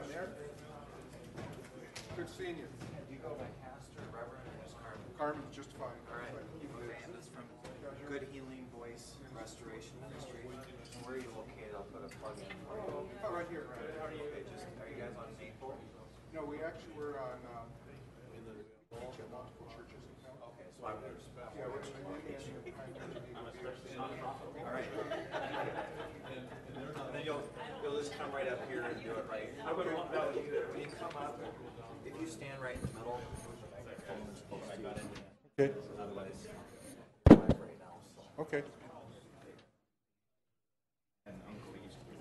Mayor. Good seeing you. Do you go by pastor, reverend, or just Carmen? Carmen's just fine. All right. And this from Good Healing Voice Restoration Ministry. Where are you located? I'll put a plug in for you. Oh, right here, right. Okay, are you guys on Maple? No, we actually were on each at multiple churches in town. Okay, so I'm going to Yeah, we're All right. And then you'll just come right up here and do it right. When you come up, if you stand right in the middle, the phone is close to you. Okay. Otherwise, live right now. So. Okay. And Uncle used to be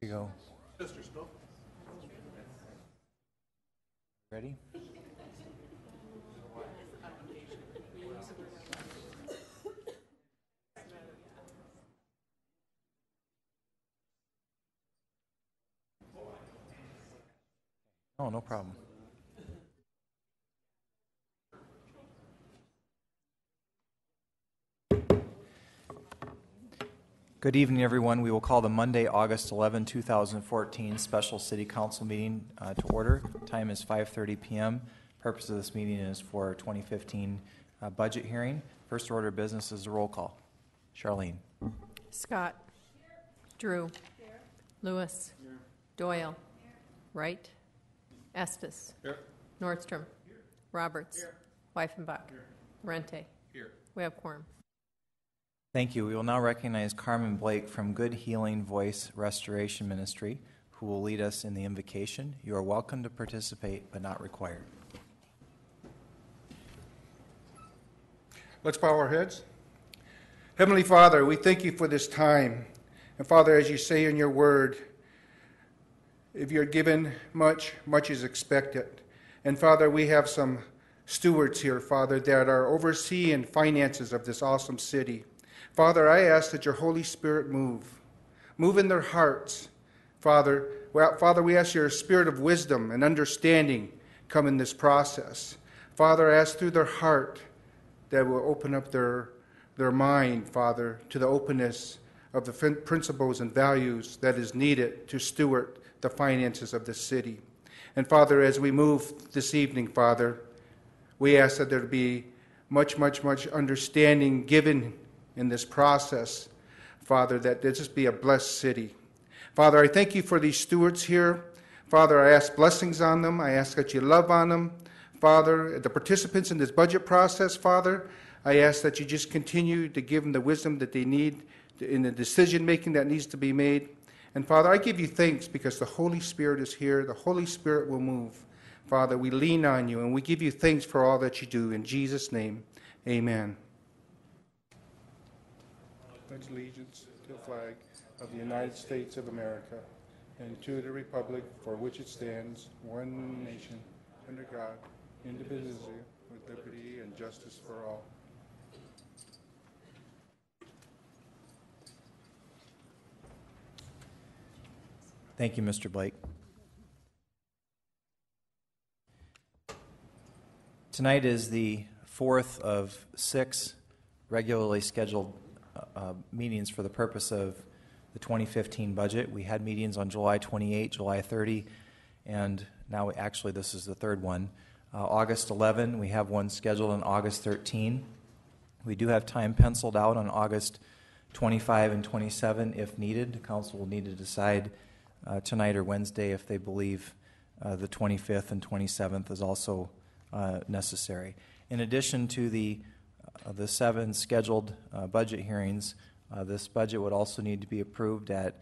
Here you go. Sister Snow. Ready? Oh, no problem. Good evening, everyone. We will call the Monday, August 11, 2014 special City Council meeting to order. Time is 5:30 p.m. Purpose of this meeting is for 2015 budget hearing. First order of business is a roll call. Charlene. Scott. Drew. Lewis. Doyle. Wright. Estes. Nordstrom. Roberts. Weifenbach. Rente. We have quorum. Thank you. We will now recognize Carmen Blake from Good Healing Voice Restoration Ministry, who will lead us in the invocation. You are welcome to participate, but not required. Let's bow our heads. Heavenly Father, we thank you for this time. And Father, as you say in your word, if you're given much, much is expected. And Father, we have some stewards here, Father, that are overseeing finances of this awesome city. Father, I ask that your Holy Spirit move in their hearts. Father, we ask your spirit of wisdom and understanding come in this process. Father, I ask through their heart that will open up their mind, Father, to the openness of the principles and values that is needed to steward the finances of the city. And Father, as we move this evening, Father, we ask that there be much, much, much understanding given in this process, Father, that this be a blessed city. Father, I thank you for these stewards here. Father, I ask blessings on them. I ask that you love on them. Father, the participants in this budget process, Father, I ask that you just continue to give them the wisdom that they need in the decision-making that needs to be made. And Father, I give you thanks because the Holy Spirit is here. The Holy Spirit will move. Father, we lean on you and we give you thanks for all that you do. In Jesus' name, amen. Pledge allegiance to the flag of the United States of America and to the republic for which it stands, one nation, under God, indivisible, with liberty and justice for all. Thank you, Mr. Blake. Tonight is the fourth of 6 regularly scheduled meetings for the purpose of the 2015 budget. We had meetings on July 28, July 30, and now actually this is the third one. August 11, we have one scheduled on August 13. We do have time penciled out on August 25 and 27 if needed. The council will need to decide tonight or Wednesday if they believe the 25th and 27th is also necessary. In addition to the 7 scheduled budget hearings, this budget would also need to be approved at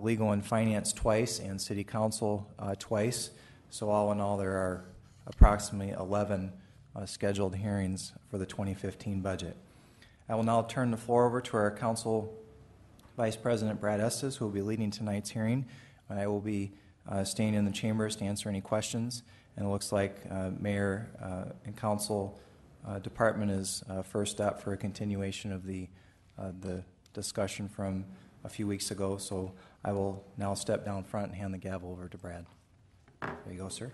Legal and Finance twice and City Council twice. So all in all, there are approximately 11 scheduled hearings for the 2015 budget. I will now turn the floor over to our Council Vice President Brad Estes, who will be leading tonight's hearing. I will be staying in the chambers to answer any questions, and it looks like Mayor and Council Department is first up for a continuation of the discussion from a few weeks ago, so I will now step down front and hand the gavel over to Brad. There you go, sir.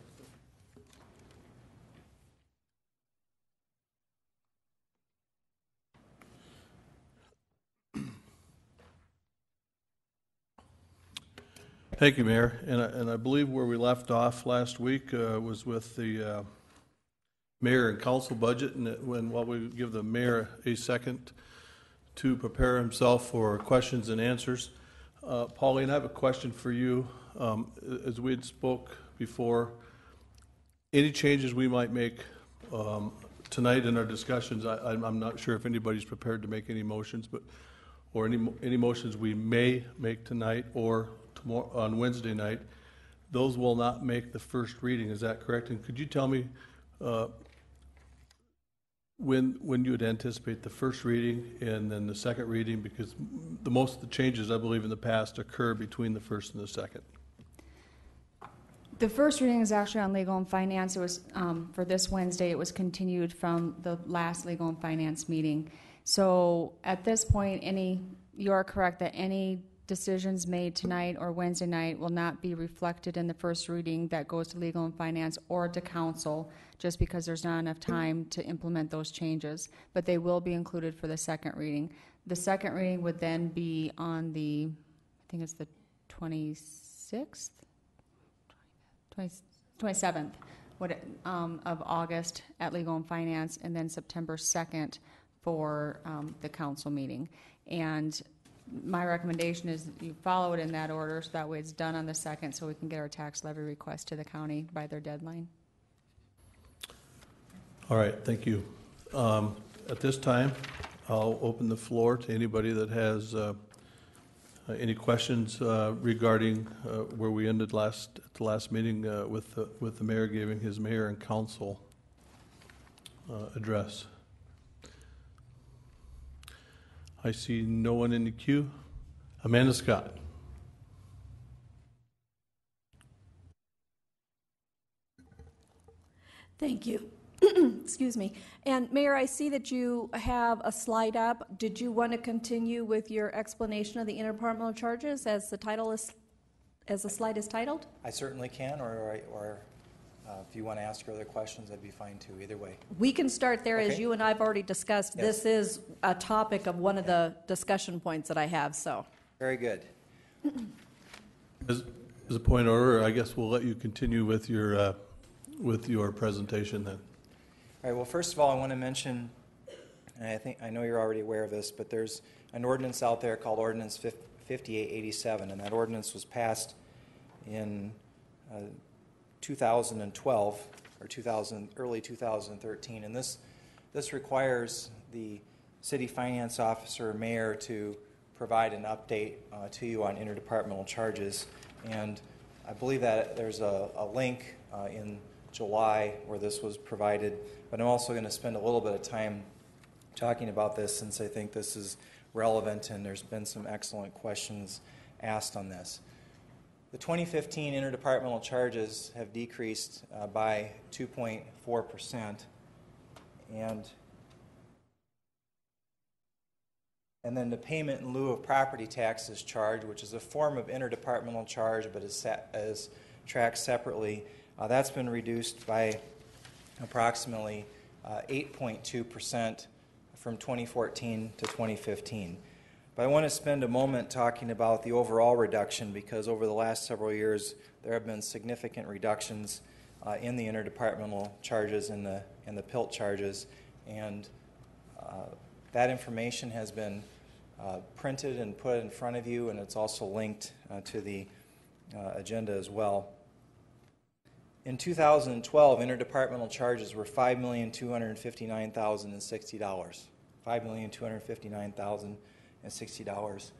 Thank you, Mayor. And I believe where we left off last week was with the Mayor and Council budget, and while we give the Mayor a second to prepare himself for questions and answers. Pauline, I have a question for you. As we had spoke before, any changes we might make tonight in our discussions, I'm not sure if anybody's prepared to make any motions, or any motions we may make tonight or tomorrow on Wednesday night, those will not make the first reading. Is that correct? And could you tell me when you would anticipate the first reading and then the second reading, because most of the changes, I believe, in the past occur between the first and the second? The first reading is actually on legal and finance. It was for this Wednesday. It was continued from the last legal and finance meeting. So at this point, you are correct that any decisions made tonight or Wednesday night will not be reflected in the first reading that goes to legal and finance or to council, just because there's not enough time to implement those changes. But they will be included for the second reading. The second reading would then be on I think it's the 27th of August at legal and finance, and then September 2nd for the council meeting. And my recommendation is you follow it in that order, so that way it's done on the 2nd, so we can get our tax levy request to the county by their deadline. All right, thank you. At this time, I'll open the floor to anybody that has any questions regarding where we ended at the last meeting with the mayor giving his mayor and council address. I see no one in the queue. Amanda Scott. Thank you. Excuse me. And Mayor, I see that you have a slide up. Did you want to continue with your explanation of the interdepartmental charges as the slide is titled? I certainly can, or if you want to ask other questions, I'd be fine too, either way. We can start there. Okay. As you and I have already discussed. Yes. This is a topic of one of the discussion points that I have, so. Very good. As a point of order, I guess we'll let you continue with your presentation then. All right, well, first of all, I want to mention, and I know you're already aware of this, but there's an ordinance out there called Ordinance 5887, and that ordinance was passed in 2012 or early 2013, and this requires the city finance officer or mayor to provide an update to you on interdepartmental charges, and I believe that there's a link in July where this was provided, but I'm also going to spend a little bit of time talking about this since I think this is relevant and there's been some excellent questions asked on this. The 2015 interdepartmental charges have decreased by 2.4%, and then the payment in lieu of property taxes charge, which is a form of interdepartmental charge but is tracked separately, that's been reduced by approximately 8.2% from 2014 to 2015. But I want to spend a moment talking about the overall reduction, because over the last several years there have been significant reductions in the interdepartmental charges and the PILT charges, and that information has been printed and put in front of you, and it's also linked to the agenda as well. In 2012, interdepartmental charges were $5,259,060. $5,259,060.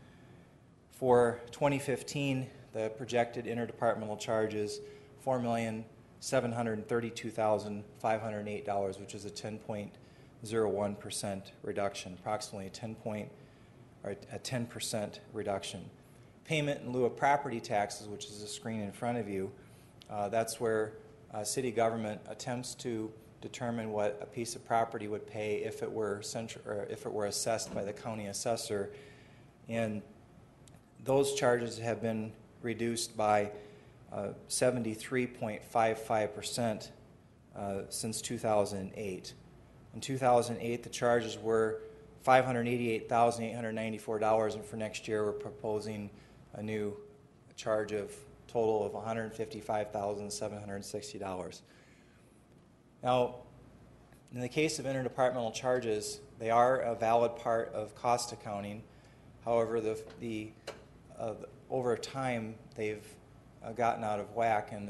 For 2015, the projected interdepartmental charges $4,160,000. $732,508, which is a 10.01% reduction, approximately a 10% reduction. Payment in lieu of property taxes, which is the screen in front of you, that's where city government attempts to determine what a piece of property would pay if it were assessed by the county assessor, and those charges have been reduced by 73.55% since 2008. In 2008, the charges were $588,894, and for next year, we're proposing a new charge of total of $155,760. Now, in the case of interdepartmental charges, they are a valid part of cost accounting. However, over time, they've gotten out of whack, and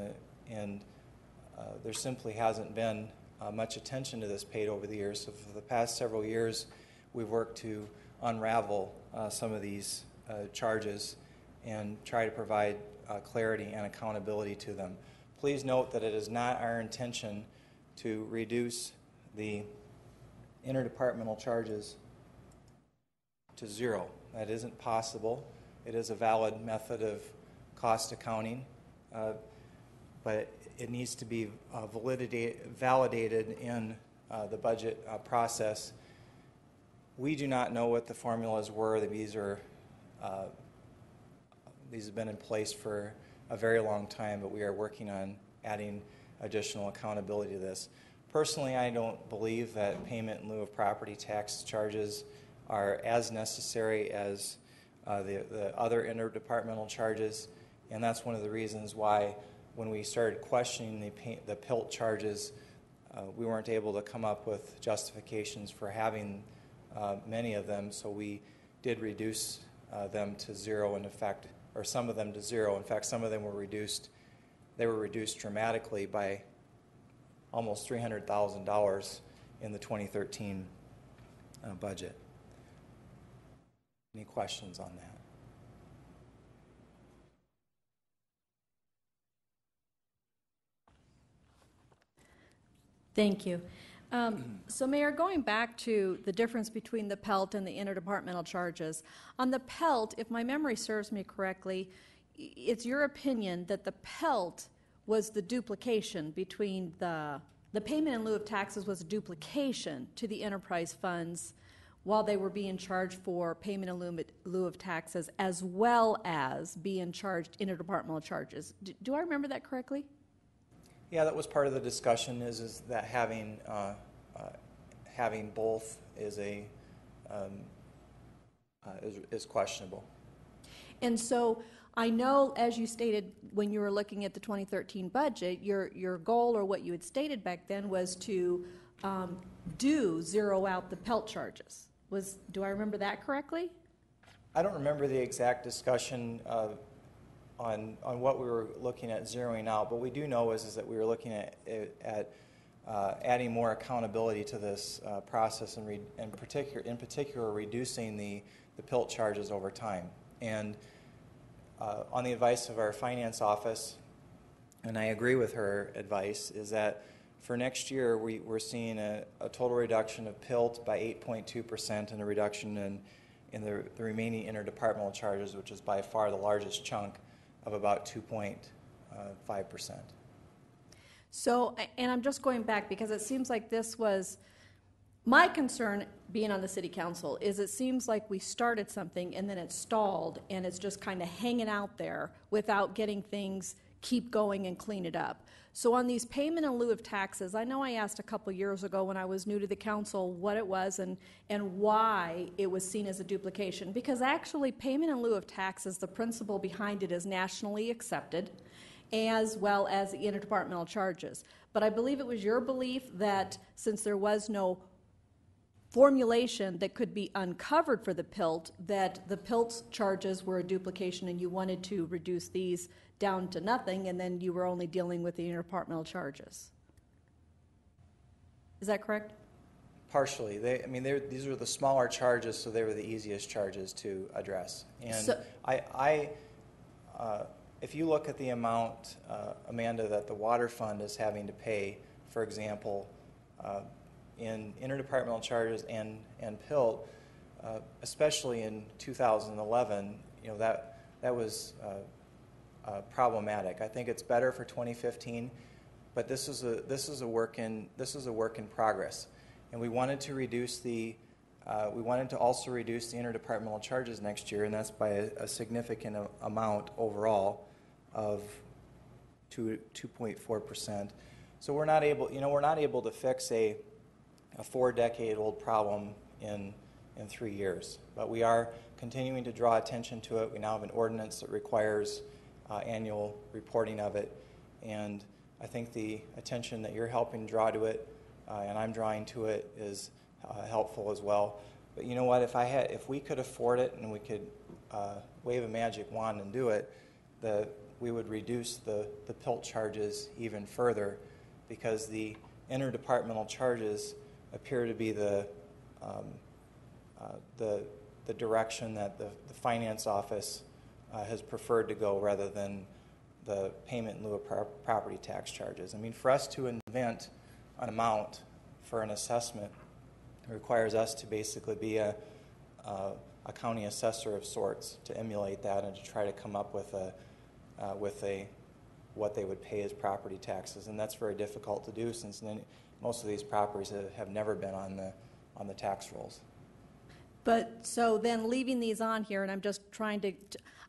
there simply hasn't been much attention to this paid over the years. So for the past several years, we've worked to unravel some of these charges and try to provide clarity and accountability to them. Please note that it is not our intention to reduce the interdepartmental charges to zero. That isn't possible. It is a valid method of cost accounting, but it needs to be validated in the budget process. We do not know what the formulas were. These have been in place for a very long time, but we are working on adding additional accountability to this. Personally, I don't believe that payment in lieu of property tax charges are as necessary as the other interdepartmental charges, and that's one of the reasons why when we started questioning the PILT charges, we weren't able to come up with justifications for having many of them, so we did reduce them to zero in effect, or some of them to zero. In fact, some of them were reduced. They were reduced dramatically by almost $300,000 in the 2013 budget. Any questions on that? Thank you. So, Mayor, going back to the difference between the PELT and the interdepartmental charges, on the PELT, if my memory serves me correctly, it's your opinion that the PELT was the duplication between the payment in lieu of taxes was a duplication to the enterprise funds while they were being charged for payment in lieu of taxes, as well as being charged interdepartmental charges. Do I remember that correctly? Yeah, that was part of the discussion. Is that having both is questionable. And so I know, as you stated when you were looking at the 2013 budget, your goal, or what you had stated back then, was to zero out the PELT charges. Do I remember that correctly? I don't remember the exact discussion on what we were looking at zeroing out, but we do know is that we were looking at adding more accountability to this process, and in particular reducing the PILT charges over time. And on the advice of our finance office, and I agree with her advice, is that for next year we're seeing a total reduction of PILT by 8.2% and a reduction in the remaining interdepartmental charges, which is by far the largest chunk, of about 2.5%. So, and I'm just going back because it seems like this was, my concern being on the city council is it seems like we started something and then it stalled and it's just kind of hanging out there without getting things keep going and clean it up. So on these payment in lieu of taxes, I know I asked a couple years ago when I was new to the council what it was and why it was seen as a duplication. Because actually payment in lieu of taxes, the principle behind it is nationally accepted, as well as the interdepartmental charges. But I believe it was your belief that since there was no formulation that could be uncovered for the PILT, that the PILT charges were a duplication and you wanted to reduce these down to nothing, and then you were only dealing with the interdepartmental charges. Is that correct? Partially. These were the smaller charges, so they were the easiest charges to address. And if you look at the amount, Amanda, that the water fund is having to pay, for example, in interdepartmental charges and PILT, especially in 2011, that was problematic. I think it's better for 2015, but this is a work in progress, and we wanted to reduce we wanted to also reduce the interdepartmental charges next year, and that's by a significant amount overall of 2.4%. So we're not able to fix a 4-decade-old problem in 3 years, but we are continuing to draw attention to it. We now have an ordinance that requires annual reporting of it, and I think the attention that you're helping draw to it and I'm drawing to it is helpful as well. But you know what? If we could afford it and we could wave a magic wand and do it, we would reduce the PILT charges even further, because the interdepartmental charges appear to be the direction that the finance office has preferred to go, rather than the payment in lieu of property tax charges. I mean, for us to invent an amount for an assessment requires us to basically be a county assessor of sorts, to emulate that and to try to come up with what they would pay as property taxes, and that's very difficult to do, since most of these properties have never been on the tax rolls. But so then leaving these on here, and I'm just trying to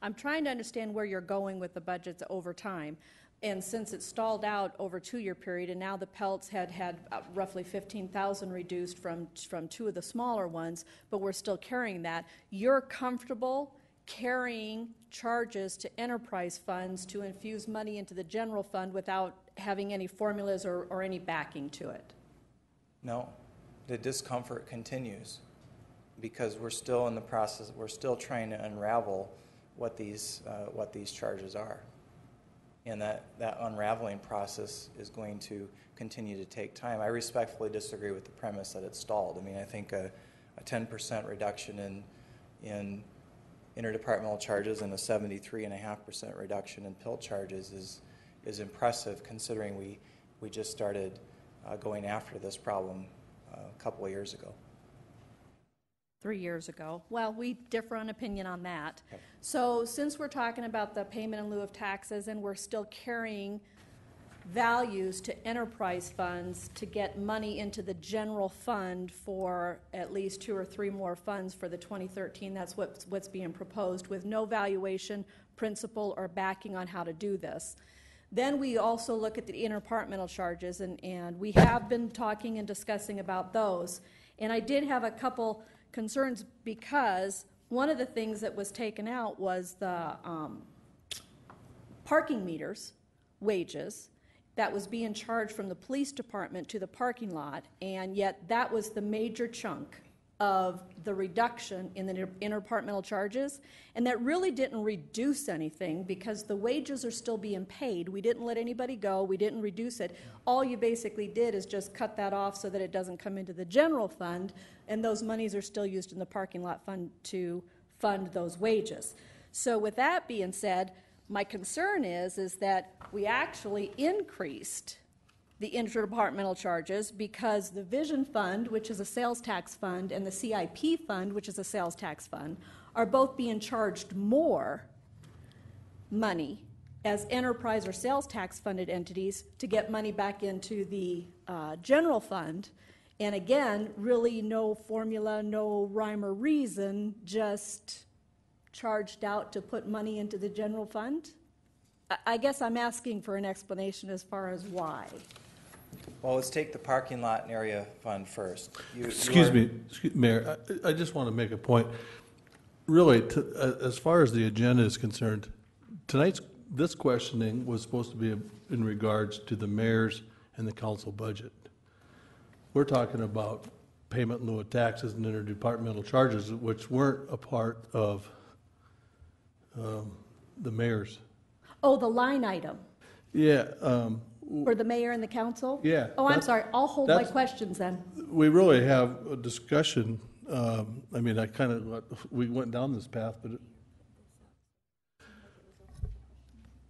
understand where you're going with the budgets over time. And since it stalled out over a 2-year period, and now the Pelts had roughly 15,000 reduced from 2 of the smaller ones, but we're still carrying that, you're comfortable carrying charges to enterprise funds to infuse money into the general fund without having any formulas or any backing to it? No, the discomfort continues, because we're still in the process. We're still trying to unravel what these charges are, and that unraveling process is going to continue to take time. I respectfully disagree with the premise that it's stalled. I mean, I think a 10% reduction in interdepartmental charges and a 73.5% reduction in PILT charges is impressive, considering we just started going after this problem a couple of years ago. 3 years ago. Well, we differ on opinion on that. Okay. So since we're talking about the payment in lieu of taxes, and we're still carrying values to enterprise funds to get money into the general fund for at least 2 or 3 more funds for the 2013, that's what's being proposed, with no valuation, principle, or backing on how to do this. Then we also look at the interdepartmental charges, and we have been talking and discussing about those. And I did have a couple concerns, because one of the things that was taken out was the parking meters wages that was being charged from the police department to the parking lot, and yet that was the major chunk of the reduction in the interdepartmental charges, and that really didn't reduce anything, because the wages are still being paid. We didn't let anybody go. We didn't reduce it. All you basically did is just cut that off so that it doesn't come into the general fund, and those monies are still used in the parking lot fund to fund those wages. So with that being said, my concern is that we actually increased the interdepartmental charges, because the Vision Fund, which is a sales tax fund, and the CIP Fund, which is a sales tax fund, are both being charged more money as enterprise or sales tax funded entities to get money back into the general fund. And again, really no formula, no rhyme or reason, just charged out to put money into the general fund. I guess I'm asking for an explanation as far as why. Well, let's take the parking lot and area fund first. Excuse me, Mayor, I just want to make a point. Really, as far as the agenda is concerned, this questioning was supposed to be in regards to the mayor's and the council budget. We're talking about payment in lieu of taxes and interdepartmental charges, which weren't a part of the mayor's. Oh, the line item Yeah. for the mayor and the council? Yeah, Oh, I'm sorry. I'll hold my that's- questions then. We really have a discussion. I mean, we went down this path, but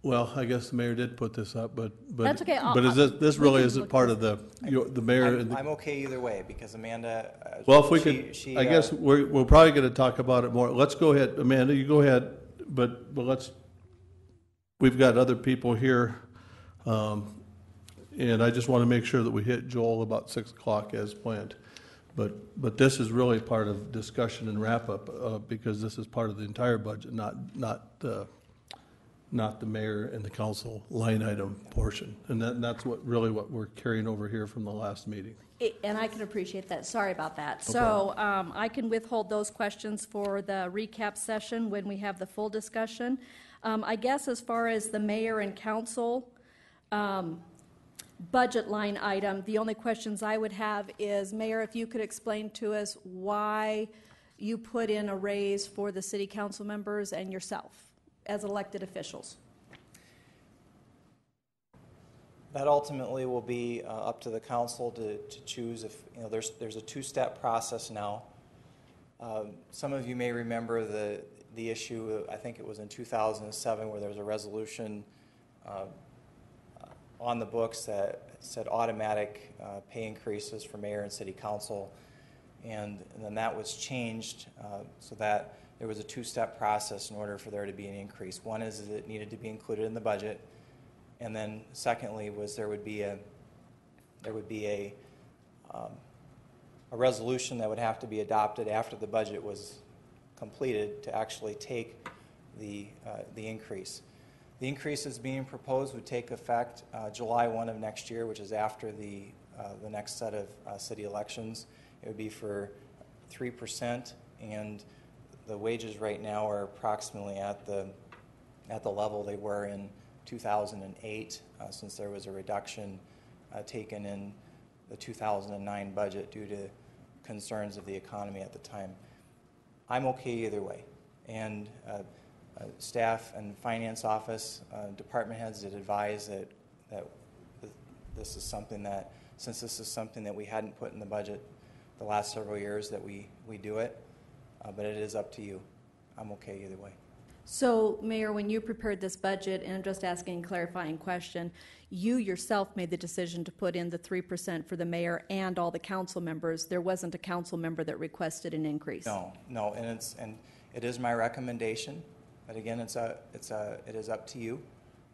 Well, I guess the mayor did put this up, but. That's okay. But is this we really can isn't look part this of the mayor and the. I'm okay either way, because Amanda. Well, if we she- could, she, I guess we're probably going to talk about it more. Let's go ahead, Amanda, you go ahead, but we've got other people here. And I just want to make sure that we hit Joel about 6 o'clock as planned. But this is really part of discussion and wrap-up, because this is part of the entire budget, not the mayor and the council line item portion. And that's what we're carrying over here from the last meeting. And I can appreciate that. Sorry about that. So I can withhold those questions for the recap session when we have the full discussion. I guess as far as the mayor and council budget line item, the only questions I would have is, Mayor, if you could explain to us why you put in a raise for the city council members and yourself as elected officials. That ultimately will be up to the council to choose. If there's a two-step process now. Some of you may remember the issue, I think it was in 2007, where there was a resolution on the books that said automatic pay increases for mayor and city council, and then that was changed so that there was a two-step process in order for there to be an increase. One is that it needed to be included in the budget, and then secondly was there would be a resolution that would have to be adopted after the budget was completed to actually take the increase. The increases being proposed would take effect July 1 of next year, which is after the next set of city elections. It would be for 3%, and the wages right now are approximately at the level they were in 2008, since there was a reduction taken in the 2009 budget due to concerns of the economy at the time. I'm okay either way, and staff and finance office, department heads did advise that this is something that, since this is something that we hadn't put in the budget the last several years, that we do it, but it is up to you. I'm okay either way. So, Mayor, when you prepared this budget, and I'm just asking a clarifying question, you yourself made the decision to put in the 3% for the mayor and all the council members. There wasn't a council member that requested an increase. No, and it is my recommendation. But again, it is up to you,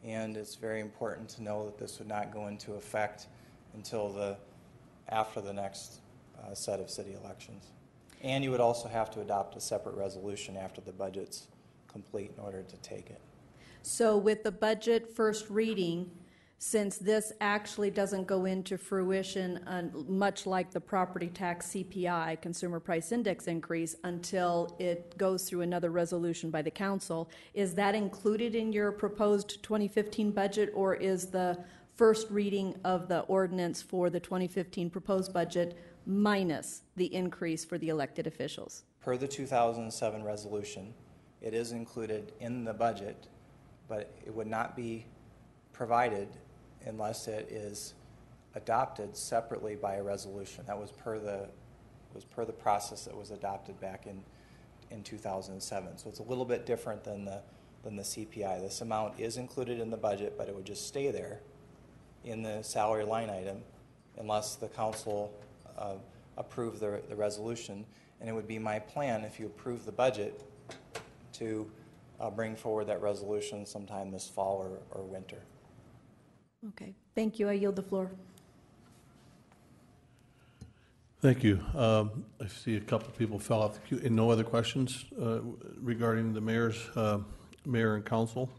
and it's very important to know that this would not go into effect until after the next set of city elections. And you would also have to adopt a separate resolution after the budget's complete in order to take it. So with the budget first reading, since this actually doesn't go into fruition, much like the property tax CPI, Consumer Price Index increase, until it goes through another resolution by the council, is that included in your proposed 2015 budget, or is the first reading of the ordinance for the 2015 proposed budget minus the increase for the elected officials? Per the 2007 resolution, it is included in the budget, but it would not be provided unless it is adopted separately by a resolution. That was per the process that was adopted back in 2007. So it's a little bit different than the CPI. This amount is included in the budget, but it would just stay there in the salary line item unless the council approved the resolution. And it would be my plan, if you approve the budget, to bring forward that resolution sometime this fall or winter. Okay, thank you. I yield the floor. Thank you. I see a couple of people fell off the queue. And no other questions regarding the mayor and council?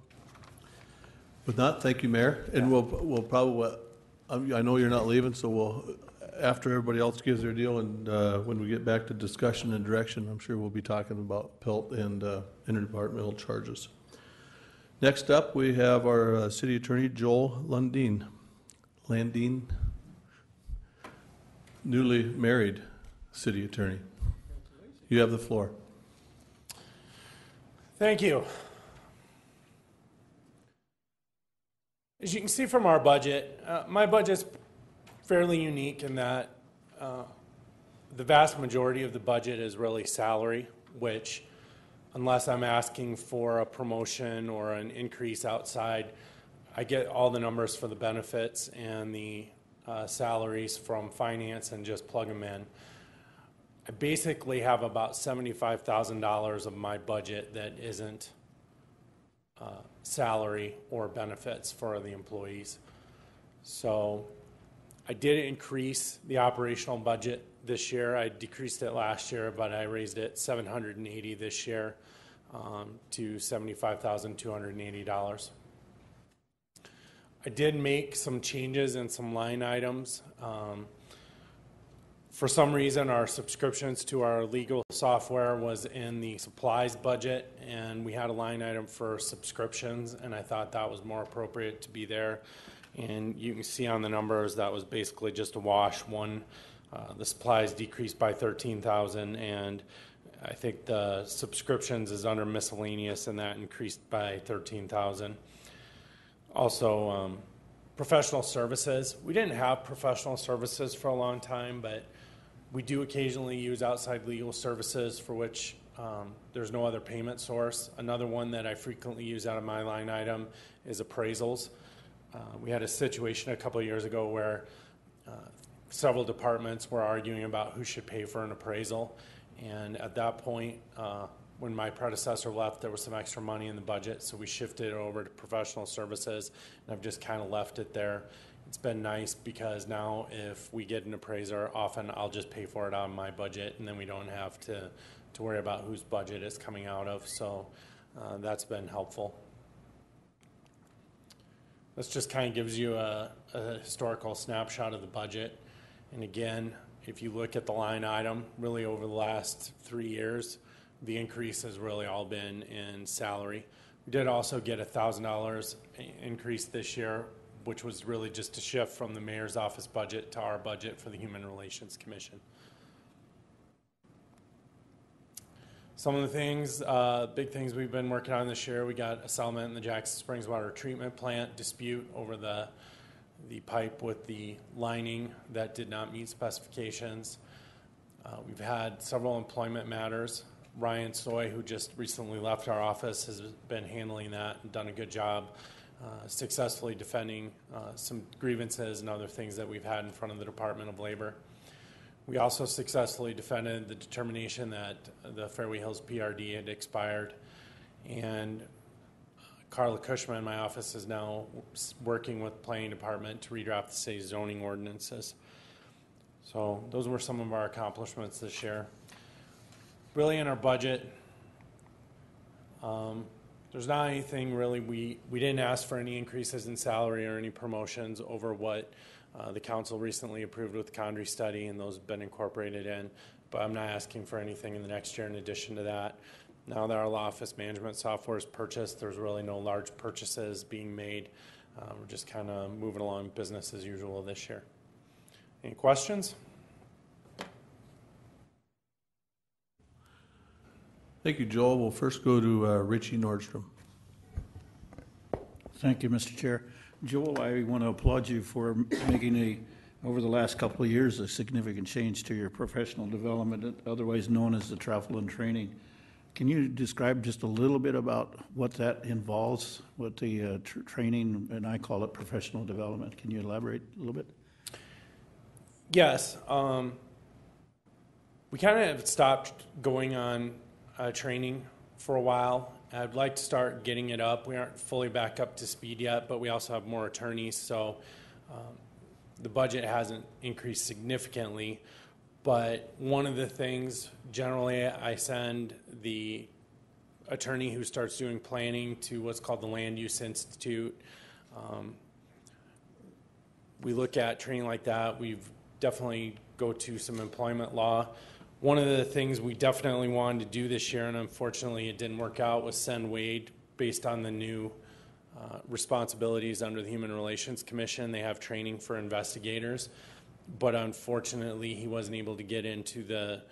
With that, thank you, Mayor. And we'll probably, I know you're not leaving, so we'll, after everybody else gives their deal, and when we get back to discussion and direction, I'm sure we'll be talking about PILT and interdepartmental charges. Next up, we have our city attorney, Joel Landine, newly married city attorney. You have the floor. Thank you. As you can see from our budget, my budget's fairly unique in that the vast majority of the budget is really salary, which unless I'm asking for a promotion or an increase outside, I get all the numbers for the benefits and the salaries from finance and just plug them in. I basically have about $75,000 of my budget that isn't salary or benefits for the employees. So I did increase the operational budget this year. I decreased it last year, but I raised it $780 this year to $75,280. I did make some changes in some line items. For some reason, our subscriptions to our legal software was in the supplies budget, and we had a line item for subscriptions, and I thought that was more appropriate to be there. And you can see on the numbers that was basically just a wash. The supplies decreased by $13,000, and I think the subscriptions is under miscellaneous, and that increased by $13,000. Also, professional services. We didn't have professional services for a long time, but we do occasionally use outside legal services for which there's no other payment source. Another one that I frequently use out of my line item is appraisals. We had a situation a couple of years ago where several departments were arguing about who should pay for an appraisal. And at that point, when my predecessor left, there was some extra money in the budget, so we shifted it over to professional services, and I've just kind of left it there. It's been nice because now if we get an appraiser, often I'll just pay for it out of my budget, and then we don't have to worry about whose budget it's coming out of, so that's been helpful. This just kind of gives you a historical snapshot of the budget. And again, if you look at the line item, really over the last 3 years, the increase has really all been in salary. We did also get a $1,000 increase this year, which was really just a shift from the mayor's office budget to our budget for the Human Relations Commission. Some of the things, big things we've been working on this year, we got a settlement in the Jackson Springs Water Treatment Plant dispute over the pipe with the lining that did not meet specifications. We've had several employment matters. Ryan Soy, who just recently left our office, has been handling that and done a good job successfully defending some grievances and other things that we've had in front of the Department of Labor. We also successfully defended the determination that the Fairway Hills PRD had expired, and Carla Cushman in my office is now working with the Planning Department to redraft the city's zoning ordinances. So those were some of our accomplishments this year. Really in our budget, there's not anything really, we didn't ask for any increases in salary or any promotions over what the council recently approved with the Condrey study, and those have been incorporated in, but I'm not asking for anything in the next year in addition to that. Now that our law office management software is purchased, there's really no large purchases being made. We're just kind of moving along business as usual this year. Any questions? Thank you, Joel. We'll first go to Richie Nordstrom. Thank you, Mr. Chair. Joel, I want to applaud you for making over the last couple of years, a significant change to your professional development, otherwise known as the travel and training. Can you describe just a little bit about what that involves, what the training, and I call it professional development. Can you elaborate a little bit? Yes. We kind of have stopped going on training for a while. I'd like to start getting it up. We aren't fully back up to speed yet, but we also have more attorneys, so the budget hasn't increased significantly. But one of the things, generally, I send the attorney who starts doing planning to what's called the Land Use Institute. We look at training like that. We've definitely go to some employment law. One of the things we definitely wanted to do this year, and unfortunately it didn't work out, was send Wade based on the new responsibilities under the Human Relations Commission. They have training for investigators, but unfortunately he wasn't able to get into the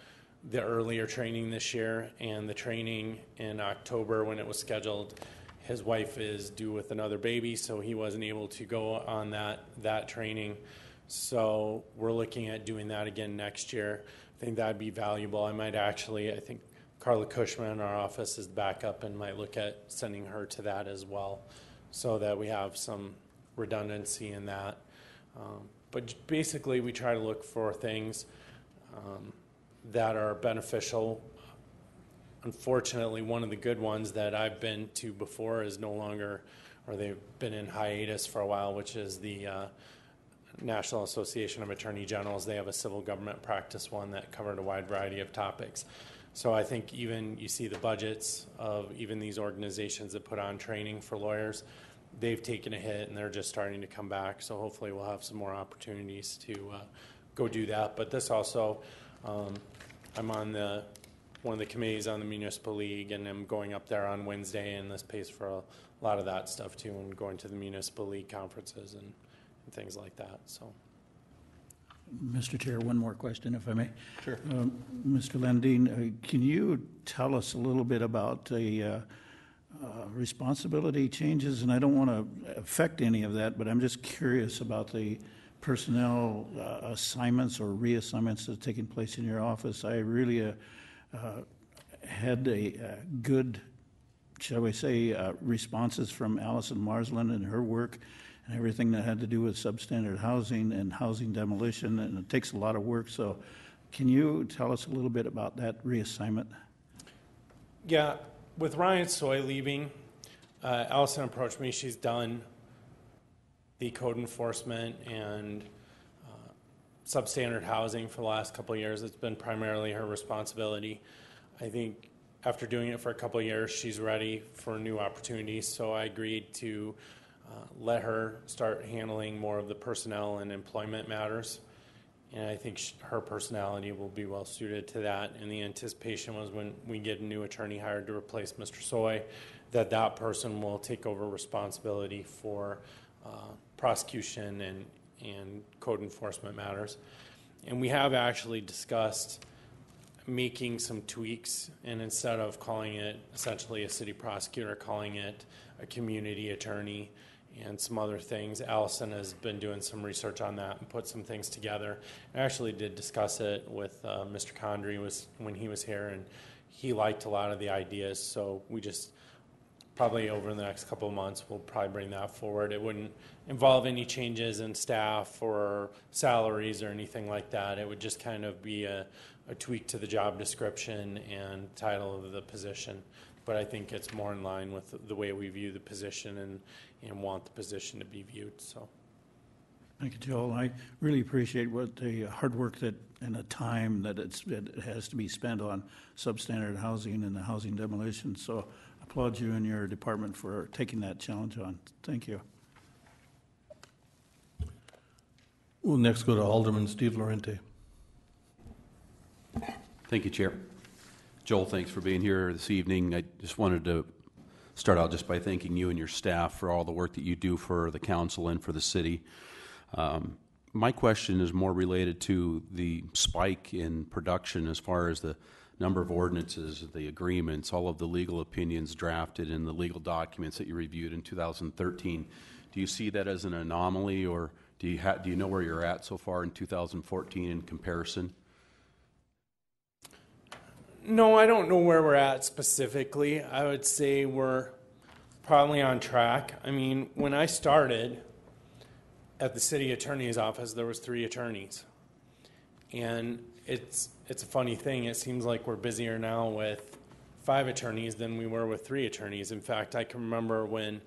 earlier training this year, and the training in October when it was scheduled, his wife is due with another baby, so he wasn't able to go on that training. So we're looking at doing that again next year. I think that'd be valuable. I might actually, I think Carla Cushman in our office is back up and might look at sending her to that as well, so that we have some redundancy in that. But basically, we try to look for things that are beneficial. Unfortunately, one of the good ones that I've been to before is no longer, or they've been in hiatus for a while, which is the National Association of Attorney Generals. They have a civil government practice one that covered a wide variety of topics. So I think even you see the budgets of even these organizations that put on training for lawyers, they've taken a hit and they're just starting to come back. So hopefully we'll have some more opportunities to go do that. But this also, I'm on one of the committees on the Municipal League, and I'm going up there on Wednesday, and this pays for a lot of that stuff too, and going to the Municipal League conferences and things like that. So. Mr. Chair, one more question, if I may. Sure. Mr. Landine, can you tell us a little bit about the responsibility changes? And I don't want to affect any of that, but I'm just curious about the personnel assignments or reassignments that are taking place in your office. I really had a good, shall we say, responses from Allison Marsland and her work and everything that had to do with substandard housing and housing demolition, and it takes a lot of work. So can you tell us a little bit about that reassignment? Yeah, with Ryan Soy leaving, Allison approached me. She's done the code enforcement and substandard housing for the last couple of years. It's been primarily her responsibility. I think after doing it for a couple of years, she's ready for new opportunities. So I agreed to let her start handling more of the personnel and employment matters. And I think her personality will be well suited to that. And the anticipation was when we get a new attorney hired to replace Mr. Soy, that person will take over responsibility for prosecution and code enforcement matters. And we have actually discussed making some tweaks, and instead of calling it essentially a city prosecutor, calling it a community attorney and some other things. Allison has been doing some research on that and put some things together. I actually did discuss it with Mr. Condrey when he was here, and he liked a lot of the ideas. So we just probably over the next couple of months we'll probably bring that forward. It wouldn't involve any changes in staff or salaries or anything like that. It would just kind of be a tweak to the job description and title of the position. But I think it's more in line with the way we view the position and want the position to be viewed. So, thank you, Joel. I really appreciate what the hard work that and the time that it has to be spent on substandard housing and the housing demolition. So, I applaud you and your department for taking that challenge on. Thank you. We'll next go to Alderman Steve Lorente. Thank you, Chair. Joel, thanks for being here this evening. I just wanted to start out just by thanking you and your staff for all the work that you do for the council and for the city. My question is more related to the spike in production as far as the number of ordinances, the agreements, all of the legal opinions drafted and the legal documents that you reviewed in 2013. Do you see that as an anomaly, or do you know where you're at so far in 2014 in comparison? No, I don't know where we're at specifically. I would say we're probably on track. I mean, when I started at the city attorney's office, there was 3 attorneys. And it's a funny thing. It seems like we're busier now with 5 attorneys than we were with 3 attorneys. In fact, I can remember when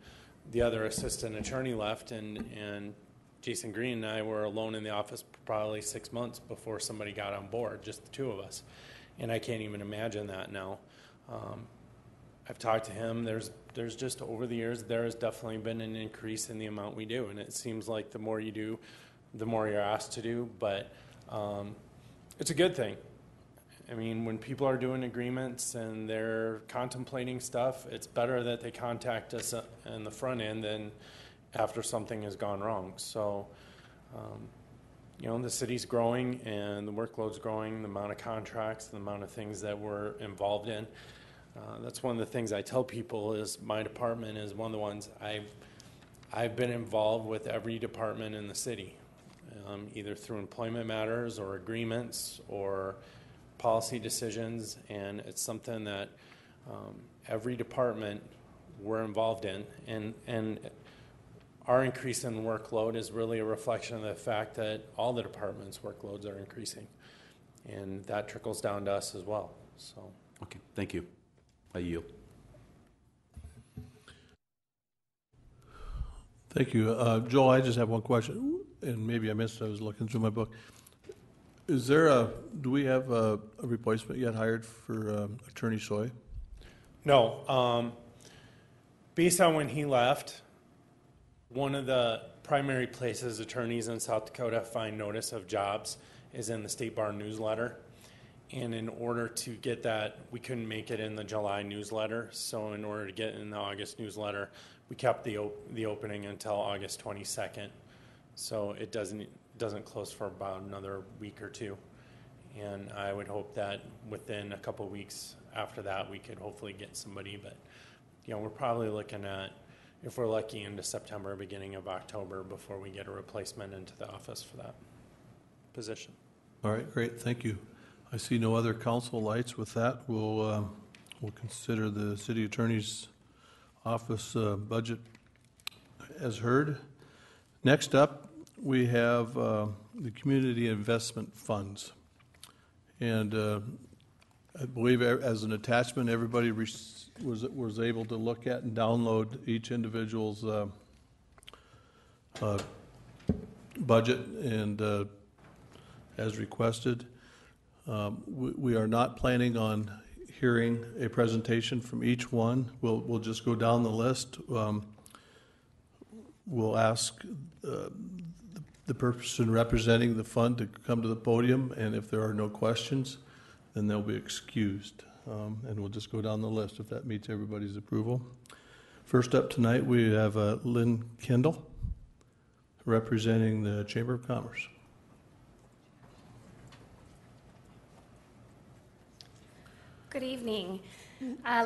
the other assistant attorney left and Jason Green and I were alone in the office for probably 6 months before somebody got on board, just the 2 of us. And I can't even imagine that now. I've talked to him. There's just over the years, there has definitely been an increase in the amount we do. And it seems like the more you do, the more you're asked to do. But it's a good thing. I mean, when people are doing agreements and they're contemplating stuff, it's better that they contact us in the front end than after something has gone wrong. So, you know, the city's growing and the workload's growing, the amount of contracts, the amount of things that we're involved in. That's one of the things I tell people is my department is one of the ones I've been involved with every department in the city, either through employment matters or agreements or policy decisions, and it's something that every department we're involved in, and our increase in workload is really a reflection of the fact that all the departments' workloads are increasing, and that trickles down to us as well. So, Okay, thank you. I yield. Thank you. Joel, I just have one question, and maybe I missed it. I was looking through my book. Do we have a replacement yet hired for Attorney Soy? no, based on when he left, one of the primary places attorneys in South Dakota find notice of jobs is in the State Bar newsletter. And in order to get that, we couldn't make it in the July newsletter. So in order to get it in the August newsletter, we kept the opening until August 22nd. So it doesn't close for about another week or two. And I would hope that within a couple weeks after that, we could hopefully get somebody. But, we're probably looking at, if we're lucky, into September, beginning of October, before we get a replacement into the office for that position. All right, great, thank you. I see no other council lights. With that, we'll consider the city attorney's office budget as heard. Next up, we have the community investment funds. And I believe as an attachment, everybody was able to look at and download each individual's budget and as requested. We are not planning on hearing a presentation from each one. We'll just go down the list. We'll ask the person representing the fund to come to the podium, and if there are no questions, then they'll be excused. And we'll just go down the list if that meets everybody's approval. First up tonight, we have Lynn Kendall representing the Chamber of Commerce. Good evening.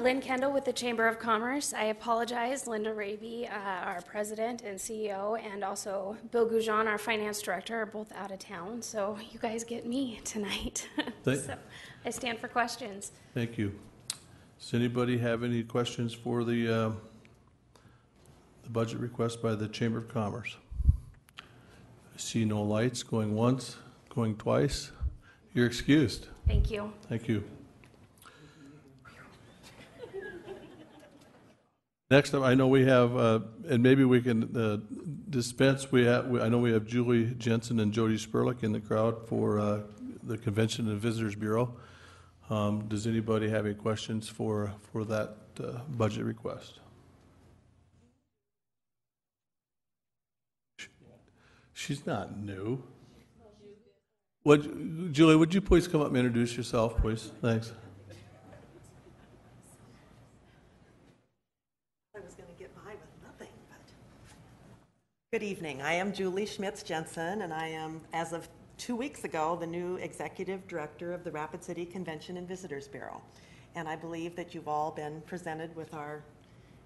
Lynn Kendall with the Chamber of Commerce. I apologize. Linda Raby, our president and CEO, and also Bill Goujon, our finance director, are both out of town, so you guys get me tonight. So I stand for questions. Thank you. Does anybody have any questions for the budget request by the Chamber of Commerce? I see no lights. Going once, going twice. You're excused. Thank you. Thank you. Next up, I know we have, and maybe we can dispense. I know we have Julie Jensen and Jody Spurlick in the crowd for the Convention and Visitors Bureau. Does anybody have any questions for that budget request? She's not new. Julie, would you please come up and introduce yourself, please? Thanks. Good evening. I am Julie Schmitz-Jensen, and I am, as of 2 weeks ago, the new Executive Director of the Rapid City Convention and Visitors Bureau. And I believe that you've all been presented with our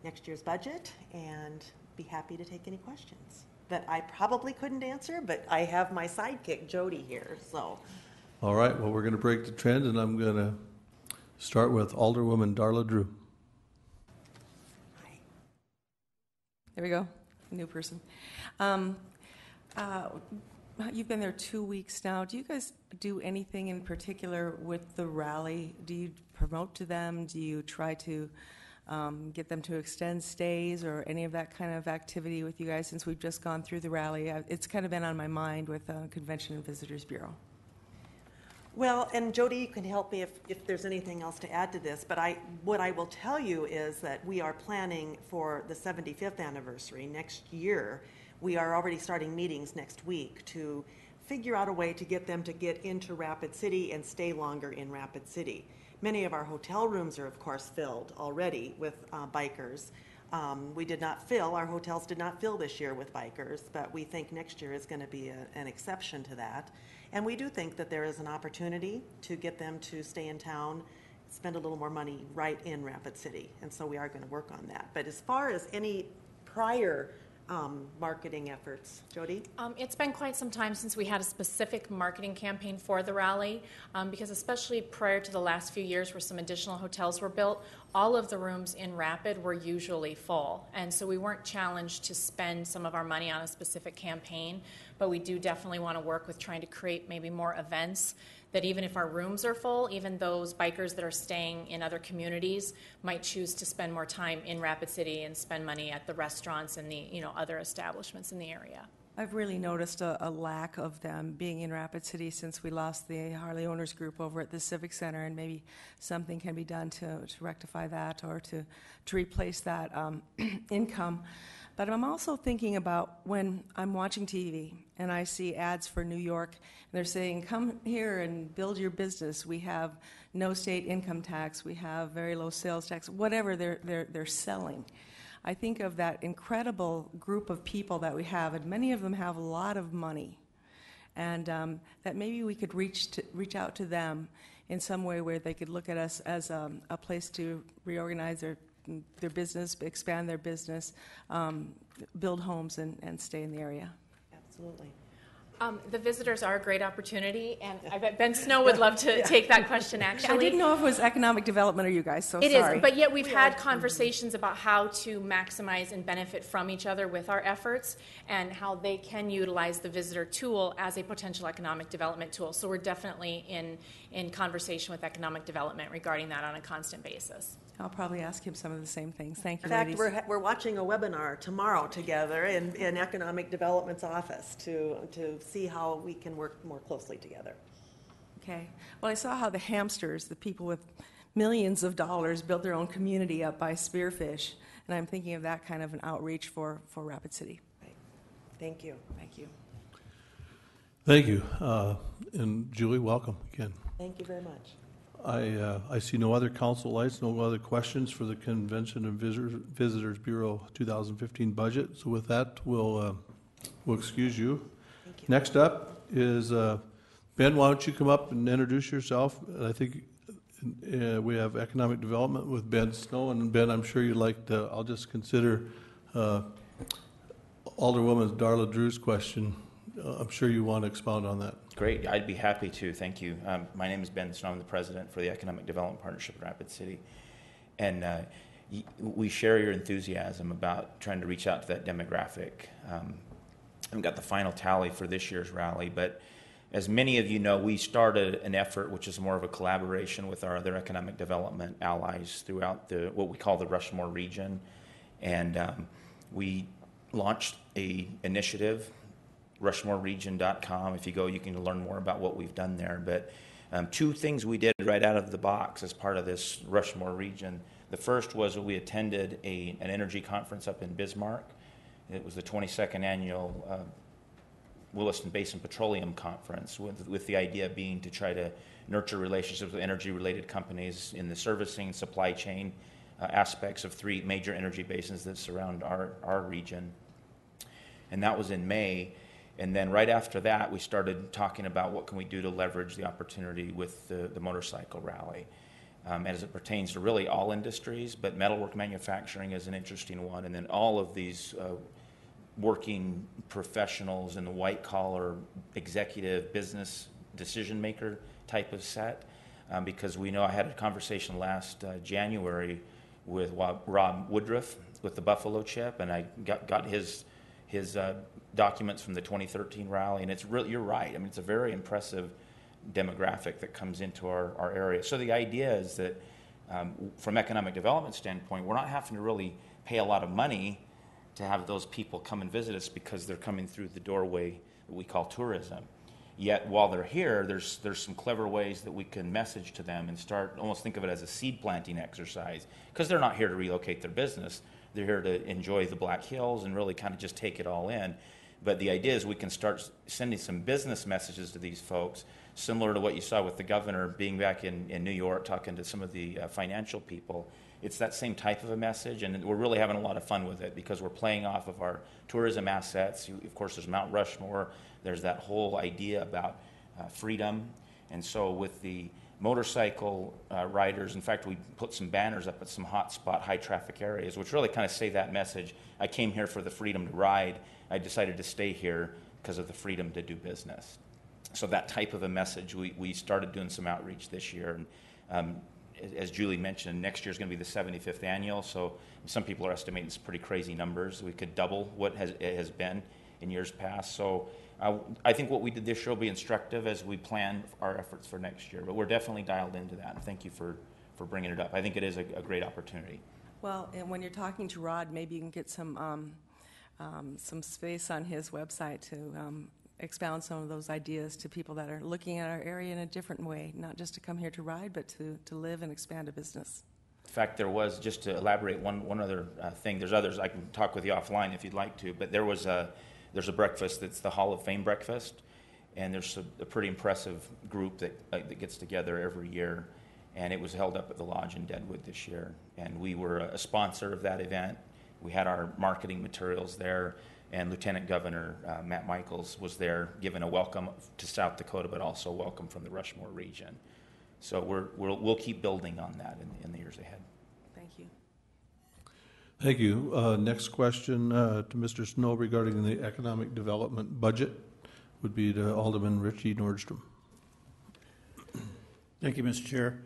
next year's budget, and be happy to take any questions that I probably couldn't answer, but I have my sidekick, Jody, here, so. All right, well, we're going to break the trend, and I'm going to start with Alderwoman Darla Drew. Hi. There we go. New person. You've been there 2 weeks now. Do you guys do anything in particular with the rally? Do you promote to them? Do you try to get them to extend stays or any of that kind of activity with you guys since we've just gone through the rally? It's kind of been on my mind with Convention and Visitors Bureau. Well, and Jody, you can help me if there's anything else to add to this, but what I will tell you is that we are planning for the 75th anniversary next year. We are already starting meetings next week to figure out a way to get them to get into Rapid City and stay longer in Rapid City. Many of our hotel rooms are, of course, filled already with bikers. Our hotels did not fill this year with bikers, but we think next year is going to be an exception to that. And we do think that there is an opportunity to get them to stay in town, spend a little more money right in Rapid City. And so we are going to work on that. But as far as any prior marketing efforts? Jody? It's been quite some time since we had a specific marketing campaign for the rally, because especially prior to the last few years where some additional hotels were built, all of the rooms in Rapid were usually full. And so we weren't challenged to spend some of our money on a specific campaign, but we do definitely want to work with trying to create maybe more events that even if our rooms are full, even those bikers that are staying in other communities might choose to spend more time in Rapid City and spend money at the restaurants and the other establishments in the area. I've really noticed a lack of them being in Rapid City since we lost the Harley Owners Group over at the Civic Center, and maybe something can be done to rectify that or to replace that income. But I'm also thinking about when I'm watching TV and I see ads for New York, and they're saying, come here and build your business. We have no state income tax. We have very low sales tax, whatever they're selling. I think of that incredible group of people that we have, and many of them have a lot of money, and that maybe we could reach out to them in some way where they could look at us as a place to reorganize their business, expand their business, build homes, and stay in the area. Absolutely. The visitors are a great opportunity, and I bet Ben Snow would love to take that question, actually. I didn't know if it was economic development or you guys, so It sorry. is, but yet we've had conversations about how to maximize and benefit from each other with our efforts and how they can utilize the visitor tool as a potential economic development tool. So we're definitely in conversation with economic development regarding that on a constant basis. I'll probably ask him some of the same things. Thank you, In fact, ladies. we're watching a webinar tomorrow together in Economic Development's office to see how we can work more closely together. Okay. Well, I saw how the hamsters, the people with millions of dollars, built their own community up by Spearfish, and I'm thinking of that kind of an outreach for Rapid City. Right. Thank you. Thank you. Thank you. And Julie, welcome again. Thank you very much. I see no other council lights, no other questions for the Convention and Visitors Bureau 2015 budget. So with that, we'll excuse you. Thank you. Next up is Ben. Why don't you come up and introduce yourself? And I think we have economic development with Ben Snow. And Ben, I'm sure you'd like to. I'll just consider Alderwoman Darla Drew's question. I'm sure you want to expound on that. Great, I'd be happy to, thank you. My name is Ben Snow, I'm the president for the Economic Development Partnership in Rapid City. And we share your enthusiasm about trying to reach out to that demographic. I haven't got the final tally for this year's rally, but as many of you know, we started an effort which is more of a collaboration with our other economic development allies throughout what we call the Rushmore region. And we launched an initiative, rushmoreregion.com. If you go, you can learn more about what we've done there. But two things we did right out of the box as part of this Rushmore region. The first was that we attended an energy conference up in Bismarck. It was the 22nd annual Williston Basin Petroleum Conference, with the idea being to try to nurture relationships with energy-related companies in the servicing supply chain aspects of three major energy basins that surround our region. And that was in May. And then right after that, we started talking about what can we do to leverage the opportunity with the motorcycle rally. As it pertains to really all industries, but metalwork manufacturing is an interesting one. And then all of these working professionals in the white-collar executive business decision-maker type of set. Because we know I had a conversation last January with Rob Woodruff with the Buffalo Chip, and I got his documents from the 2013 rally, and it's really, you're right. I mean, it's a very impressive demographic that comes into our area. So the idea is that from economic development standpoint, we're not having to really pay a lot of money to have those people come and visit us because they're coming through the doorway that we call tourism. Yet while they're here, there's some clever ways that we can message to them and start, almost think of it as a seed planting exercise, because they're not here to relocate their business. They're here to enjoy the Black Hills and really kind of just take it all in. But the idea is we can start sending some business messages to these folks, similar to what you saw with the governor being back in New York, talking to some of the financial people. It's that same type of a message, and we're really having a lot of fun with it because we're playing off of our tourism assets. Of course, there's Mount Rushmore. There's that whole idea about freedom. And so with the motorcycle riders. In fact, we put some banners up at some hotspot, high-traffic areas, which really kind of say that message. I came here for the freedom to ride. I decided to stay here because of the freedom to do business. So that type of a message, we started doing some outreach this year. And as Julie mentioned, next year is going to be the 75th annual, so some people are estimating it's pretty crazy numbers. We could double what it has been in years past. So I think what we did this year will be instructive as we plan our efforts for next year. But we're definitely dialed into that, and thank you for bringing it up. I think it is a great opportunity. Well, and when you're talking to Rod, maybe you can get some space on his website to expound some of those ideas to people that are looking at our area in a different way, not just to come here to ride, but to live and expand a business. In fact, there was, just to elaborate one other thing, there's others, I can talk with you offline if you'd like to, but there's a breakfast that's the Hall of Fame breakfast, and there's a pretty impressive group that gets together every year, and it was held up at the Lodge in Deadwood this year, and we were a sponsor of that event. We had our marketing materials there, and Lieutenant Governor Matt Michaels was there giving a welcome to South Dakota, but also a welcome from the Rushmore region. So we'll keep building on that in the years ahead. Thank you. Thank you. Next question to Mr. Snow regarding the economic development budget would be to Alderman Richie Nordstrom. Thank you, Mr. Chair.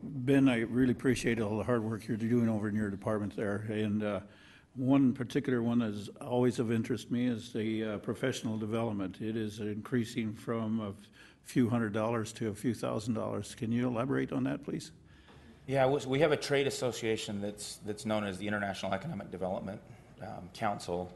Ben, I really appreciate all the hard work you're doing over in your department there. And one particular one that is always of interest to me is the professional development. It is increasing from a few $100s to a few $1,000s. Can you elaborate on that, please? Yeah, we have a trade association that's known as the International Economic Development Council,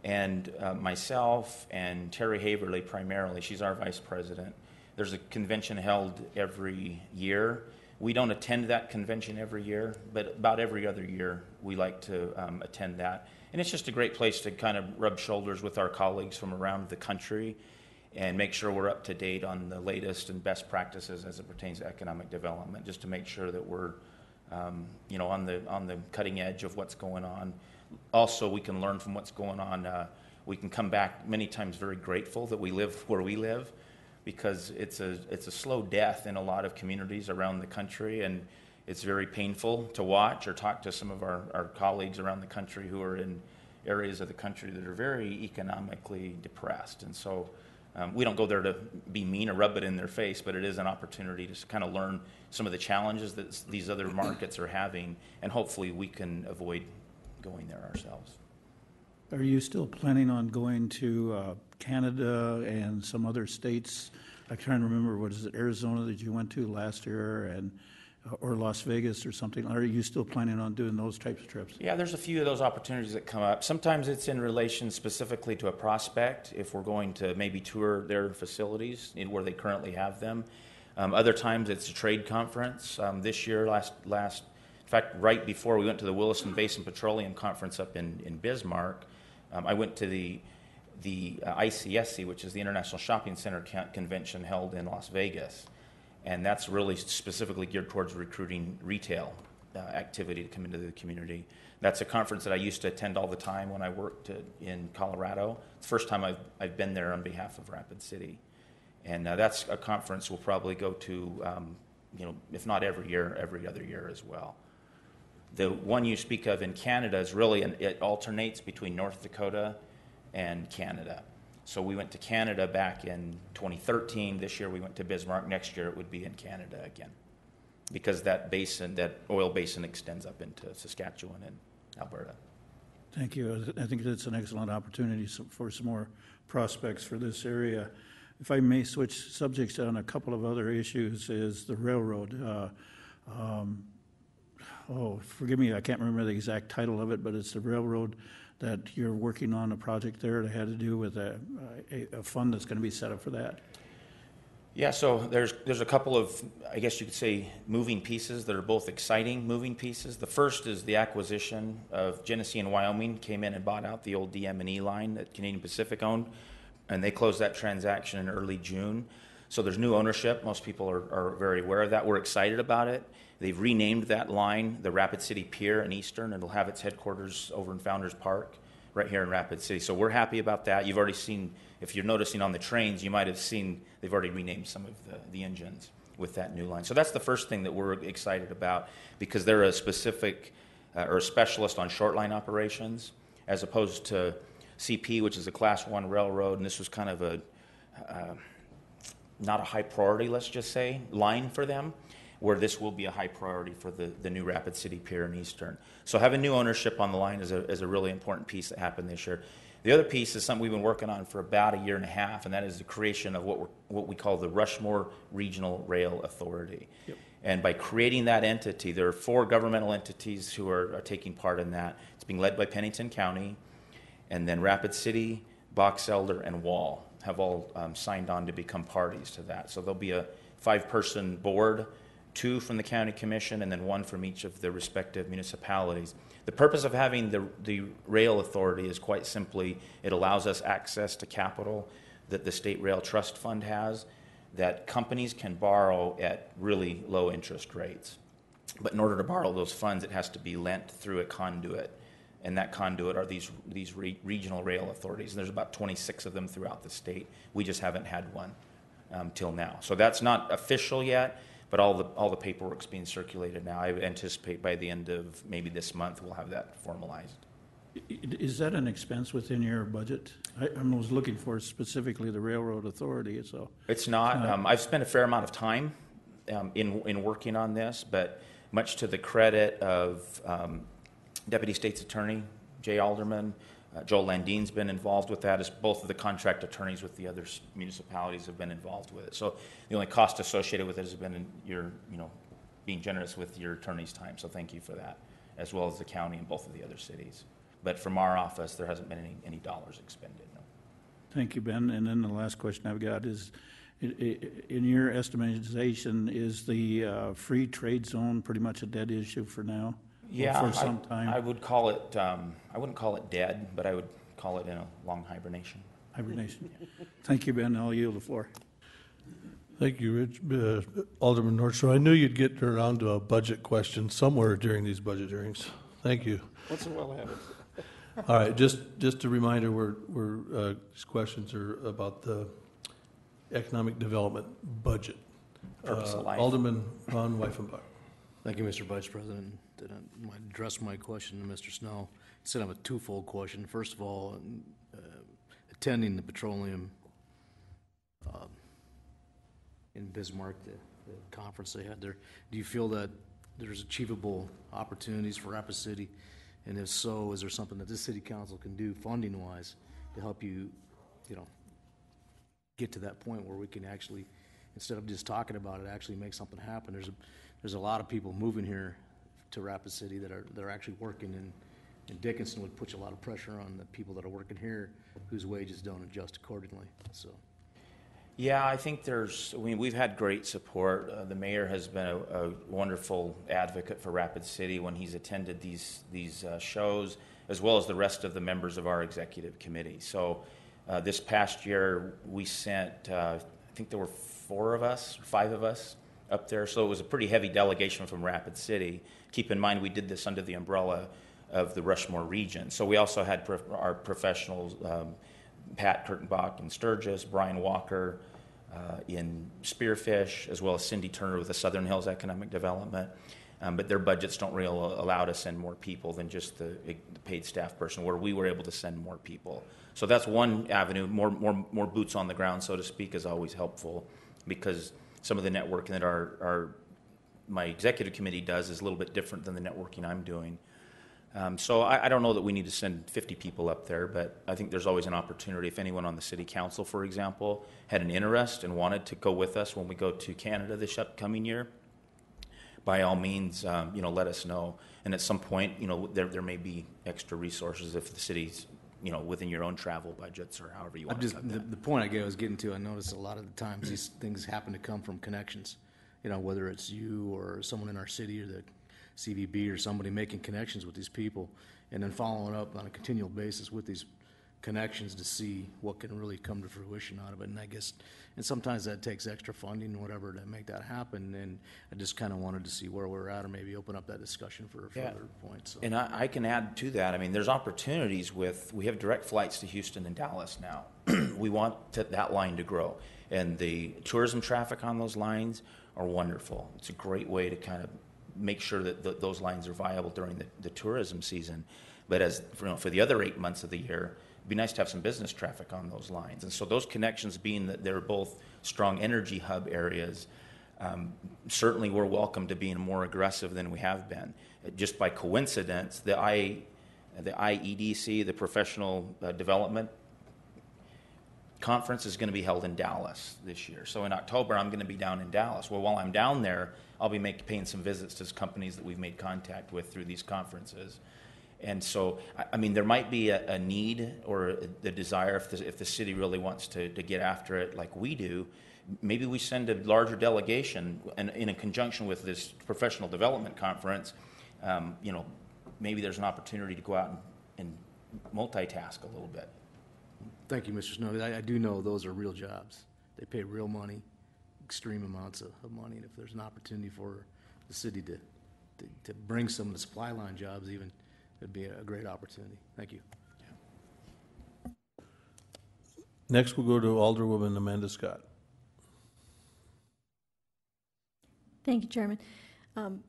and myself and Terry Haverly primarily, she's our vice president. There's a convention held every year. We don't attend that convention every year, but about every other year we like to attend that. And it's just a great place to kind of rub shoulders with our colleagues from around the country and make sure we're up to date on the latest and best practices as it pertains to economic development, just to make sure that we're on the cutting edge of what's going on. Also, we can learn from what's going on. We can come back many times very grateful that we live where we live, because it's a slow death in a lot of communities around the country, and it's very painful to watch or talk to some of our colleagues around the country who are in areas of the country that are very economically depressed. And so we don't go there to be mean or rub it in their face, but it is an opportunity to kind of learn some of the challenges that these other markets are having, and hopefully we can avoid going there ourselves. Are you still planning on going to Canada and some other states? I can't remember, what is it, Arizona that you went to last year, or Las Vegas or something? Are you still planning on doing those types of trips? Yeah, there's a few of those opportunities that come up. Sometimes it's in relation specifically to a prospect, if we're going to maybe tour their facilities where they currently have them. Other times it's a trade conference. This year, in fact, right before we went to the Williston Basin Petroleum Conference up in Bismarck, I went to the ICSC, which is the International Shopping Center Convention held in Las Vegas. And that's really specifically geared towards recruiting retail activity to come into the community. That's a conference that I used to attend all the time when I worked in Colorado. It's the first time I've been there on behalf of Rapid City. And that's a conference we'll probably go to, if not every year, every other year as well. The one you speak of in Canada is really, it alternates between North Dakota and Canada. So we went to Canada back in 2013. This year we went to Bismarck. Next year it would be in Canada again, because that oil basin extends up into Saskatchewan and Alberta. Thank you. I think that's an excellent opportunity for some more prospects for this area. If I may switch subjects on a couple of other issues, is the railroad. Forgive me, I can't remember the exact title of it, but it's the railroad that you're working on, a project there that had to do with a fund that's going to be set up for that. Yeah, so there's a couple of, I guess you could say, moving pieces that are both exciting moving pieces. The first is the acquisition of Genesee and Wyoming came in and bought out the old DM&E line that Canadian Pacific owned, and they closed that transaction in early June. So there's new ownership. Most people are very aware of that. We're excited about it. They've renamed that line the Rapid City Pier in Eastern. It'll have its headquarters over in Founders Park, right here in Rapid City. So we're happy about that. You've already seen, if you're noticing on the trains, you might have seen they've already renamed some of the engines. with that new line. So that's the first thing that we're excited about, because they're a specific or a specialist on short line operations, as opposed to CP, which is a Class 1 railroad, and this was kind of a not a high priority, let's just say, line for them, where this will be a high priority for the new Rapid City Pier and Eastern. So having new ownership on the line is a really important piece that happened this year. The other piece is something we've been working on for about a year and a half, and that is the creation of what we call the Rushmore Regional Rail Authority. Yep. And by creating that entity, there are 4 governmental entities who are taking part in that. It's being led by Pennington County, and then Rapid City, Box Elder, and Wall have all signed on to become parties to that. So there'll be a 5-person board, 2 from the county commission, and then 1 from each of the respective municipalities. The purpose of having the rail authority is quite simply, it allows us access to capital that the State Rail Trust Fund has, that companies can borrow at really low interest rates. But in order to borrow those funds, it has to be lent through a conduit. And that conduit are these regional rail authorities. And there's about 26 of them throughout the state. We just haven't had one till now. So that's not official yet, but all the paperwork's being circulated now. I anticipate by the end of maybe this month we'll have that formalized. Is that an expense within your budget? I was looking for specifically the railroad authority. So it's not. I've spent a fair amount of time in working on this, but much to the credit of Deputy State's Attorney Jay Alderman, Joel Landine's been involved with that, as both of the contract attorneys with the other municipalities have been involved with it. So the only cost associated with it has been your, being generous with your attorney's time. So thank you for that, as well as the county and both of the other cities. But from our office, there hasn't been any dollars expended. No. Thank you, Ben. And then the last question I've got is, in your estimation, is the free trade zone pretty much a dead issue for now? Yeah, for some time? I would call it, I wouldn't call it dead, but I would call it in a long hibernation. Hibernation. Thank you, Ben. I'll yield the floor. Thank you, Rich. Alderman Nordstrom, I knew you'd get around to a budget question somewhere during these budget hearings. Thank you. Once in a while happens. All right, just a reminder, these questions are about the economic development budget. Alderman Ron Weifenbach. Thank you, Mr. Vice President. I might address my question to Mr. Snow. Instead of a twofold question. First of all, attending the petroleum in Bismarck, the conference they had there, do you feel that there's achievable opportunities for Rapid City? And if so, is there something that this city council can do funding-wise to help you, get to that point where we can actually, instead of just talking about it, actually make something happen? There's a lot of people moving here to Rapid City that are actually working, and Dickinson would put a lot of pressure on the people that are working here whose wages don't adjust accordingly. So. Yeah, I think we've had great support. The mayor has been a wonderful advocate for Rapid City when he's attended these shows, as well as the rest of the members of our executive committee. So this past year, we sent, I think there were 5 of us up there. So it was a pretty heavy delegation from Rapid City. Keep in mind, we did this under the umbrella of the Rushmore region. So we also had our professionals, Pat Kurtenbach in Sturgis, Brian Walker in Spearfish, as well as Cindy Turner with the Southern Hills Economic Development. But their budgets don't really allow to send more people than just the paid staff person, where we were able to send more people. So that's one avenue. More boots on the ground, so to speak, is always helpful, because some of the networking that my executive committee does is a little bit different than the networking I'm doing. So I don't know that we need to send 50 people up there, but I think there's always an opportunity. If anyone on the city council, for example, had an interest and wanted to go with us when we go to Canada this upcoming year, by all means, let us know. And at some point, there may be extra resources if the city's, within your own travel budgets or however you want to cut that. The point I was getting to, I notice a lot of the times these things happen to come from connections. Whether it's you or someone in our city or the CVB or somebody making connections with these people, and then following up on a continual basis with these connections to see what can really come to fruition out of it. And sometimes that takes extra funding or whatever to make that happen. And I just kind of wanted to see where we're at, or maybe open up that discussion for a further point. So. And I can add to that. I mean, there's opportunities we have direct flights to Houston and Dallas now. We want that line to grow. And the tourism traffic on those lines, are wonderful. It's a great way to kind of make sure that those lines are viable during the tourism season. But as for the other 8 months of the year, it'd be nice to have some business traffic on those lines. And so those connections, being that they're both strong energy hub areas, certainly we're welcome to being more aggressive than we have been. Just by coincidence, the IEDC, the Professional Development Conference, is going to be held in Dallas this year. So in October, I'm going to be down in Dallas. Well, while I'm down there, I'll be paying some visits to companies that we've made contact with through these conferences. And so, I mean, there might be a need or the desire, if the city really wants to get after it like we do, maybe we send a larger delegation, and in a conjunction with this professional development conference, maybe there's an opportunity to go out and multitask a little bit. Thank you, Mr. Snow. I do know those are real jobs. They pay real money, extreme amounts of money, and if there's an opportunity for the city to bring some of the supply line jobs even, it'd be a great opportunity. Thank you. Next, we'll go to Alderwoman Amanda Scott. Thank you, Chairman.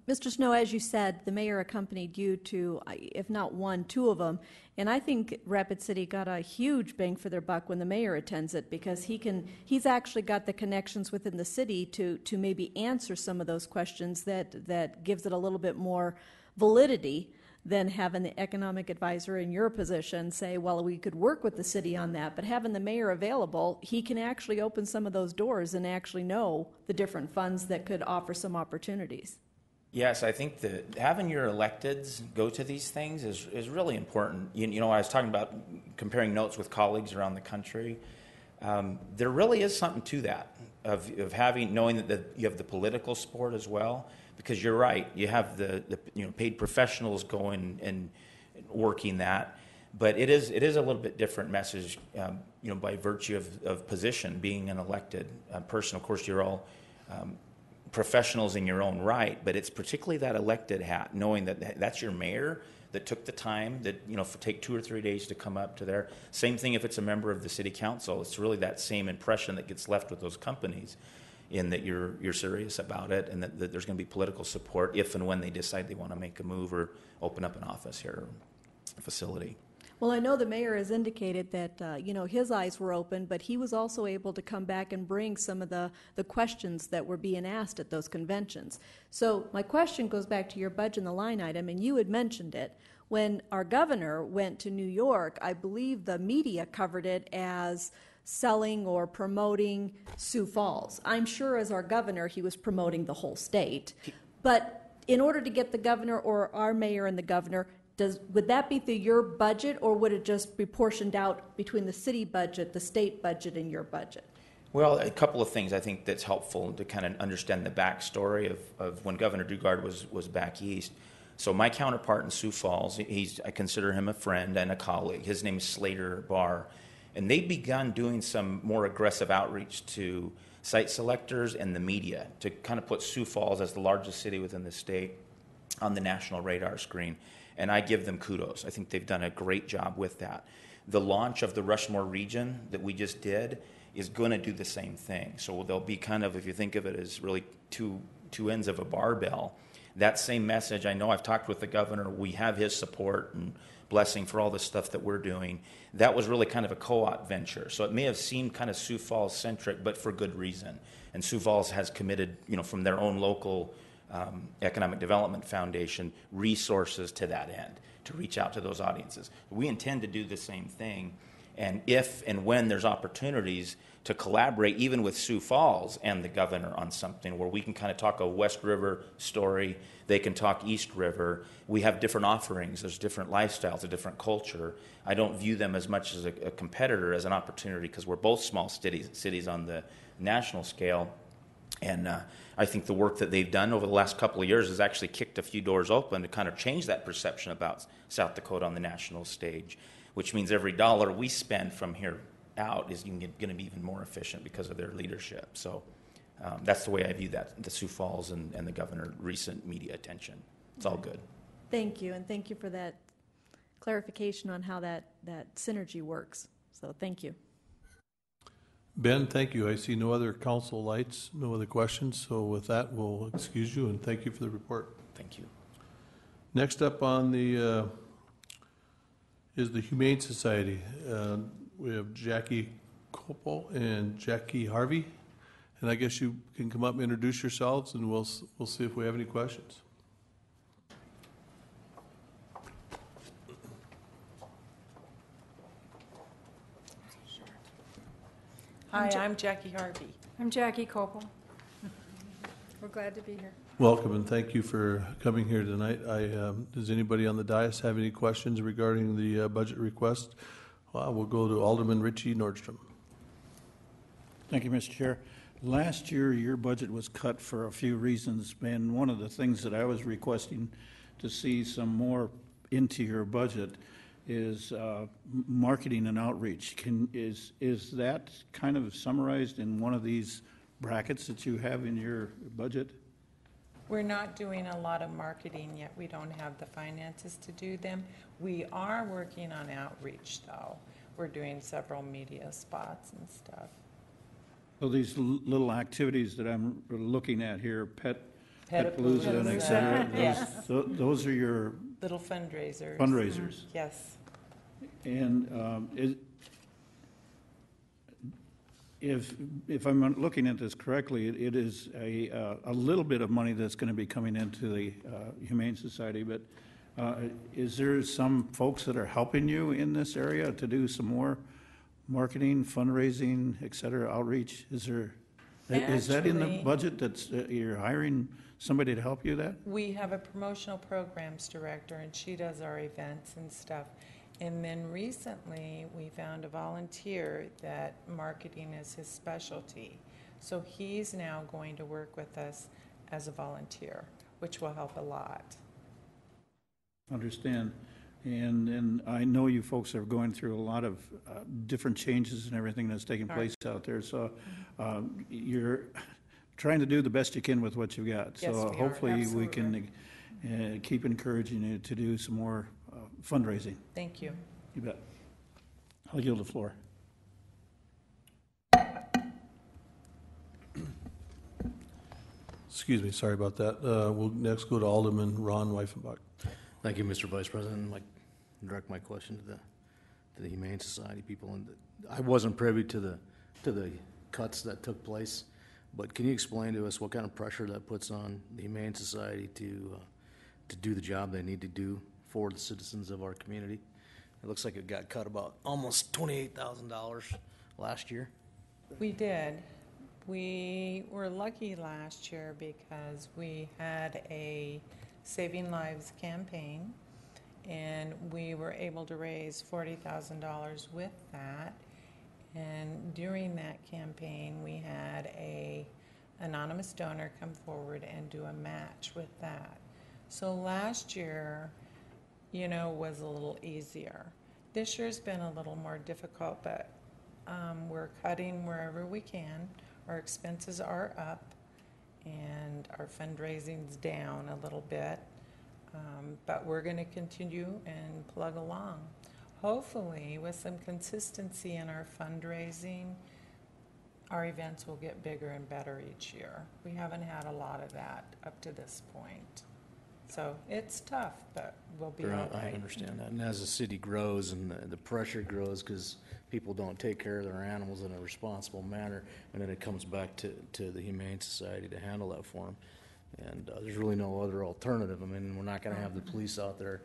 Mr. Snow, as you said, the mayor accompanied you to, if not one, two of them, and I think Rapid City got a huge bang for their buck when the mayor attends it, because he's actually got the connections within the city to maybe answer some of those questions that gives it a little bit more validity than having the economic advisor in your position say, well, we could work with the city on that, but having the mayor available, he can actually open some of those doors and actually know the different funds that could offer some opportunities. Yes, I think that having your electeds go to these things is really important. You know, I was talking about comparing notes with colleagues around the country. There really is something to that, of knowing that you have the political support as well, because you're right, you have the paid professionals going and working that, but it is a little bit different message, by virtue of position, being an elected person. Of course, you're all professionals in your own right, but it's particularly that elected hat, knowing that that's your mayor that took the time take 2 or 3 days to come up to there. Same thing if it's a member of the city council. It's really that same impression that gets left with those companies, in that you're serious about it, and that there's going to be political support if and when they decide they want to make a move or open up an office here, a facility. Well, I know the mayor has indicated that, his eyes were open, but he was also able to come back and bring some of the questions that were being asked at those conventions. So my question goes back to your budget and the line item, and you had mentioned it. When our governor went to New York, I believe the media covered it as selling or promoting Sioux Falls. I'm sure as our governor, he was promoting the whole state. But in order to get the governor or our mayor and the governor, would that be through your budget, or would it just be portioned out between the city budget, the state budget, and your budget? Well, a couple of things I think that's helpful to kind of understand the backstory of when Governor Dugard was back east. So my counterpart in Sioux Falls, I consider him a friend and a colleague. His name is Slater Barr. And they've begun doing some more aggressive outreach to site selectors and the media to kind of put Sioux Falls, as the largest city within the state, on the national radar screen. And I give them kudos. I think they've done a great job with that. The launch of the Rushmore region that we just did is going to do the same thing. So there'll be kind of, if you think of it as really two ends of a barbell, that same message. I know I've talked with the governor. We have his support and blessing for all the stuff that we're doing. That was really kind of a co-op venture. So it may have seemed kind of Sioux Falls centric, but for good reason. And Sioux Falls has committed, from their own local Economic Development Foundation, resources to that end, to reach out to those audiences. We intend to do the same thing, and if and when there's opportunities to collaborate even with Sioux Falls and the governor on something where we can kind of talk a West River story, they can talk East River. We have different offerings, there's different lifestyles, a different culture. I don't view them as much as a competitor, as an opportunity, because we're both small cities on the national scale. And I think the work that they've done over the last couple of years has actually kicked a few doors open to kind of change that perception about South Dakota on the national stage, which means every dollar we spend from here out is going to be even more efficient because of their leadership. So that's the way I view that, the Sioux Falls and the governor's recent media attention. It's all good. Thank you, and thank you for that clarification on how that synergy works. So thank you. Ben, thank you. I see no other council lights, no other questions. So with that, we'll excuse you and thank you for the report. Thank you. Next up on the is the Humane Society. We have Jackie Copel and Jackie Harvey. And I guess you can come up and introduce yourselves, and we'll see if we have any questions. Hi, I'm Jackie Harvey. I'm Jackie Copel. We're glad to be here. Welcome, and thank you for coming here tonight. Does anybody on the dais have any questions regarding the budget request? We'll go to Alderman Richie Nordstrom. Thank you, Mr. Chair. Last year, your budget was cut for a few reasons, and one of the things that I was requesting to see some more into your budget is marketing and outreach. Is that kind of summarized in one of these brackets that you have in your budget? We're not doing a lot of marketing yet. We don't have the finances to do them. We are working on outreach, though. We're doing several media spots and stuff. So these little activities that I'm looking at here, Petapalooza and et cetera, Yes. those are your Little fundraisers. fundraisers. Yes. And if I'm looking at this correctly, it is a little bit of money that's going to be coming into the Humane Society, but is there some folks that are helping you in this area to do some more marketing, fundraising, et cetera, outreach? Is that in the Actually, budget that's you're hiring somebody to help you that? We have a promotional programs director, and she does our events and stuff. And then recently, we found a volunteer that marketing is his specialty. So he's now going to work with us as a volunteer, which will help a lot. Understand. And I know you folks are going through a lot of different changes and everything that's taking place out there. So you're trying to do the best you can with what you've got. Yes, So we are. hopefully we can keep encouraging you to do some more fundraising. Thank you. You bet. I'll yield the floor. Excuse me, sorry about that. We'll next go to Alderman Ron Weifenbach. Thank you, Mr. Vice President. I'd like to direct my question to the Humane Society people. And I wasn't privy to the cuts that took place, but can you explain to us what kind of pressure that puts on the Humane Society to do the job they need to do for the citizens of our community? It looks like it got cut about almost $28,000 last year. We did. We were lucky last year because we had a Saving Lives campaign, and we were able to raise $40,000 with that. And during that campaign, we had a anonymous donor come forward and do a match with that. So last year, was a little easier. This year's been a little more difficult, but we're cutting wherever we can. Our expenses are up, and our fundraising's down a little bit, but we're going to continue and plug along. Hopefully, with some consistency in our fundraising, our events will get bigger and better each year. We haven't had a lot of that up to this point. So it's tough, but we'll be all I right. understand that. And as the city grows and the pressure grows because people don't take care of their animals in a responsible manner, and then it comes back to the Humane Society to handle that for them. And there's really no other alternative. I mean, we're not going to have the police out there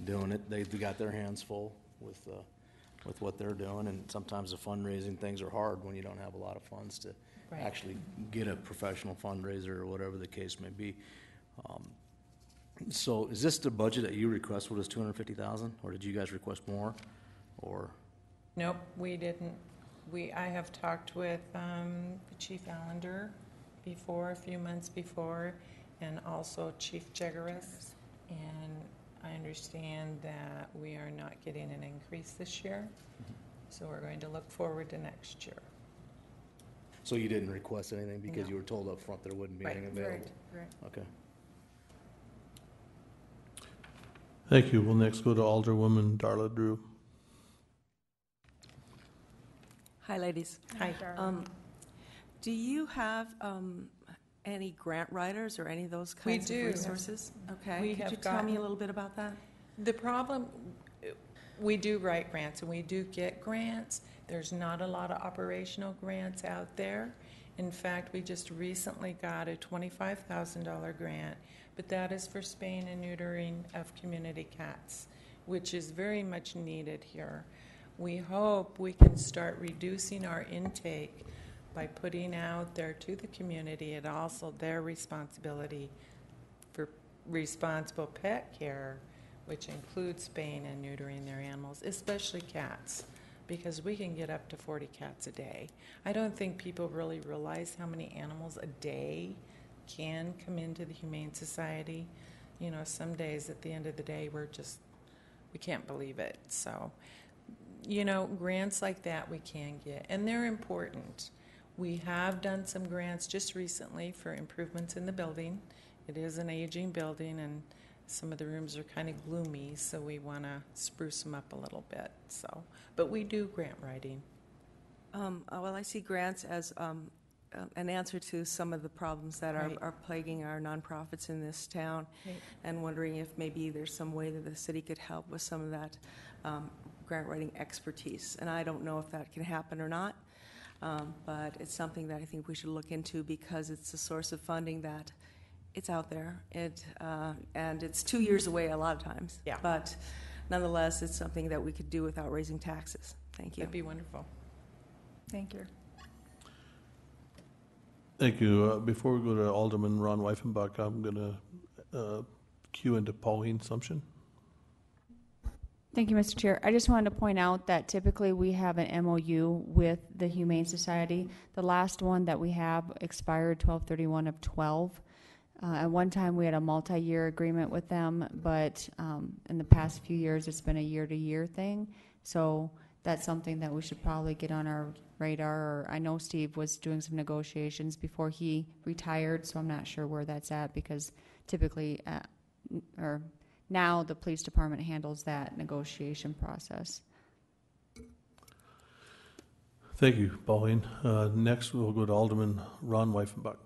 doing it. They've got their hands full with what they're doing, and sometimes the fundraising things are hard when you don't have a lot of funds to Right. actually get a professional fundraiser or whatever the case may be. So is this the budget that you requested was $250,000, or did you guys request more, or? Nope, we didn't. I have talked with Chief Allender before, a few months before, and also Chief Jegaris, and I understand that we are not getting an increase this year, so we're going to look forward to next year. So you didn't request anything because No. you were told up front there wouldn't be Right, anything available? right. Okay. Thank you. We'll next go to Alderwoman Darla Drew. Hi, ladies. Hi. Do you have any grant writers or any of those kinds of do. resources? Okay. We Could have you tell me a gotten- little bit about that? The problem, we do write grants and we do get grants. There's not a lot of operational grants out there. In fact, we just recently got a $25,000 grant, but that is for spaying and neutering of community cats, which is very much needed here. We hope we can start reducing our intake by putting out there to the community and also their responsibility for responsible pet care, which includes spaying and neutering their animals, especially cats, because we can get up to 40 cats a day. I don't think people really realize how many animals a day can come into the Humane Society. You know, some days at the end of the day, we can't believe it. So, you know, grants like that we can get, and they're important. We have done some grants just recently for improvements in the building. It is an aging building, and some of the rooms are kind of gloomy, so we want to spruce them up a little bit. So, but we do grant writing. Well, I see grants as an answer to some of the problems that Right. are plaguing our nonprofits in this town, Right. and wondering if maybe there's some way that the city could help with some of that grant writing expertise. And I don't know if that can happen or not, but it's something that I think we should look into because it's a source of funding that it's out there. And it's 2 years away a lot of times. Yeah. But nonetheless, it's something that we could do without raising taxes. Thank you. That'd be wonderful. Thank you. Thank you. Before we go to Alderman Ron Weifenbach, I'm going to cue into Pauline Sumption. Thank you, Mr. Chair. I just wanted to point out that typically we have an MOU with the Humane Society. The last one that we have expired 12/31 of 12. At one time, we had a multi-year agreement with them, but in the past few years, it's been a year-to-year thing. So that's something that we should probably get on our radar. Or I know Steve was doing some negotiations before he retired, so I'm not sure where that's at because typically, or now the police department handles that negotiation process. Thank you, Pauline. Next, we'll go to Alderman Ron Weifenbach.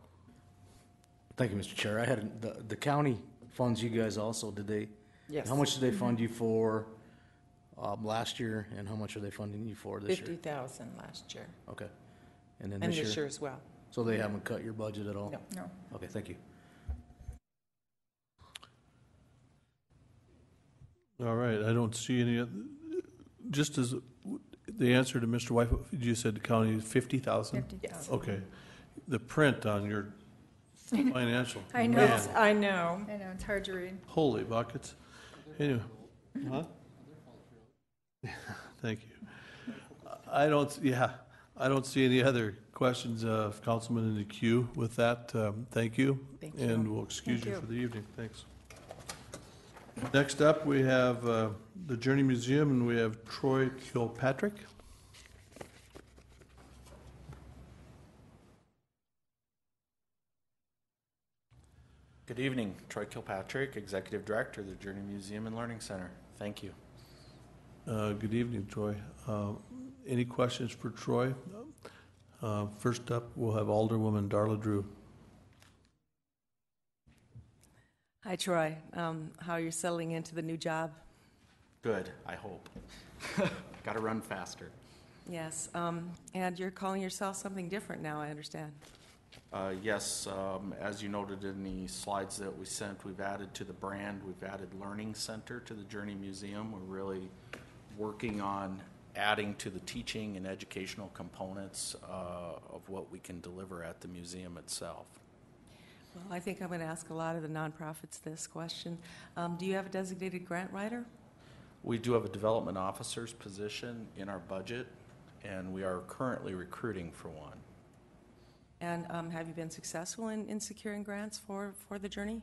Thank you, Mr. Chair. I had the county funds you guys also. Did they? Yes. How much did they fund you for last year, and how much are they funding you for this year? 50,000 last year. Okay. And then And this this year as well. So they haven't cut your budget at all? No. No. Okay, thank you. All right, I don't see any, just as the answer to Mr. Weifenbach, you said the county is 50,000? 50,000. Okay. The print on your financial. I know. man, I know. I know, it's hard to read. Holy buckets. Anyway, huh? Thank you. I don't see any other questions of Councilman in the queue. With that, thank you. Thank you. And we'll excuse Thank you you. for the evening. Thanks. Next up, we have the Journey Museum, and we have Troy Kilpatrick. Good evening, Troy Kilpatrick, Executive Director of the Journey Museum and Learning Center. Thank you. Good evening, Troy. Any questions for Troy? First up, we'll have Alderwoman Darla Drew. Hi, Troy. How are you settling into the new job? Good, I hope. Got to run faster. Yes. And you're calling yourself something different now, I understand. Yes, as you noted in the slides that we sent, we've added to the brand, we've added Learning Center to the Journey Museum. We're really working on adding to the teaching and educational components of what we can deliver at the museum itself. Well, I think I'm going to ask a lot of the nonprofits this question. Do you have a designated grant writer? We do have a development officer's position in our budget, and we are currently recruiting for one. And have you been successful in securing grants for the Journey?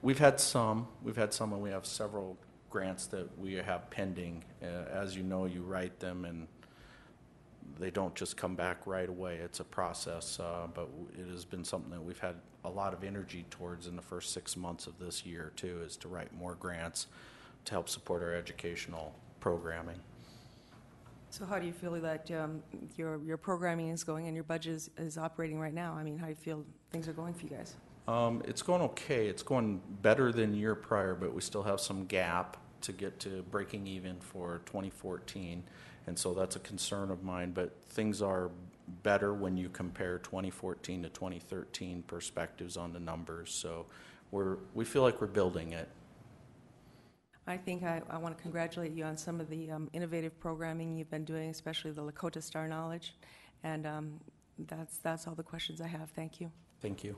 We've had some, and we have several grants that we have pending. As you know, you write them and they don't just come back right away. It's a process, but it has been something that we've had a lot of energy towards in the first 6 months of this year too, is to write more grants to help support our educational programming. So how do you feel that your programming is going and your budget is operating right now? I mean, how do you feel things are going for you guys? It's going okay. It's going better than year prior, but we still have some gap to get to breaking even for 2014, and so that's a concern of mine. But things are better when you compare 2014 to 2013 perspectives on the numbers. So we feel like we're building it. I think I want to congratulate you on some of the innovative programming you've been doing, especially the Lakota Star Knowledge, and that's all the questions I have. Thank you. Thank you.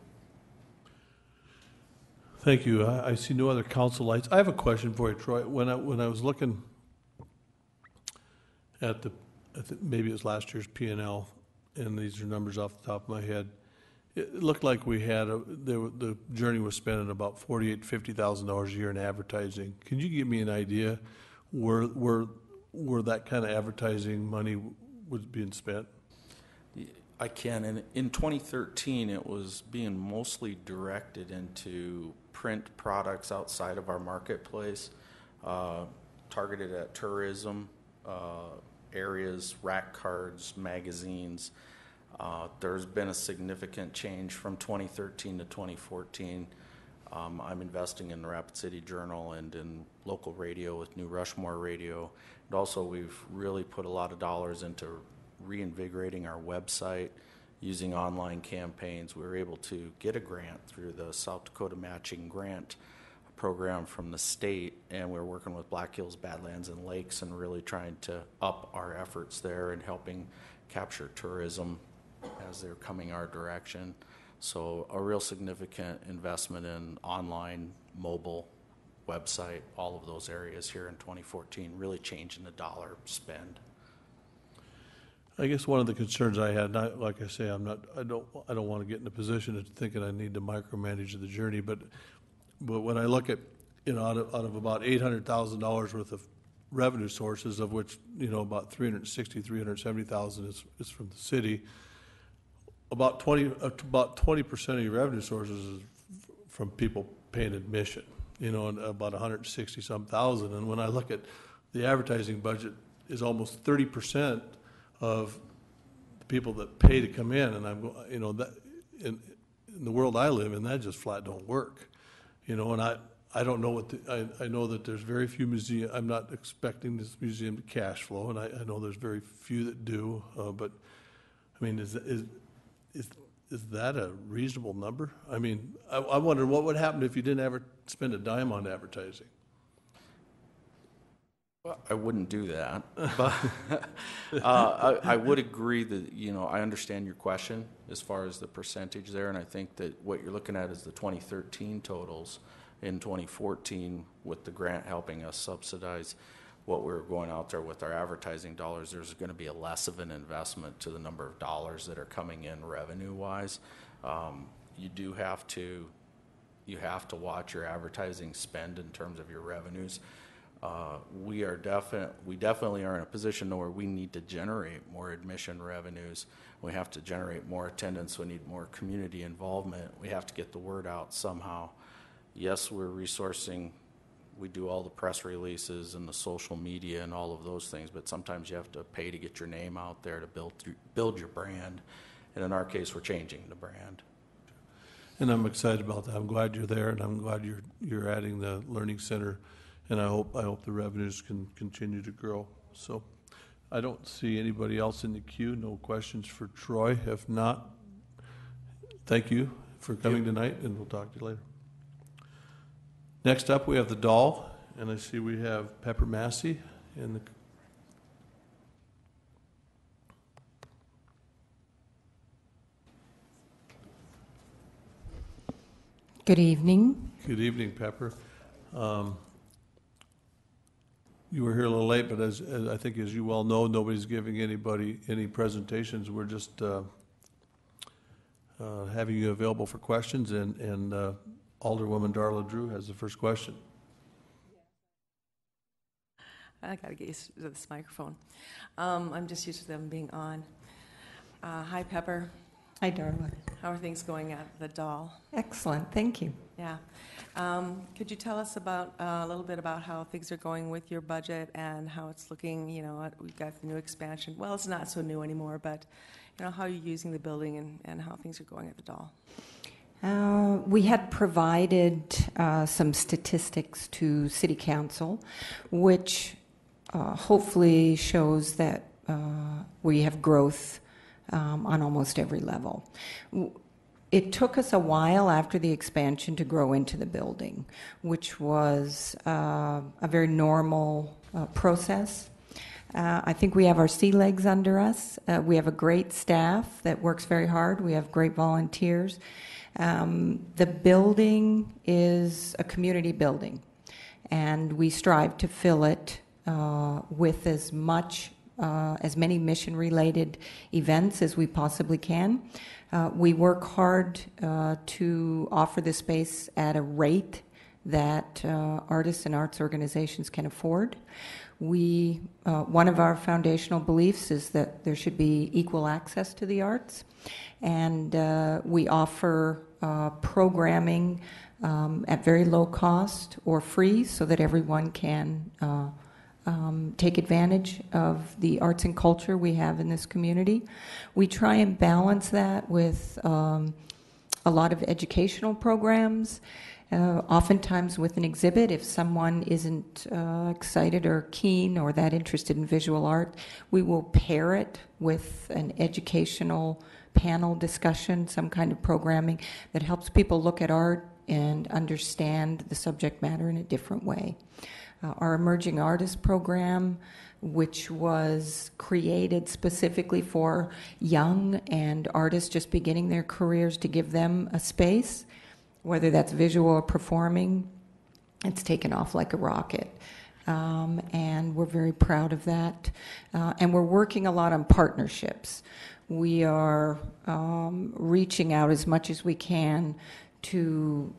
Thank you. I see no other council lights. I have a question for you, Troy. When I was looking at maybe it was last year's P&L, and these are numbers off the top of my head, it looked like we had the Journey was spending about $48,000 to $50,000 a year in advertising. Can you give me an idea where that kind of advertising money was being spent? I can. And in 2013, it was being mostly directed into print products outside of our marketplace, targeted at tourism areas, rack cards, magazines. There's been a significant change from 2013 to 2014. I'm investing in the Rapid City Journal and in local radio with New Rushmore Radio. And also, we've really put a lot of dollars into reinvigorating our website, using online campaigns. We were able to get a grant through the South Dakota Matching Grant program from the state, and we're working with Black Hills, Badlands, and Lakes and really trying to up our efforts there and helping capture tourism as they're coming our direction. So a real significant investment in online, mobile, website, all of those areas here in 2014, really changing the dollar spend. I guess one of the concerns I had, like I say, I don't want to get in a position of thinking I need to micromanage the Journey, but when I look at, out of about $800,000 worth of revenue sources, of which, about $370,000 is from the city, about 20% of your revenue sources is from people paying admission, and about 160-some thousand. And when I look at the advertising budget, is almost 30% of the people that pay to come in, and that in the world I live in, that just flat don't work, and I don't know I know that there's very few museums. I'm not expecting this museum to cash flow, and I know there's very few that do. But I mean, is that a reasonable number? I mean, I wonder what would happen if you didn't ever spend a dime on advertising. Well, I wouldn't do that, but I would agree that, I understand your question as far as the percentage there, and I think that what you're looking at is the 2013 totals in 2014 with the grant helping us subsidize what we're going out there with our advertising dollars. There's going to be a less of an investment to the number of dollars that are coming in revenue-wise. You have to watch your advertising spend in terms of your revenues. We definitely are in a position where we need to generate more admission revenues. We have to generate more attendance. We need more community involvement. We have to get the word out somehow. Yes, we're resourcing. We do all the press releases and the social media and all of those things, but sometimes you have to pay to get your name out there to build your brand. And in our case, we're changing the brand. And I'm excited about that. I'm glad you're there, and I'm glad you're adding the Learning Center. And I hope the revenues can continue to grow. So I don't see anybody else in the queue. No questions for Troy. If not, thank you for coming tonight, and we'll talk to you later. Next up, we have the Doll, and I see we have Pepper Massey in the. Good evening. Good evening, Pepper. You were here a little late, but as I think as you well know, nobody's giving anybody any presentations. We're just having you available for questions, and Alderwoman Darla Drew has the first question. I got to get used to this microphone. I'm just used to them being on. Hi, Pepper. Hi, Darla. How are things going at the Doll? Excellent, thank you. Yeah. Could you tell us about a little bit about how things are going with your budget and how it's looking? You know, we've got the new expansion. Well, it's not so new anymore, but you know, how you're using the building and how things are going at the Doll. We had provided some statistics to City Council, which hopefully shows that we have growth on almost every level. It took us a while after the expansion to grow into the building, which was a very normal process. I think we have our sea legs under us. We have a great staff that works very hard. We have great volunteers. The building is a community building, and we strive to fill it with as many mission-related events as we possibly can. We work hard to offer the space at a rate that artists and arts organizations can afford. One of our foundational beliefs is that there should be equal access to the arts, and we offer programming at very low cost or free so that everyone can take advantage of the arts and culture we have in this community. We try and balance that with a lot of educational programs. Oftentimes with an exhibit, if someone isn't excited or keen or that interested in visual art, we will pair it with an educational panel discussion, some kind of programming that helps people look at art and understand the subject matter in a different way. Our Emerging Artist Program, which was created specifically for young and artists just beginning their careers, to give them a space, whether that's visual or performing, it's taken off like a rocket. And we're very proud of that. And we're working a lot on partnerships. We are reaching out as much as we can to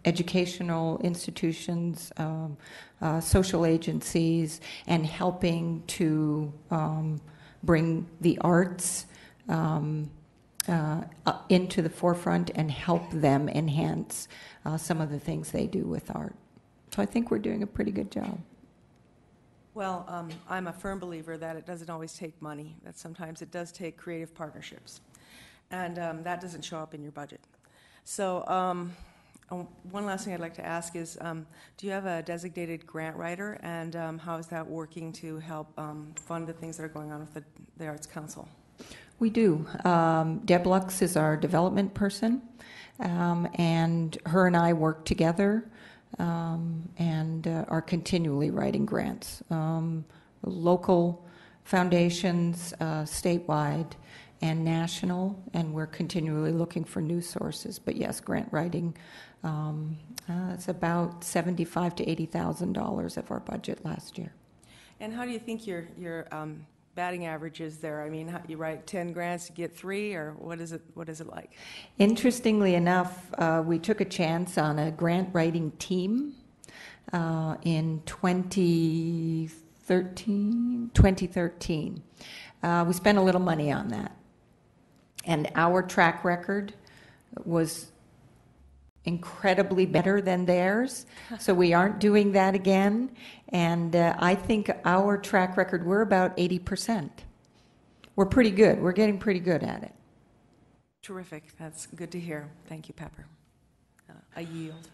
educational institutions, social agencies, and helping to bring the arts into the forefront and help them enhance some of the things they do with art. So I think we're doing a pretty good job. Well, I'm a firm believer that it doesn't always take money, that sometimes it does take creative partnerships. And that doesn't show up in your budget. So one last thing I'd like to ask is, do you have a designated grant writer, and how is that working to help fund the things that are going on with the Arts Council? We do. Deb Lux is our development person, and her and I work together and are continually writing grants. Local foundations, statewide, and national, and we're continually looking for new sources. But yes, grant writing, it's about $75,000 to $80,000 of our budget last year. And how do you think your batting average is there? I mean, you write 10 grants, you get 3, or what is it like? Interestingly enough, we took a chance on a grant writing team in 2013. We spent a little money on that. And our track record was incredibly better than theirs, so we aren't doing that again. And I think our track record, we're about 80%. We're pretty good. We're getting pretty good at it. Terrific. That's good to hear. Thank you, Pepper. I yield.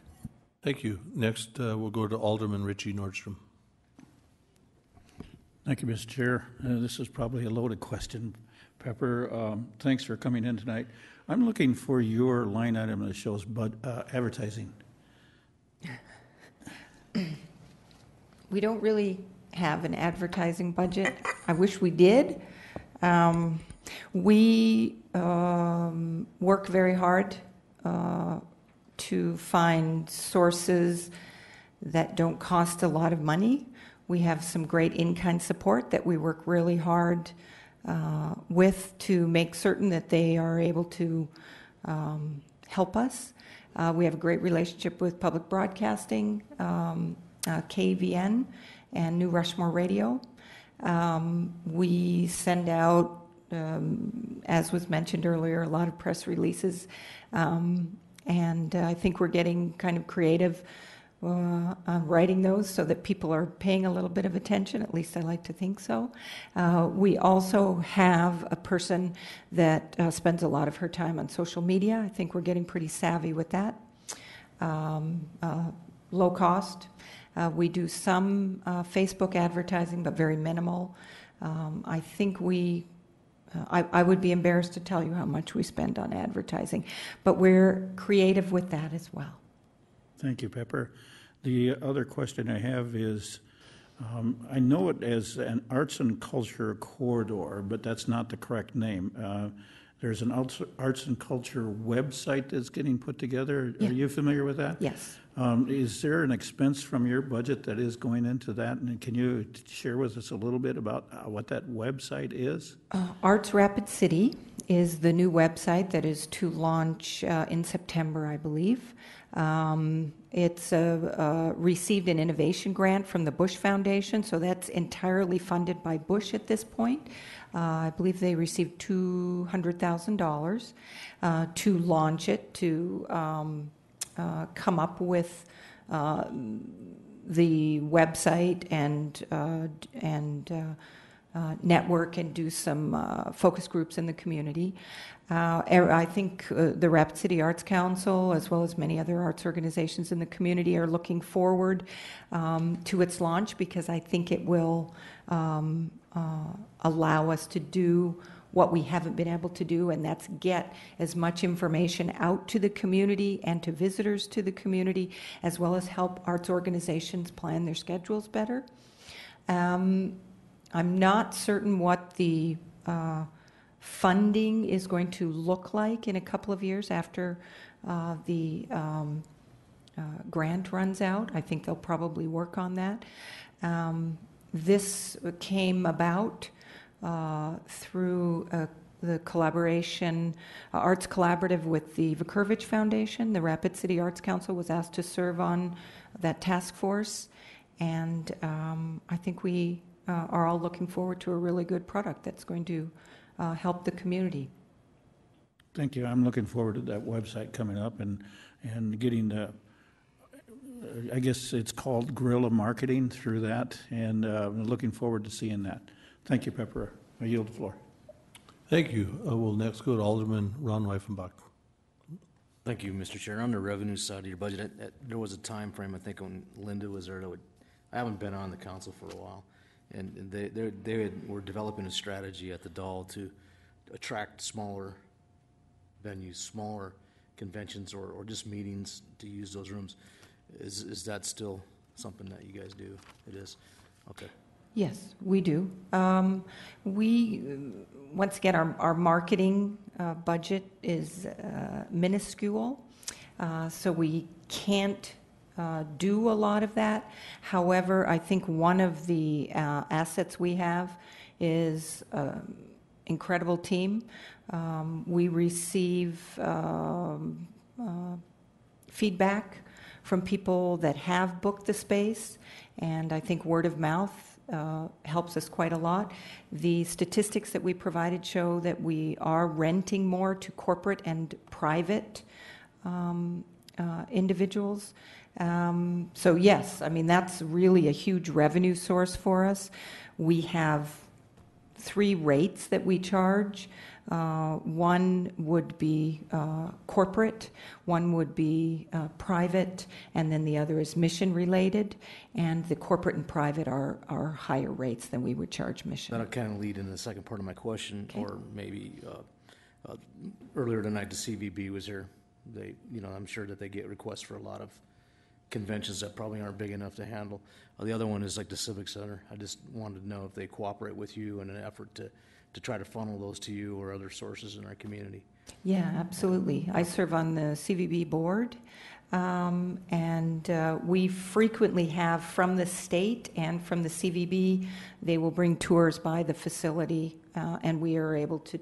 Thank you. Next, we'll go to Alderman Richie Nordstrom. Thank you, Mr. Chair. This is probably a loaded question. Pepper, thanks for coming in tonight. I'm looking for your line item that shows advertising. We don't really have an advertising budget. I wish we did. We work very hard to find sources that don't cost a lot of money. We have some great in-kind support that we work really hard with to make certain that they are able to help us. We have a great relationship with public broadcasting, KVN, and New Rushmore Radio. We send out as was mentioned earlier, a lot of press releases. And I think we're getting kind of creative on writing those so that people are paying a little bit of attention. At least I like to think so. We also have a person that spends a lot of her time on social media. I think we're getting pretty savvy with that. Low cost. We do some Facebook advertising, but very minimal. I think I would be embarrassed to tell you how much we spend on advertising, but we're creative with that as well. Thank you, Pepper. The other question I have is, I know it as an arts and culture corridor, but that's not the correct name. There's an arts and culture website that's getting put together. Yeah. Are you familiar with that? Yes. Is there an expense from your budget that is going into that? And can you share with us a little bit about what that website is? Arts Rapid City is the new website that is to launch in September, I believe. It's received an innovation grant from the Bush Foundation, so that's entirely funded by Bush at this point. I believe they received $200,000 to launch it, to come up with the website and network and do some focus groups in the community. I think the Rapid City Arts Council, as well as many other arts organizations in the community, are looking forward to its launch, because I think it will allow us to do what we haven't been able to do, and that's get as much information out to the community and to visitors to the community, as well as help arts organizations plan their schedules better. I'm not certain what the funding is going to look like in a couple of years after the grant runs out. I think they'll probably work on that. This came about through the collaboration, Arts Collaborative with the Vukovich Foundation. The Rapid City Arts Council was asked to serve on that task force, and I think we are all looking forward to a really good product that's going to help the community. Thank you. I'm looking forward to that website coming up and getting the, I guess it's called guerrilla marketing through that, and looking forward to seeing that. Thank you, Pepper. I yield the floor. Thank you. We'll next go to Alderman Ron Reifenbach. Thank you, Mr. Chair. On the revenue side of your budget, there was a time frame, I think, when Linda was there. I haven't been on the council for a while, and they were developing a strategy at the Doll to attract smaller venues, smaller conventions, or just meetings to use those rooms. Is that still something that you guys do? It is? Okay. Yes, we do. Once again, our marketing budget is minuscule, so we can't do a lot of that. However, I think one of the assets we have is incredible team. We receive feedback from people that have booked the space, and I think word of mouth helps us quite a lot. The statistics that we provided show that we are renting more to corporate and private individuals. So yes, I mean, that's really a huge revenue source for us. We have 3 rates that we charge. One would be corporate, one would be private, and then the other is mission related. And the corporate and private are higher rates than we would charge mission. That'll kind of lead into the second part of my question, okay. Or maybe earlier tonight the CVB was here. I'm sure that they get requests for a lot of conventions that probably aren't big enough to handle. The other one is like the Civic Center. I just wanted to know if they cooperate with you in an effort to try to funnel those to you or other sources in our community. Yeah, absolutely. I serve on the CVB board, and we frequently have from the state and from the CVB, they will bring tours by the facility, and we are able to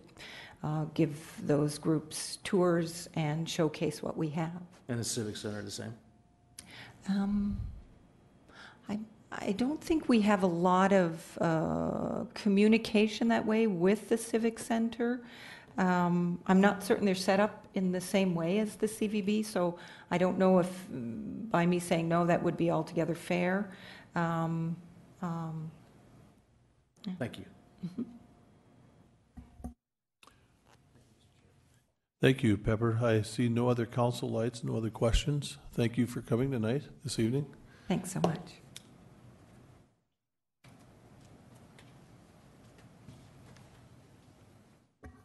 give those groups tours and showcase what we have. And the Civic Center the same? I I don't think we have a lot of communication that way with the Civic Center. I'm not certain they're set up in the same way as the CVB, so I don't know if by me saying no, that would be altogether fair. Thank you. Mm-hmm. Thank you, Pepper. I see no other council lights, no other questions. Thank you for coming tonight, this evening. Thanks so much.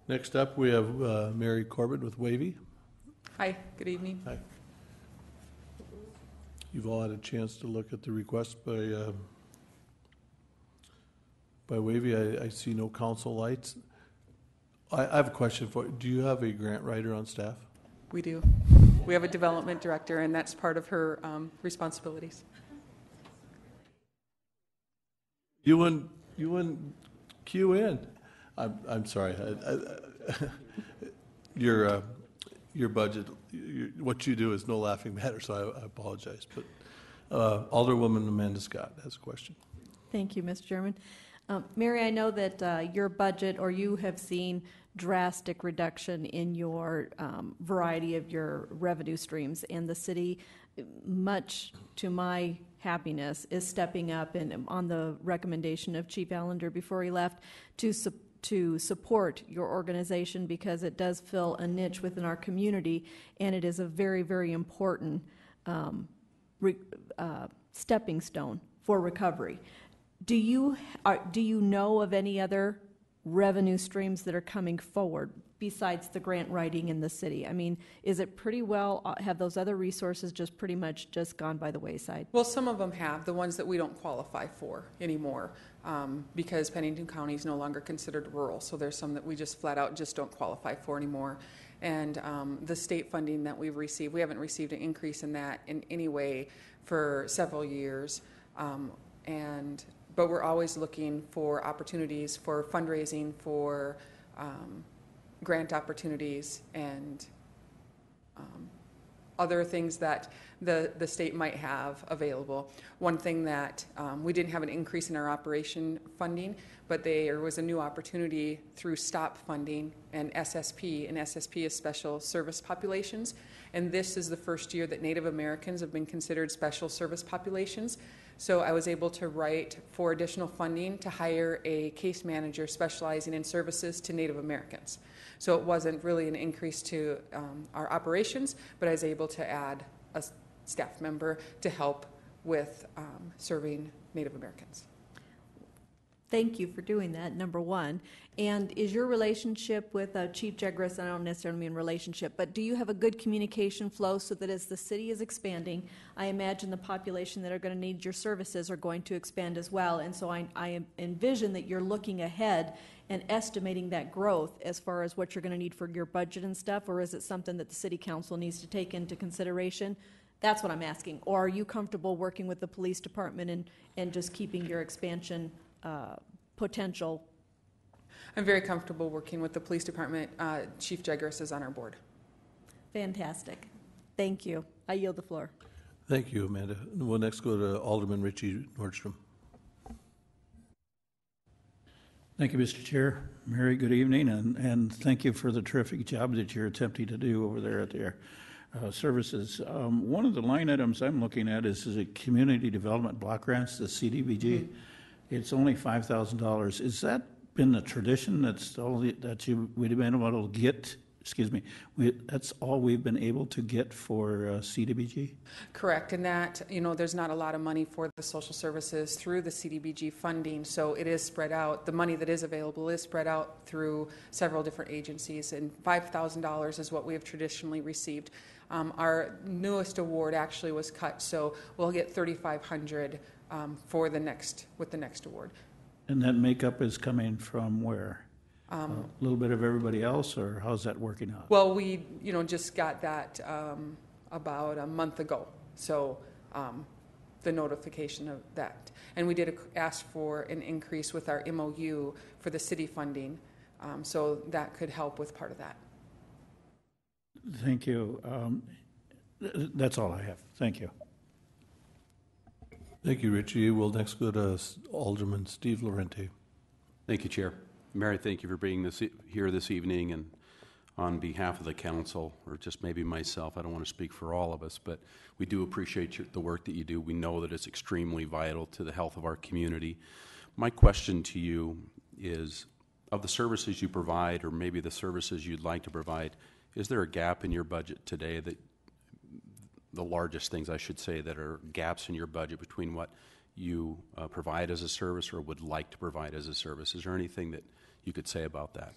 Next up, we have Mary Corbett with Wavy. Hi, good evening. Hi. You've all had a chance to look at the request by Wavy. I see no council lights. I have a question for you. Do you have a grant writer on staff? We do. We have a development director, and that's part of her responsibilities. You wouldn't cue in. I'm sorry. Your budget, what you do is no laughing matter, so I apologize. But Alderwoman Amanda Scott has a question. Thank you, Mr. Chairman. Mary, I know that your budget, or you have seen drastic reduction in your variety of your revenue streams, and the city, much to my happiness, is stepping up and on the recommendation of Chief Allender before he left to support your organization, because it does fill a niche within our community, and it is a very, very important stepping stone for recovery. Do you know of any other revenue streams that are coming forward besides the grant writing in the city? I mean, is it pretty well, have those other resources just pretty much just gone by the wayside? Well, some of them have, the ones that we don't qualify for anymore, because Pennington County is no longer considered rural, so there's some that we just flat out just don't qualify for anymore. And the state funding that we've received, we haven't received an increase in that in any way for several years. But we're always looking for opportunities for fundraising, for grant opportunities, and other things that the state might have available. One thing that we didn't have an increase in our operation funding, but there was a new opportunity through STOP funding and SSP is Special Service Populations. And this is the first year that Native Americans have been considered special service populations. So I was able to write for additional funding to hire a case manager specializing in services to Native Americans. So it wasn't really an increase to our operations, but I was able to add a staff member to help with serving Native Americans. Thank you for doing that, number one. And is your relationship with Chief Jegris, I don't necessarily mean relationship, but do you have a good communication flow so that as the city is expanding, I imagine the population that are going to need your services are going to expand as well. And so I envision that you're looking ahead and estimating that growth as far as what you're going to need for your budget and stuff, or is it something that the city council needs to take into consideration? That's what I'm asking. Or are you comfortable working with the police department and just keeping your expansion potential? I'm very comfortable working with the police department. Chief Jegris is on our board. Fantastic. Thank you. I yield the floor. Thank you, Amanda. We'll next go to Alderman Richie Nordstrom. Thank you, Mr. Chair. Mary, good evening, and thank you for the terrific job that you're attempting to do over there at the services. One of the line items I'm looking at is a community development block grants, the CDBG. Mm-hmm. It's only $5,000. Is that been a tradition? That's all that we've been able to get? Excuse me. That's all we've been able to get for CDBG? Correct, and that, there's not a lot of money for the social services through the CDBG funding, so it is spread out. The money that is available is spread out through several different agencies, and $5,000 is what we have traditionally received. Our newest award actually was cut, so we'll get $3,500 with the next award. And that makeup is coming from where? A little bit of everybody else, or how's that working out? Well, we just got that about a month ago, so the notification of that. And we did ask for an increase with our MOU for the city funding, so that could help with part of that. Thank you. That's all I have. Thank you. Thank you, Richie. We'll next go to Alderman Steve Laurenti. Thank you, Chair. Mary, thank you for being here this evening, and on behalf of the council, or just maybe myself, I don't want to speak for all of us, but we do appreciate the work that you do. We know that it's extremely vital to the health of our community. My question to you is, of the services you provide, or maybe the services you'd like to provide, is there a gap in your budget today, that the largest things, I should say, that are gaps in your budget between what you provide as a service or would like to provide as a service? Is there anything that you could say about that?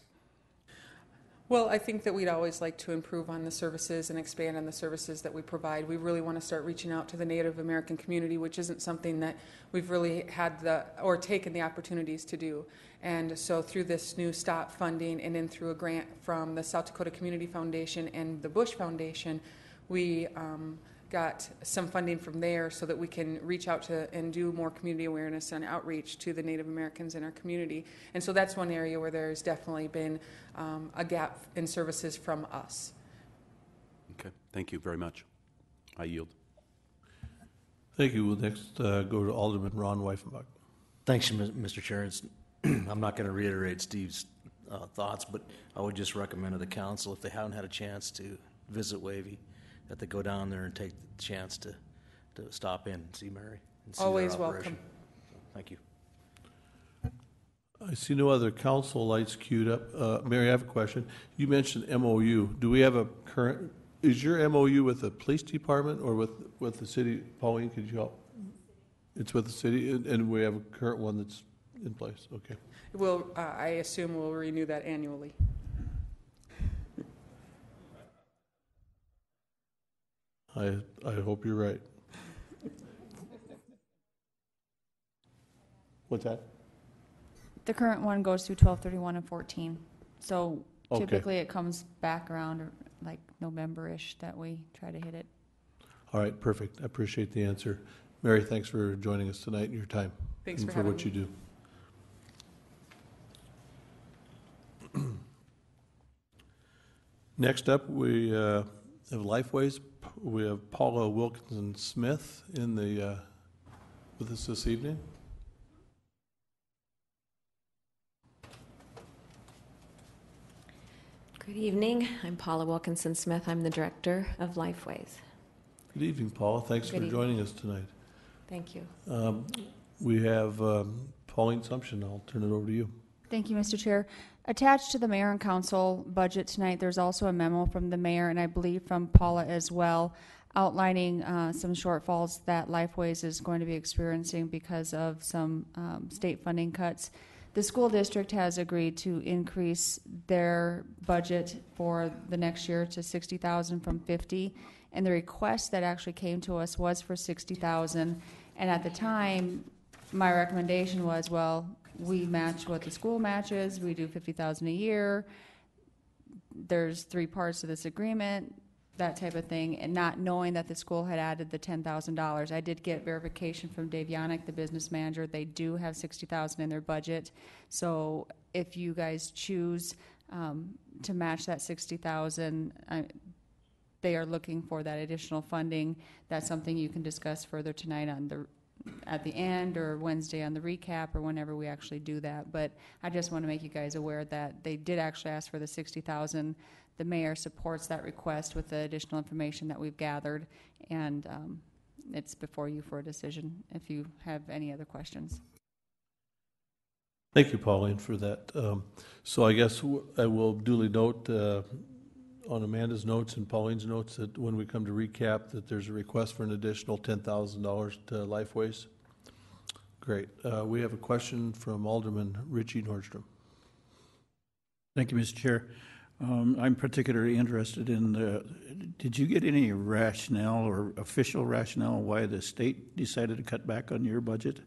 Well, I think that we'd always like to improve on the services and expand on the services that we provide. We really want to start reaching out to the Native American community, which isn't something that we've really had or taken the opportunities to do. And so through this new STOP funding, and then through a grant from the South Dakota Community Foundation and the Bush Foundation, we got some funding from there so that we can reach out to and do more community awareness and outreach to the Native Americans in our community. And so that's one area where there's definitely been a gap in services from us. Okay, thank you very much. I yield. Thank you. We'll next go to Alderman Ron Weifenbach. Thanks, Mr. Chair. I'm not going to reiterate Steve's thoughts, but I would just recommend to the council, if they haven't had a chance to visit Wavy, that they go down there and take the chance to stop in and see Mary and see Always their operation. welcome. So, thank you. I see no other council lights queued up. Mary, I have a question. You mentioned MOU. Do we have a current, is your MOU with the police department or with the city? Pauline, could you help? It's with the city, and we have a current one that's in place. Okay. I assume we'll renew that annually. I hope you're right. What's that? The current one goes through 12/31 and 14. So Okay. typically it comes back around like November-ish that we try to hit it. All right, perfect. I appreciate the answer. Mary, thanks for joining us tonight and your time. Thanks and for for having what me. you do. Next up, we have Lifeways. We have Paula Wilkinson Smith with us this evening. Good evening. I'm Paula Wilkinson Smith. I'm the director of Lifeways. Good evening, Paula. Thanks Good for evening. joining us tonight. Thank you. We have Pauline Sumption. I'll turn it over to you. Thank you, Mr. Chair. Attached to the mayor and council budget tonight, there's also a memo from the mayor, and I believe from Paula as well, outlining some shortfalls that Lifeways is going to be experiencing because of some state funding cuts. The school district has agreed to increase their budget for the next year to $60,000 from $50,000, and the request that actually came to us was for $60,000. And at the time, my recommendation was, well, we match what the school matches. We do $50,000 a year. There's 3 parts to this agreement, that type of thing, and not knowing that the school had added the $10,000. I did get verification from Dave Yannick, the business manager. They do have $60,000 in their budget. So if you guys choose to match that $60,000, they are looking for that additional funding. That's something you can discuss further tonight at the end, or Wednesday on the recap, or whenever we actually do that. But I just want to make you guys aware that they did actually ask for the $60,000. The mayor supports that request with the additional information that we've gathered, and it's before you for a decision if you have any other questions. Thank you, Pauline, for that. So I guess I will duly note on Amanda's notes and Pauline's notes that when we come to recap that there's a request for an additional $10,000 to Lifeways. Great. We have a question from Alderman Richie Nordstrom. Thank you, Mr. Chair. I'm particularly interested in, did you get any rationale or official rationale why the state decided to cut back on your budget?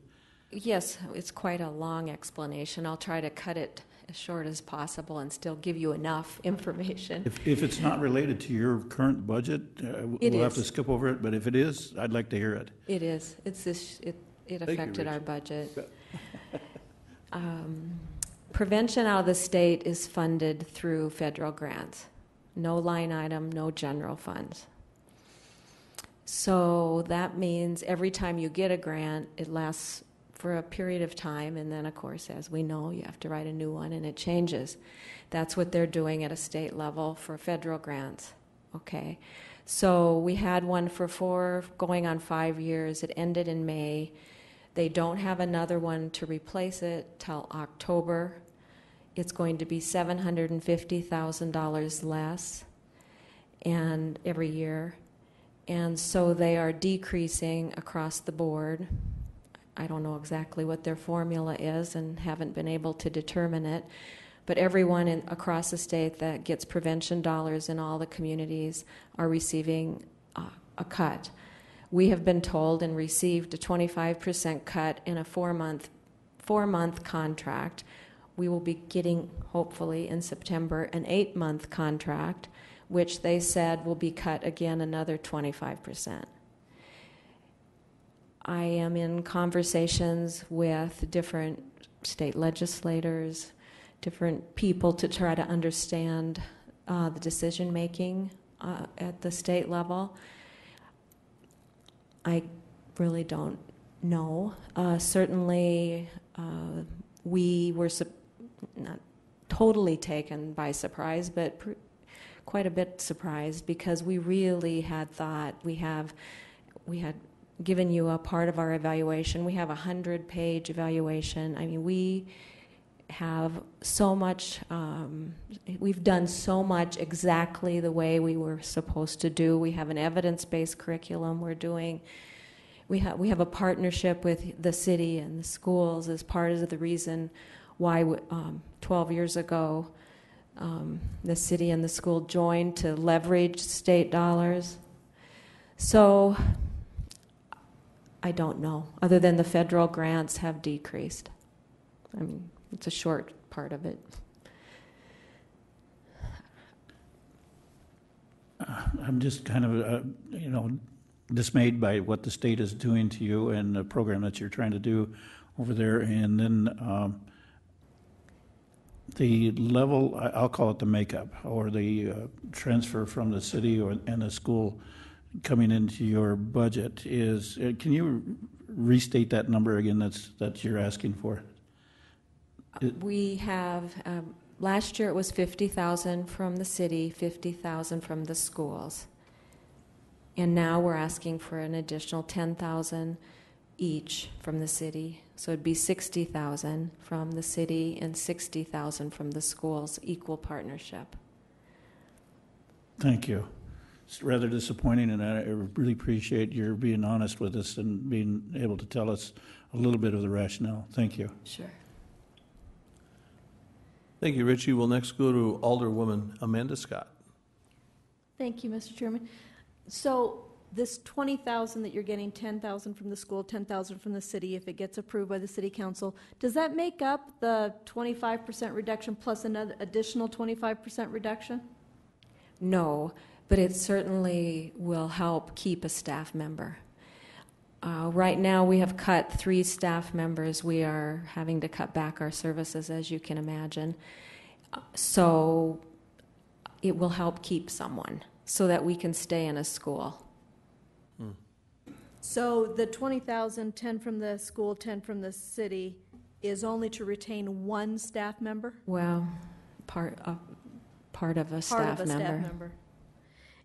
Yes, it's quite a long explanation. I'll try to cut it as short as possible and still give you enough information. If it's not related to your current budget, we'll have to skip over it, but if it is, I'd like to hear it. It is. It affected our budget. Prevention out of the state is funded through federal grants. No line item, no general funds. So that means every time you get a grant, it lasts for a period of time, and then, of course, as we know, you have to write a new one, and it changes. That's what they're doing at a state level for federal grants. Okay. So we had one for 4, going on 5 years. It ended in May. They don't have another one to replace it till October. It's going to be $750,000 less and every year. And so they are decreasing across the board. I don't know exactly what their formula is and haven't been able to determine it. But everyone across the state that gets prevention dollars in all the communities are receiving a cut. We have been told and received a 25% cut in a 4-month contract. We will be getting, hopefully in September, an 8-month contract, which they said will be cut again another 25%. I am in conversations with different state legislators, different people to try to understand the decision making at the state level. I really don't know. Certainly, we were not totally taken by surprise, but quite a bit surprised, because we really had thought we had given you a part of our evaluation. We have a 100-page evaluation. I mean, we have so much, we've done so much exactly the way we were supposed to do. We have an evidence-based curriculum we're doing. We have a partnership with the city and the schools as part of the reason why 12 years ago the city and the school joined to leverage state dollars. So I don't know, other than the federal grants have decreased. I mean, it's a short part of it. I'm just kind of, dismayed by what the state is doing to you and the program that you're trying to do over there. And then the level, I'll call it the makeup, or the transfer from the city and the school coming into your budget is, can you restate that number again that you're asking for? We have, last year it was $50,000 from the city, $50,000 from the schools. And now we're asking for an additional $10,000 each from the city. So it'd be $60,000 from the city and $60,000 from the schools, equal partnership. Thank you. It's rather disappointing, and I really appreciate your being honest with us and being able to tell us a little bit of the rationale. Thank you. Sure. Thank you, Richie. We'll next go to Alderwoman Amanda Scott. Thank you, Mr. Chairman. So this $20,000 that you're getting, $10,000 from the school, $10,000 from the city, if it gets approved by the city council, does that make up the 25% reduction plus another additional 25% reduction? No, but it certainly will help keep a staff member. Right now we have cut 3 staff members. We are having to cut back our services, as you can imagine. So it will help keep someone so that we can stay in a school. So the $20,000, 10 from the school, 10 from the city, is only to retain 1 staff member? Well, part of a staff member.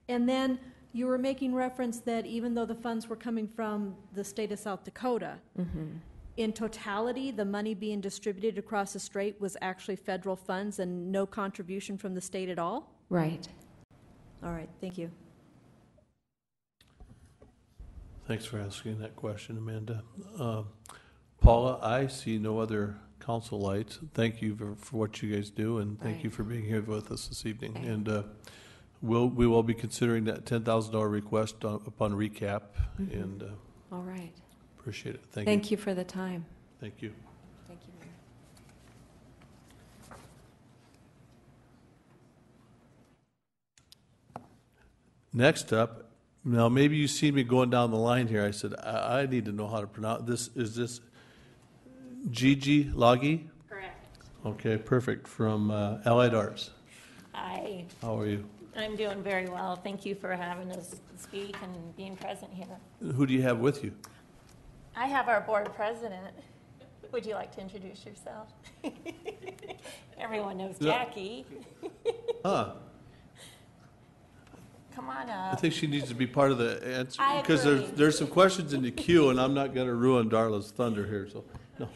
And then you were making reference that even though the funds were coming from the state of South Dakota, in totality, the money being distributed across the state was actually federal funds and no contribution from the state at all? Right. All right, thank you. Thanks for asking that question, Amanda. Paula, I see no other council lights. Thank you for what you guys do, and thank you for being here with us this evening. And we will be considering that $10,000 request upon recap. And all right. Appreciate it. Thank you for the time. Thank you. Thank you, Mayor. Next up, now maybe you see me going down the line here. I said, I need to know how to pronounce this. Is this Gigi Lagi? Correct. Okay, perfect. From Allied Arts. Hi. How are you? I'm doing very well. Thank you for having us speak and being present here. Who do you have with you? I have our board president. Would you like to introduce yourself? Everyone knows Jackie. Huh. Come on I up. think she needs to be part of the answer, I because agree. there's some questions in the queue, and I'm not going to ruin Darla's thunder here, so, no.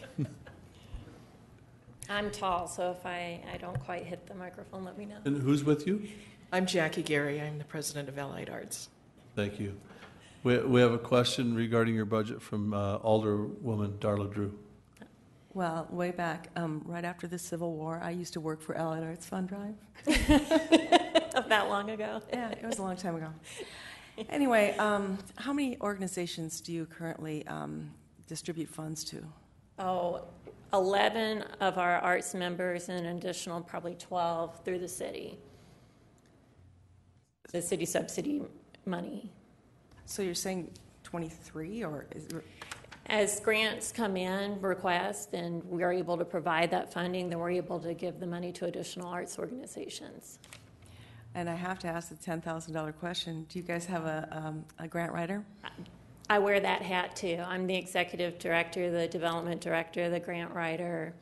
I'm tall, so if I don't quite hit the microphone, let me know. And who's with you? I'm Jackie Gary. I'm the president of Allied Arts. Thank you. We have a question regarding your budget from Alderwoman Darla Drew. Well, way back, right after the Civil War, I used to work for Allied Arts Fund Drive. Of that long ago? Yeah, it was a long time ago. Anyway, how many organizations do you currently distribute funds to? Oh, 11 of our arts members and an additional probably 12 through the city. The city subsidy money. So you're saying 23, or is it... As grants come in, requests, and we are able to provide that funding, then we're able to give the money to additional arts organizations. And I have to ask the $10,000 question. Do you guys have a grant writer? I wear that hat too. I'm the executive director, the development director, the grant writer.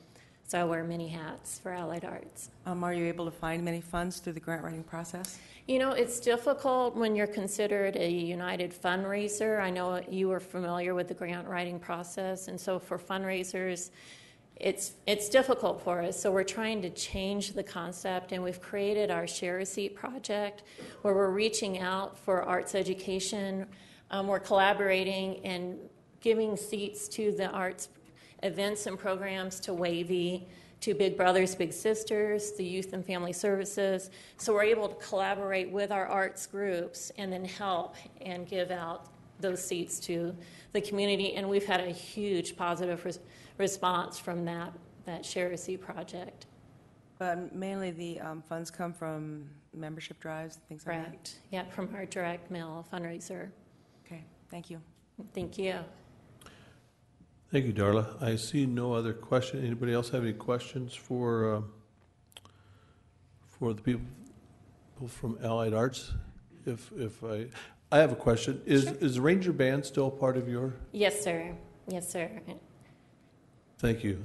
So I wear many hats for Allied Arts. Are you able to find many funds through the grant writing process? You know, it's difficult when you're considered a United fundraiser. I know you are familiar with the grant writing process, and so for fundraisers, it's difficult for us. So we're trying to change the concept, and we've created our Share a Seat project, where we're reaching out for arts education. We're collaborating and giving seats to the arts events and programs, to Wavy, to Big Brothers Big Sisters, the Youth and Family Services. So we're able to collaborate with our arts groups and then help and give out those seats to the community. And we've had a huge positive response from that Share a Seat project. But mainly the funds come from membership drives and things like that? Correct. Yeah, from our direct mail fundraiser. Okay, thank you. Thank you. Thank you, Darla. I see no other question. Anybody else have any questions for the people from Allied Arts? If I have a question. Is the Ranger Band still part of your? Yes, sir. Yes, sir. Thank you.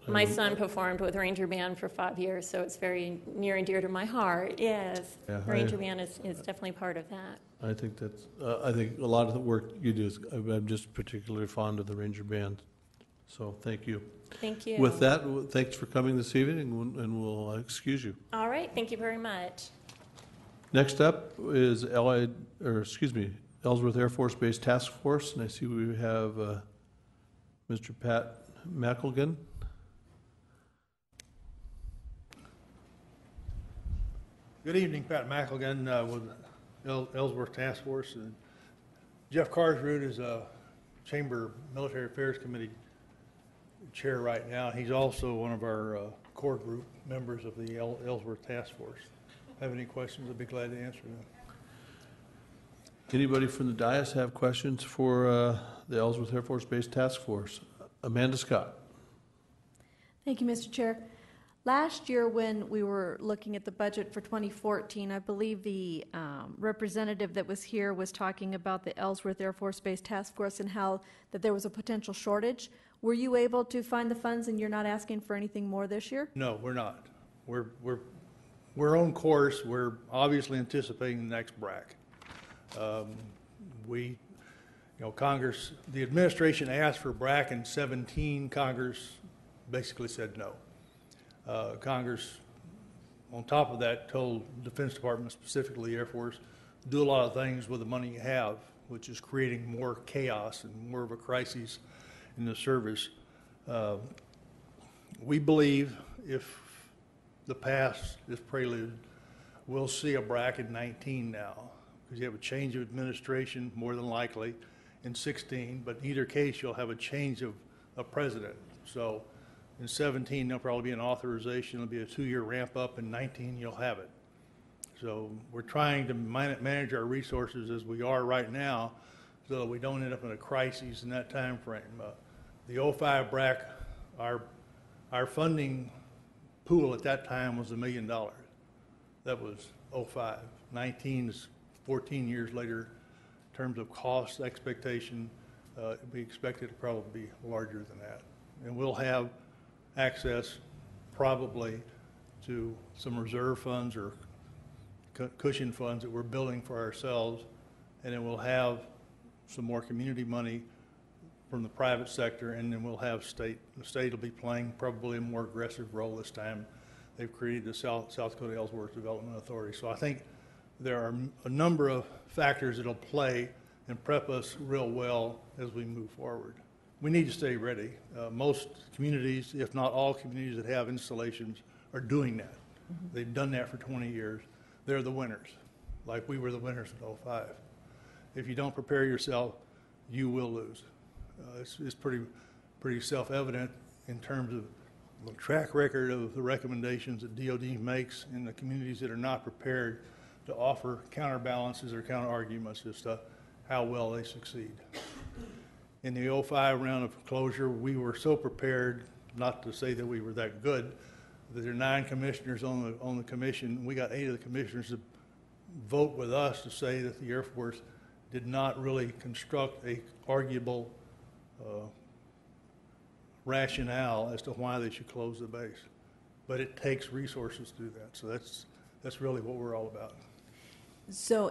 My son performed with Ranger Band for 5 years, so it's very near and dear to my heart. Yes, Yeah, Ranger Band is definitely part of that. I think that's. I think a lot of the work you do is. I'm just particularly fond of the Ranger Band, so thank you. Thank you. With that, thanks for coming this evening, and we'll excuse you. All right. Thank you very much. Next up is Ellsworth Air Force Base Task Force, and I see we have Mr. Pat McElgan. Good evening, Pat McElgan with Ellsworth Task Force. And Jeff Carsroot is a Chamber Military Affairs Committee chair right now. He's also one of our core group members of the Ellsworth Task Force. Have any questions, I'd be glad to answer them. Anybody from the dais have questions for the Ellsworth Air Force Base Task Force? Amanda Scott. Thank you, Mr. Chair. Last year, when we were looking at the budget for 2014, I believe the representative that was here was talking about the Ellsworth Air Force Base Task Force and how that there was a potential shortage. Were you able to find the funds, and you're not asking for anything more this year? No, we're not. We're on course. We're obviously anticipating the next BRAC. Congress, the administration asked for BRAC in 2017. Congress basically said no. Congress, on top of that, told the Defense Department, specifically Air Force, do a lot of things with the money you have, which is creating more chaos and more of a crisis in the service. We believe if the past is prelude, we'll see a BRAC in 19 now, because you have a change of administration, more than likely, in 16, but in either case, you'll have a change of a president. So in 17, there'll probably be an authorization. It'll be a 2-year ramp up. In 19, you'll have it. So we're trying to manage our resources as we are right now so that we don't end up in a crisis in that time frame. The 05 BRAC, our funding pool at that time was $1 million. That was '05. 19 is 14 years later. In terms of cost expectation, we expect it to probably be larger than that. And we'll have access probably to some reserve funds or cushion funds that we're building for ourselves, and then we'll have some more community money from the private sector, and then we'll have state. The state will be playing probably a more aggressive role this time. They've created the South Dakota Ellsworth Development Authority. So I think there are a number of factors that'll play and prep us real well as we move forward. We need to stay ready. Most communities, if not all communities that have installations, are doing that. They've done that for 20 years. They're the winners, like we were the winners in '05. If you don't prepare yourself, you will lose. It's pretty self-evident in terms of the track record of the recommendations that DOD makes in the communities that are not prepared to offer counterbalances or counter-arguments as to how well they succeed. In the '05 round of closure, we were so prepared, not to say that we were that good, that there are 9 commissioners on the commission. We got 8 of the commissioners to vote with us to say that the Air Force did not really construct a arguable rationale as to why they should close the base. But it takes resources to do that. So that's really what we're all about. So,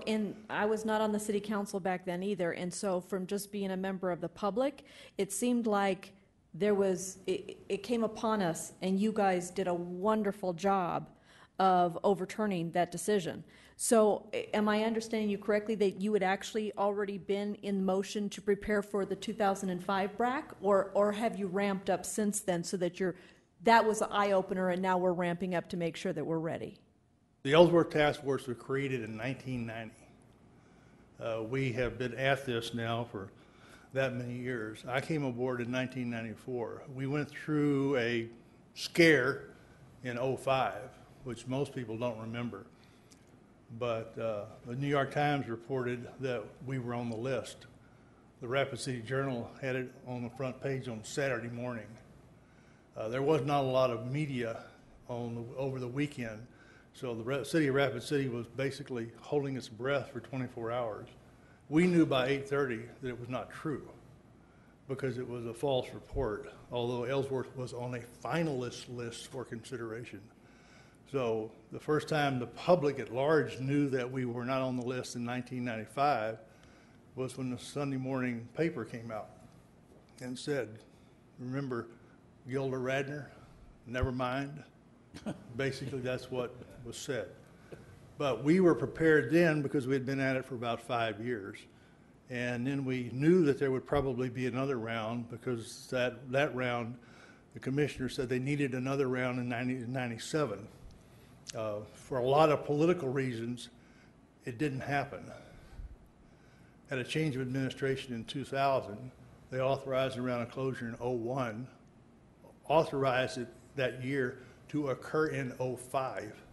I was not on the city council back then either, and so from just being a member of the public, it seemed like it came upon us, and you guys did a wonderful job of overturning that decision. So, am I understanding you correctly that you had actually already been in motion to prepare for the 2005 BRAC, or have you ramped up since then so that that was an eye-opener and now we're ramping up to make sure that we're ready? The Ellsworth Task Force was created in 1990. We have been at this now for that many years. I came aboard in 1994. We went through a scare in '05, which most people don't remember. But the New York Times reported that we were on the list. The Rapid City Journal had it on the front page on Saturday morning. There was not a lot of media over the weekend, so the city of Rapid City was basically holding its breath for 24 hours. We knew by 8:30 that it was not true because it was a false report, although Ellsworth was on a finalist list for consideration. So the first time the public at large knew that we were not on the list in 1995 was when the Sunday morning paper came out and said, remember Gilda Radner? Never mind. Basically, that's what was said. But we were prepared then because we had been at it for about 5 years. And then we knew that there would probably be another round because that round, the commissioner said they needed another round in 97. For a lot of political reasons, it didn't happen. At a change of administration in 2000, they authorized a round of closure in '01, authorized it that year to occur in '05.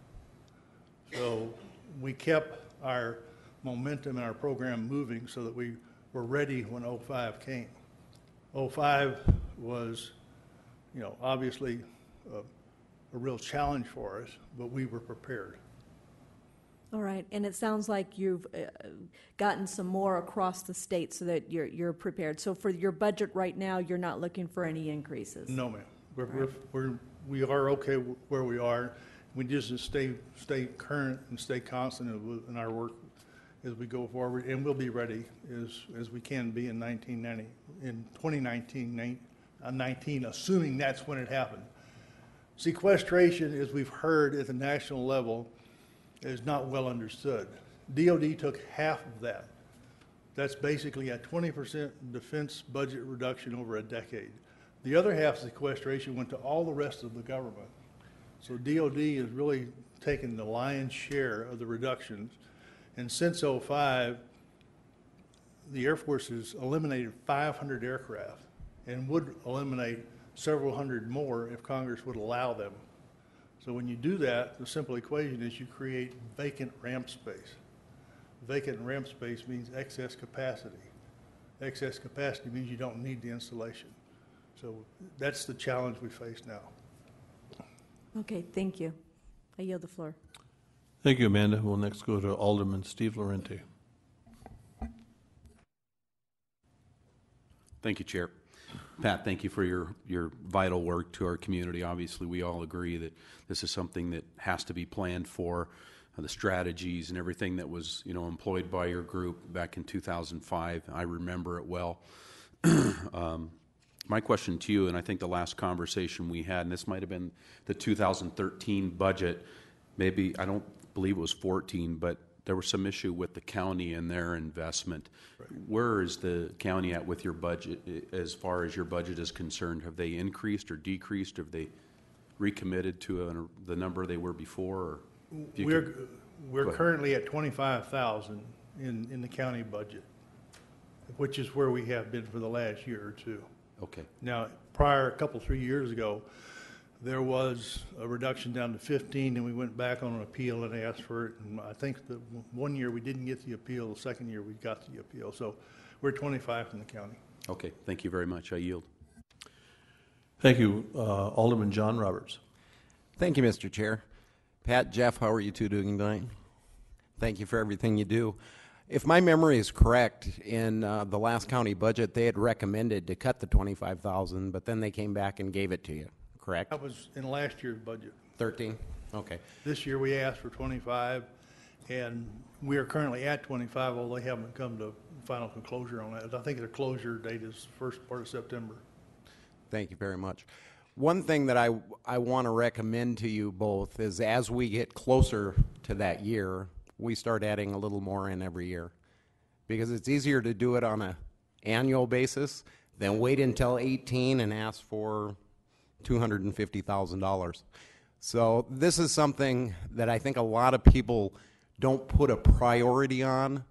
So we kept our momentum and our program moving so that we were ready when '05 came. '05 was, obviously a real challenge for us, but we were prepared. All right, and it sounds like you've gotten some more across the state so that you're prepared. So for your budget right now, you're not looking for any increases? No, ma'am. We are okay where we are. We just stay current and stay constant in our work as we go forward, and we'll be ready as we can be in 2019, assuming that's when it happened. Sequestration, as we've heard at the national level, is not well understood. DOD took half of that. That's basically a 20% defense budget reduction over a decade. The other half of sequestration went to all the rest of the government. So DOD has really taken the lion's share of the reductions. And since '05, the Air Force has eliminated 500 aircraft and would eliminate several hundred more if Congress would allow them. So when you do that, the simple equation is you create vacant ramp space. Vacant ramp space means excess capacity. Excess capacity means you don't need the installation. So that's the challenge we face now. Okay, thank you. I yield the floor. Thank you, Amanda. We'll next go to Alderman Steve Laurenti. Thank you, Chair. Pat, thank you for your vital work to our community. Obviously, we all agree that this is something that has to be planned for. The strategies and everything that was, employed by your group back in 2005. I remember it well. My question to you, and I think the last conversation we had, and this might have been the 2013 budget, maybe, I don't believe it was 14, but there was some issue with the county and their investment. Right. Where is the county at with your budget as far as your budget is concerned? Have they increased or decreased? Have they recommitted to the number they were before? Or we're currently at 25,000 in the county budget, which is where we have been for the last year or two. Okay. Now, a couple, 3 years ago, there was a reduction down to 15, and we went back on an appeal and asked for it. And I think that 1 year we didn't get the appeal. The second year we got the appeal. So we're 25 in the county. Okay. Thank you very much. I yield. Thank you, Alderman John Roberts. Thank you, Mr. Chair. Pat, Jeff, how are you two doing tonight? Thank you for everything you do. If my memory is correct, in the last county budget, they had recommended to cut the 25,000, but then they came back and gave it to you, correct? That was in last year's budget. 13? Okay. This year we asked for 25, and we are currently at 25, although they haven't come to final closure on that. I think the closure date is first part of September. Thank you very much. One thing that I want to recommend to you both is as we get closer to that year, we start adding a little more in every year, because it's easier to do it on an annual basis than wait until 18 and ask for $250,000. So this is something that I think a lot of people don't put a priority on.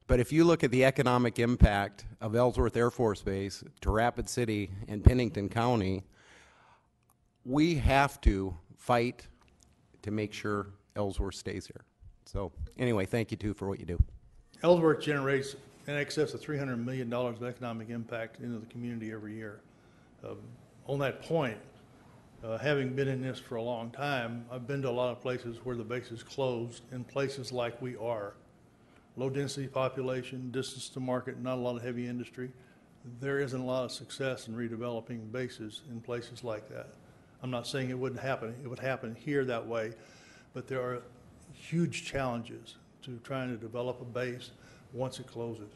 But if you look at the economic impact of Ellsworth Air Force Base to Rapid City and Pennington County, we have to fight to make sure Ellsworth stays here. So anyway, thank you too for what you do. Ellsworth generates in excess of $300 million of economic impact into the community every year. On that point, having been in this for a long time, I've been to a lot of places where the base is closed, in places like we are. Low density population, distance to market, not a lot of heavy industry. There isn't a lot of success in redeveloping bases in places like that. I'm not saying it wouldn't happen. It would happen here that way, but there are huge challenges to trying to develop a base once it closes.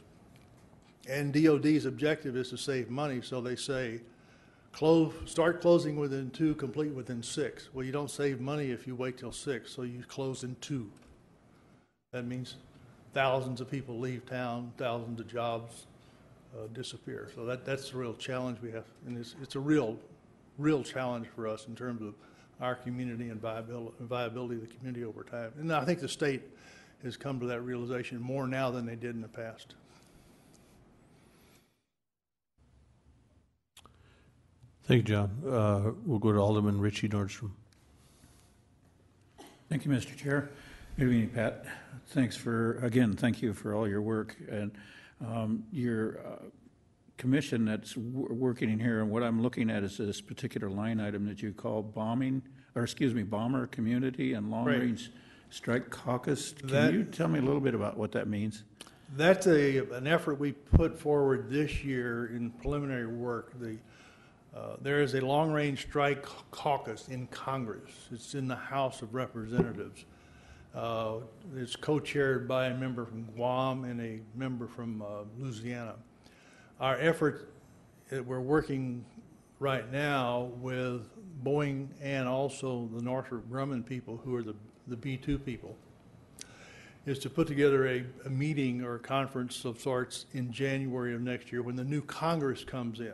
And DOD's objective is to save money, so they say, start closing within 2, complete within 6. Well, you don't save money if you wait till 6, so you close in 2. That means thousands of people leave town, thousands of jobs disappear. So that's the real challenge we have, and it's a real challenge for us in terms of our community and viability of the community over time. And I think the state has come to that realization more now than they did in the past. Thank you, John. We'll go to Alderman Richie Nordstrom. Thank you, Mr. Chair. Good evening, Pat. Thank you for all your work and your commission that's working in here. And what I'm looking at is this particular line item that you call Bomber Community and Long Range Strike Caucus. Can you tell me a little bit about what that means? That's an effort we put forward this year in preliminary work. There is a Long Range Strike Caucus in Congress. It's in the House of Representatives. It's co-chaired by a member from Guam and a member from Louisiana. Our effort, we're working right now with Boeing and also the Northrop Grumman people, who are the B-2 people, is to put together a meeting or a conference of sorts in January of next year when the new Congress comes in,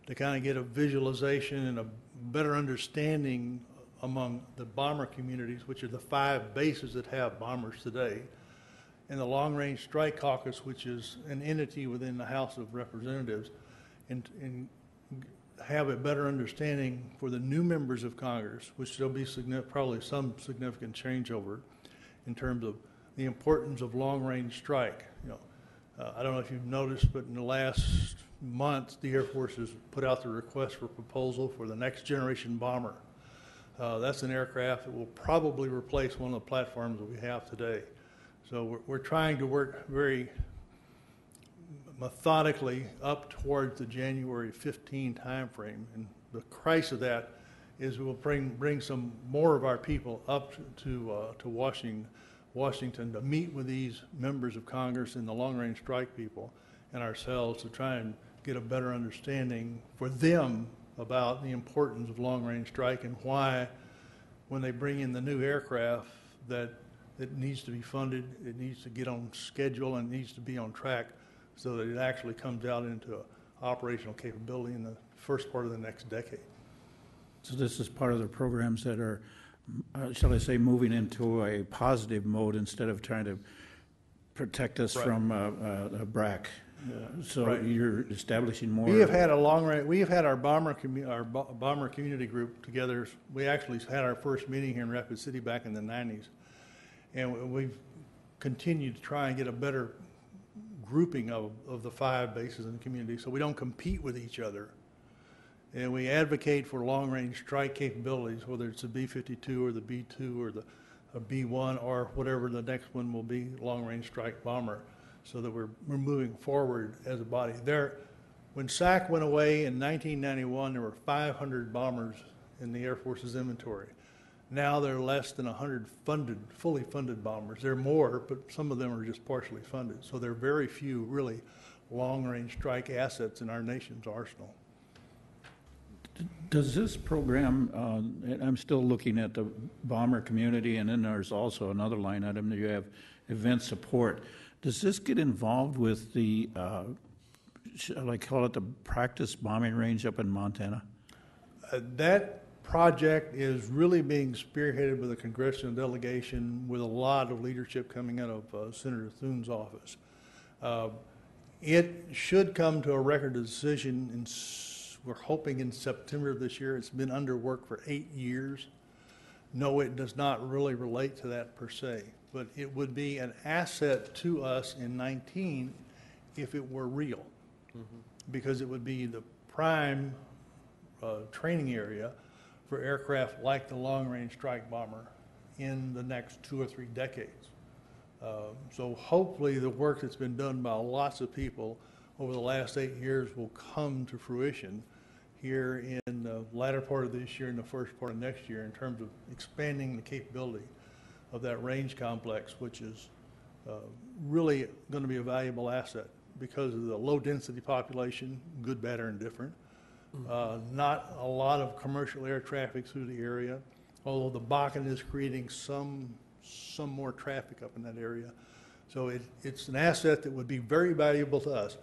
to kind of get a visualization and a better understanding among the bomber communities, which are the 5 bases that have bombers today, and the Long Range Strike Caucus, which is an entity within the House of Representatives, and have a better understanding for the new members of Congress, which there'll be probably some significant changeover in terms of the importance of long-range strike. I don't know if you've noticed, but in the last month, the Air Force has put out the request for proposal for the next generation bomber. That's an aircraft that will probably replace one of the platforms that we have today. So we're trying to work very methodically up towards the January 15 timeframe. And the price of that is we'll bring some more of our people up to Washington to meet with these members of Congress and the long-range strike people and ourselves to try and get a better understanding for them about the importance of long-range strike and why, when they bring in the new aircraft, that it needs to be funded, it needs to get on schedule, and it needs to be on track so that it actually comes out into operational capability in the first part of the next decade. So this is part of the programs that are, shall I say, moving into a positive mode instead of trying to protect us from a BRAC. So you're establishing more. We have had a long range. We have had our bomber community group together. We actually had our first meeting here in Rapid City back in the 90s, and we've continued to try and get a better grouping of the 5 bases in the community, so we don't compete with each other. And we advocate for long-range strike capabilities, whether it's the B-52 or the B-2 or the B-1 or whatever the next one will be, long-range strike bomber, so that we're moving forward as a body. When SAC went away in 1991, there were 500 bombers in the Air Force's inventory. Now there are less than 100 fully funded bombers. There are more, but some of them are just partially funded. So there are very few really long-range strike assets in our nation's arsenal. Does this program, I'm still looking at the bomber community, and then there's also another line item that you have event support. Does this get involved with the, shall I call it the practice bombing range up in Montana? That project is really being spearheaded by the congressional delegation with a lot of leadership coming out of Senator Thune's office. It should come to a record of decision we're hoping in September of this year. It's been under work for 8 years. No, it does not really relate to that per se, but it would be an asset to us in 19 if it were real, because it would be the prime training area for aircraft like the long-range strike bomber in the next 2 or 3 decades. So hopefully the work that's been done by lots of people over the last 8 years will come to fruition here in the latter part of this year and the first part of next year in terms of expanding the capability of that range complex, which is really going to be a valuable asset because of the low-density population, good, bad, or indifferent. Not a lot of commercial air traffic through the area, although the Bakken is creating some more traffic up in that area. So it's an asset that would be very valuable to us.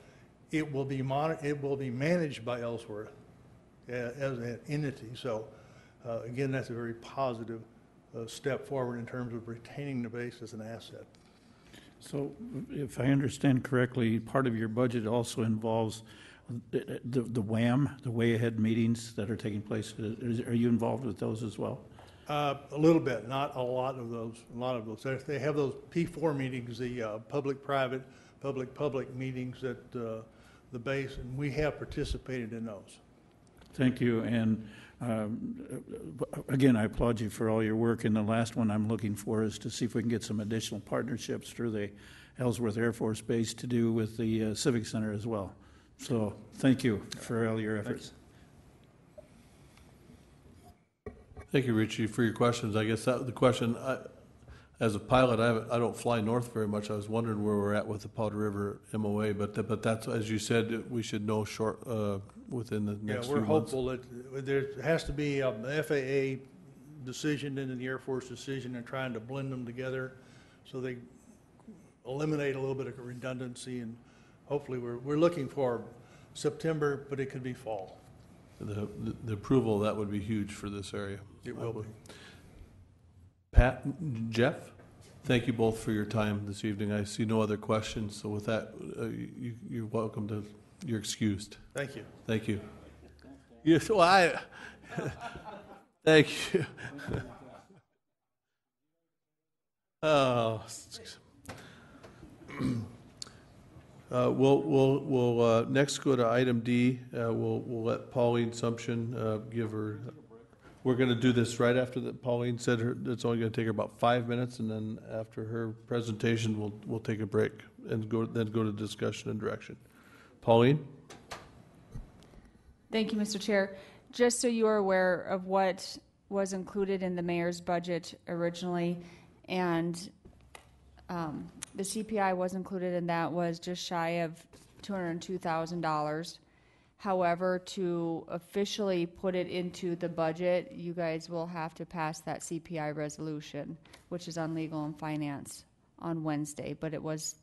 It will be managed by Ellsworth as an entity. So again, that's a very positive step forward in terms of retaining the base as an asset. So if I understand correctly, part of your budget also involves the WAM, the way ahead meetings that are taking place. Are you involved with those as well? A little bit, not a lot of those. They have those P4 meetings, the public-private, public-public meetings at the base, and we have participated in those. Thank you. And again, I applaud you for all your work. And the last one I'm looking for is to see if we can get some additional partnerships through the Ellsworth Air Force Base to do with the Civic Center as well. So thank you for all your efforts. Thank you, Richie, for your questions. I guess that was the question. As a pilot, I don't fly north very much. I was wondering where we're at with the Powder River MOA, but that's, as you said, we should know within the next few months. Yeah, we're hopeful that there has to be an FAA decision and the Air Force decision and trying to blend them together so they eliminate a little bit of redundancy, and hopefully we're looking for September, but it could be fall. The approval, that would be huge for this area. It will be. Pat, Jeff, thank you both for your time this evening. I see no other questions, so with that, you're welcome to, you're excused. Thank you. Thank you. Yes, well, thank you. Oh. We'll next go to item D. We'll let Pauline Sumption give her. We're going to do this right after that. Pauline said it's only going to take her about 5 minutes, and then after her presentation, we'll take a break and go to discussion and direction. Pauline? Thank you, Mr. Chair. Just so you are aware of what was included in the mayor's budget originally, and the CPI was included, and that was just shy of $202,000. However, to officially put it into the budget, you guys will have to pass that CPI resolution, which is on Legal and Finance on Wednesday, but it was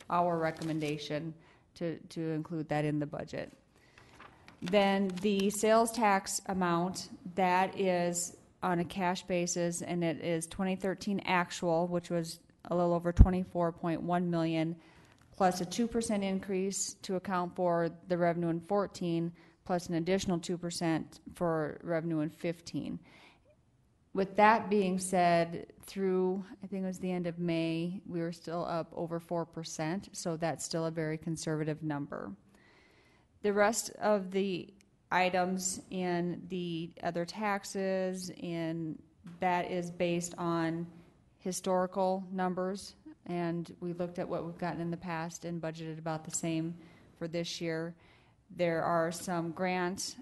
our recommendation to include that in the budget. Then the sales tax amount, that is on a cash basis, and it is 2013 actual, which was a little over 24.1 million, plus a 2% increase to account for the revenue in 14, plus an additional 2% for revenue in 15. With that being said, through, I think it was the end of May, we were still up over 4%, so that's still a very conservative number. The rest of the items in the other taxes, and that is based on historical numbers, and we looked at what we've gotten in the past and budgeted about the same for this year. There are some grant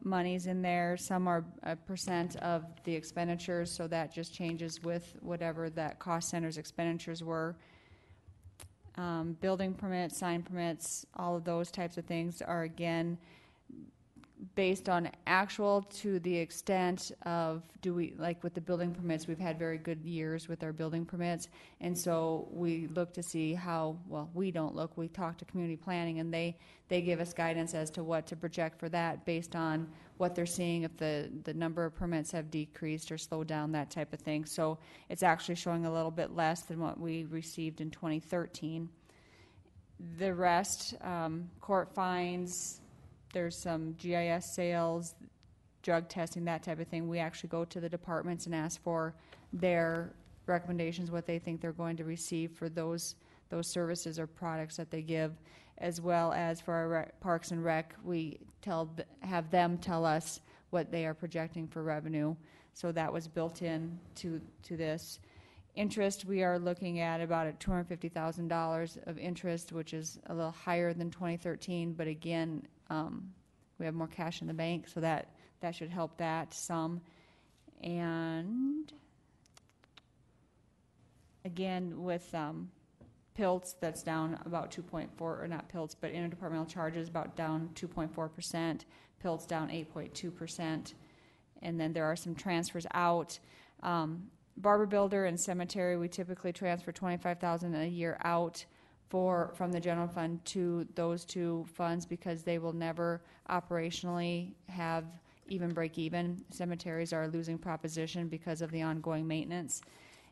monies in there. Some are a percent of the expenditures, so that just changes with whatever that cost center's expenditures were. Building permits, sign permits, all of those types of things are, again, based on actual to the extent of, like with the building permits, we've had very good years with our building permits, and so we look to see how, well, we don't look, we talk to community planning, and they give us guidance as to what to project for that based on what they're seeing, if the number of permits have decreased or slowed down, that type of thing. So it's actually showing a little bit less than what we received in 2013. The rest, court fines, there's some GIS sales, drug testing, that type of thing. We actually go to the departments and ask for their recommendations, what they think they're going to receive for those services or products that they give, as well as for our Parks and Rec, we have them tell us what they are projecting for revenue. So that was built in to this. Interest, we are looking at about $250,000 of interest, which is a little higher than 2013, but again, we have more cash in the bank, so that should help that some. And again, with PILTs, that's down about 2.4, or not PILTs, but interdepartmental charges about down 2.4%, PILTs down 8.2%, and then there are some transfers out. Barber Builder and Cemetery, we typically transfer $25,000 a year out from the general fund to those two funds because they will never operationally have even break even. Cemeteries are a losing proposition because of the ongoing maintenance.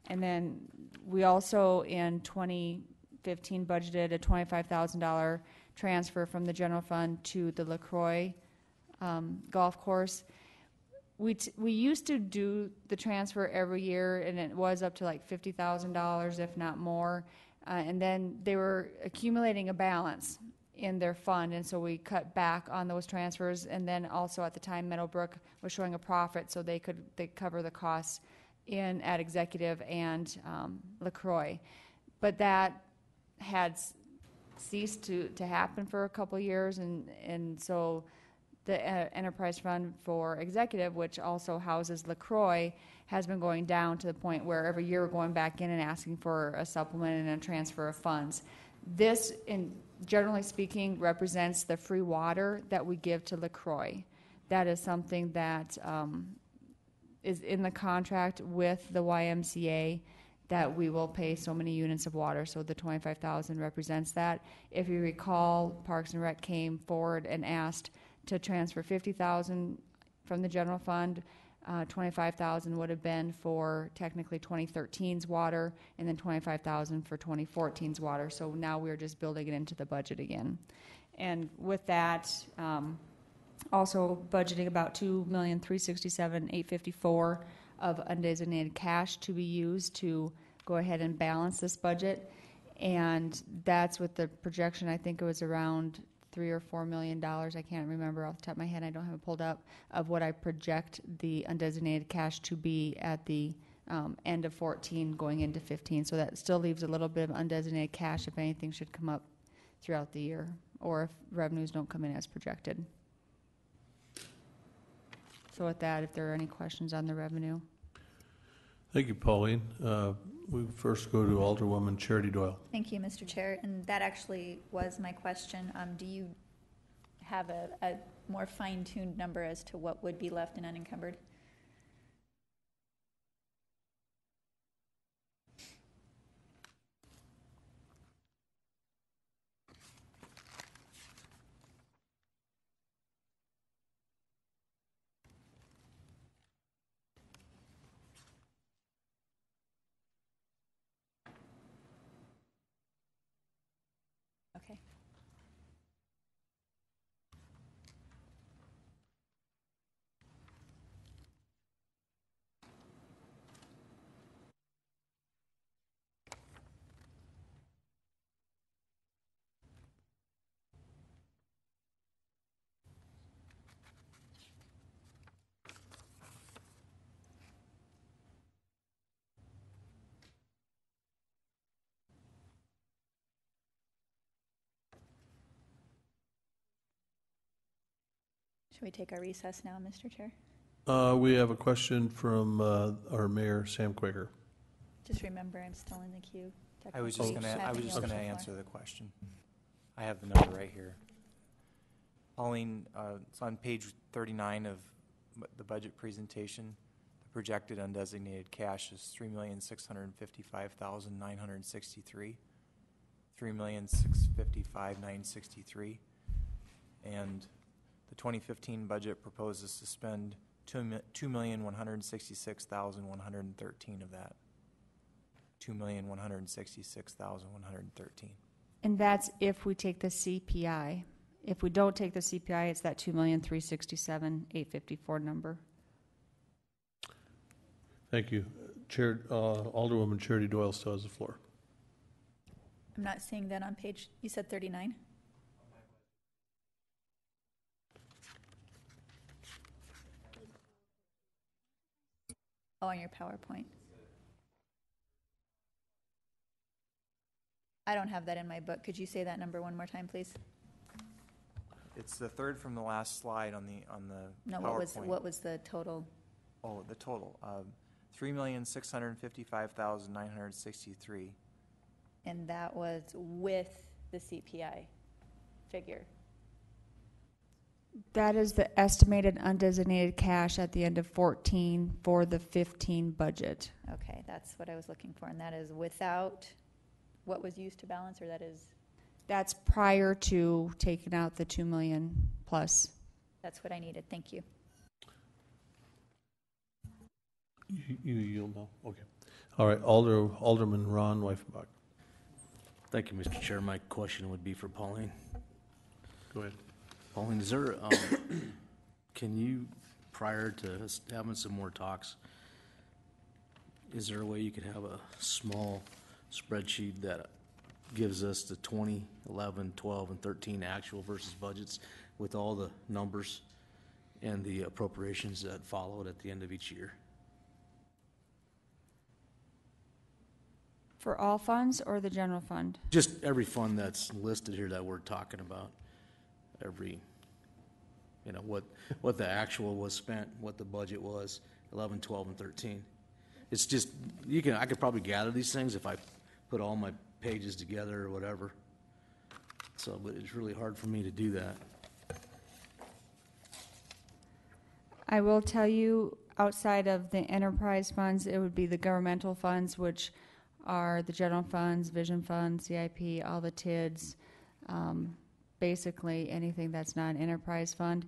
And then we also in 2015 budgeted a $25,000 transfer from the general fund to the LaCroix golf course. We used to do the transfer every year, and it was up to like $50,000, if not more. And then they were accumulating a balance in their fund, and so we cut back on those transfers. And then also at the time, Meadowbrook was showing a profit, so they cover the costs at Executive and LaCroix. But that had ceased to happen for a couple of years, and so the enterprise fund for Executive, which also houses LaCroix, has been going down to the point where every year we're going back in and asking for a supplement and a transfer of funds. This, generally speaking, represents the free water that we give to LaCroix. That is something that is in the contract with the YMCA, that we will pay so many units of water, so the $25,000 represents that. If you recall, Parks and Rec came forward and asked to transfer $50,000 from the general fund. $25,000 would have been for technically 2013's water, and then $25,000 for 2014's water. So now we're just building it into the budget again. And with that, also budgeting about $2,367,854 of undesignated cash to be used to go ahead and balance this budget. And that's with the projection, I think it was around $3 or $4 million. I can't remember off the top of my head. I don't have it pulled up of what I project the undesignated cash to be at the end of 14 going into 15. So that still leaves a little bit of undesignated cash if anything should come up throughout the year or if revenues don't come in as projected. So with that, if there are any questions on the revenue. Thank you, Pauline. We first go to Alderwoman Charity Doyle. Thank you, Mr. Chair. And that actually was my question. Do you have a more fine-tuned number as to what would be left in unencumbered? Okay. Should we take our recess now, Mr. Chair? We have a question from our mayor, Sam Quaker. Just remember, I'm still in the queue. I was just going Technically, to having the answer floor. the question. I have the number right here. Pauline, it's on page 39 of the budget presentation. The projected undesignated cash is $3,655,963. $3,655,963, and the 2015 budget proposes to spend $2,166,113 of that. $2,166,113. And that's if we take the CPI. If we don't take the CPI, it's that $2,367,854 number. Thank you. Alderwoman Charity Doyle still has the floor. I'm not seeing that on page, you said 39? Oh, on your PowerPoint. I don't have that in my book. Could you say that number one more time, please? It's the third from the last slide on the No, PowerPoint. what was the total? Oh, the total. $3,655,963. And that was with the CPI figure. That is the estimated undesignated cash at the end of 14 for the 15 budget. Okay, that's what I was looking for, and that is without what was used to balance, or that is? That's prior to taking out the 2 million plus. That's what I needed. Thank you. You yield now? Okay. All right, Alderman Ron Weifenbach. Thank you, Mr. Chair. My question would be for Pauline. Go ahead. Pauline, is there, can you, prior to us having some more talks, is there a way you could have a small spreadsheet that gives us the 20, 11, 12, and 13 actual versus budgets with all the numbers and the appropriations that followed at the end of each year? For all funds or the general fund? Just every fund that's listed here that we're talking about. Every, what the actual was spent, what the budget was, 11, 12, and 13. It's just, I could probably gather these things if I put all my pages together or whatever. So, but it's really hard for me to do that. I will tell you, outside of the enterprise funds, it would be the governmental funds, which are the general funds, vision funds, CIP, all the TIDs, basically anything that's not an enterprise fund.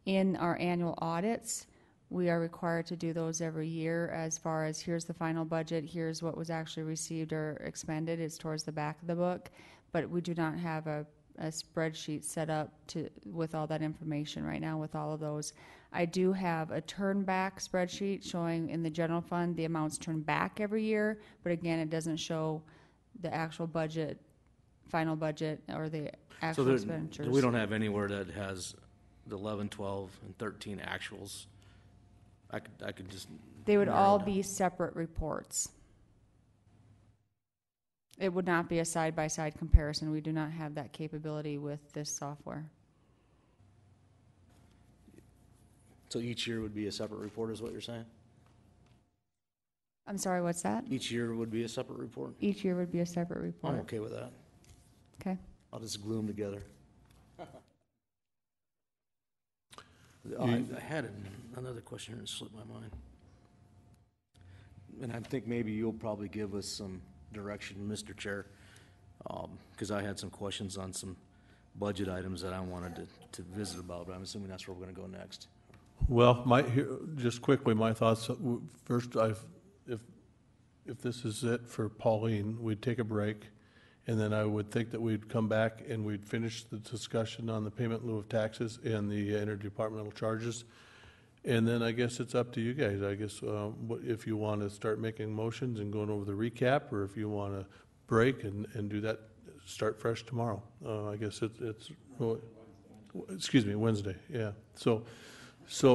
In our annual audits, we are required to do those every year as far as here's the final budget, here's what was actually received or expended. It's towards the back of the book, but we do not have a spreadsheet set up with all that information right now with all of those. I do have a turn back spreadsheet showing in the general fund the amounts turned back every year, but again, it doesn't show the actual budget final budget or the So actual there, expenditures. we don't have anywhere that has the 11, 12, and 13 actuals. I could just. They would narrow all down. be separate reports. It would not be a side-by-side comparison. We do not have that capability with this software. So each year would be a separate report, is what you're saying? I'm sorry, what's that? Each year would be a separate report? Each year would be a separate report. I'm okay with that. Okay. I'll just glue them together. I had another question here and slipped my mind. And I think maybe you'll probably give us some direction, Mr. Chair, because I had some questions on some budget items that I wanted to visit about, but I'm assuming that's where we're going to go next. Well, just quickly, my thoughts. First, if this is it for Pauline, we'd take a break, and then I would think that we'd come back and we'd finish the discussion on the payment in lieu of taxes and the interdepartmental charges. And then I guess it's up to you guys. I guess if you want to start making motions and going over the recap, or if you want to break and do that, start fresh tomorrow. I guess it's excuse me, Wednesday. Yeah. So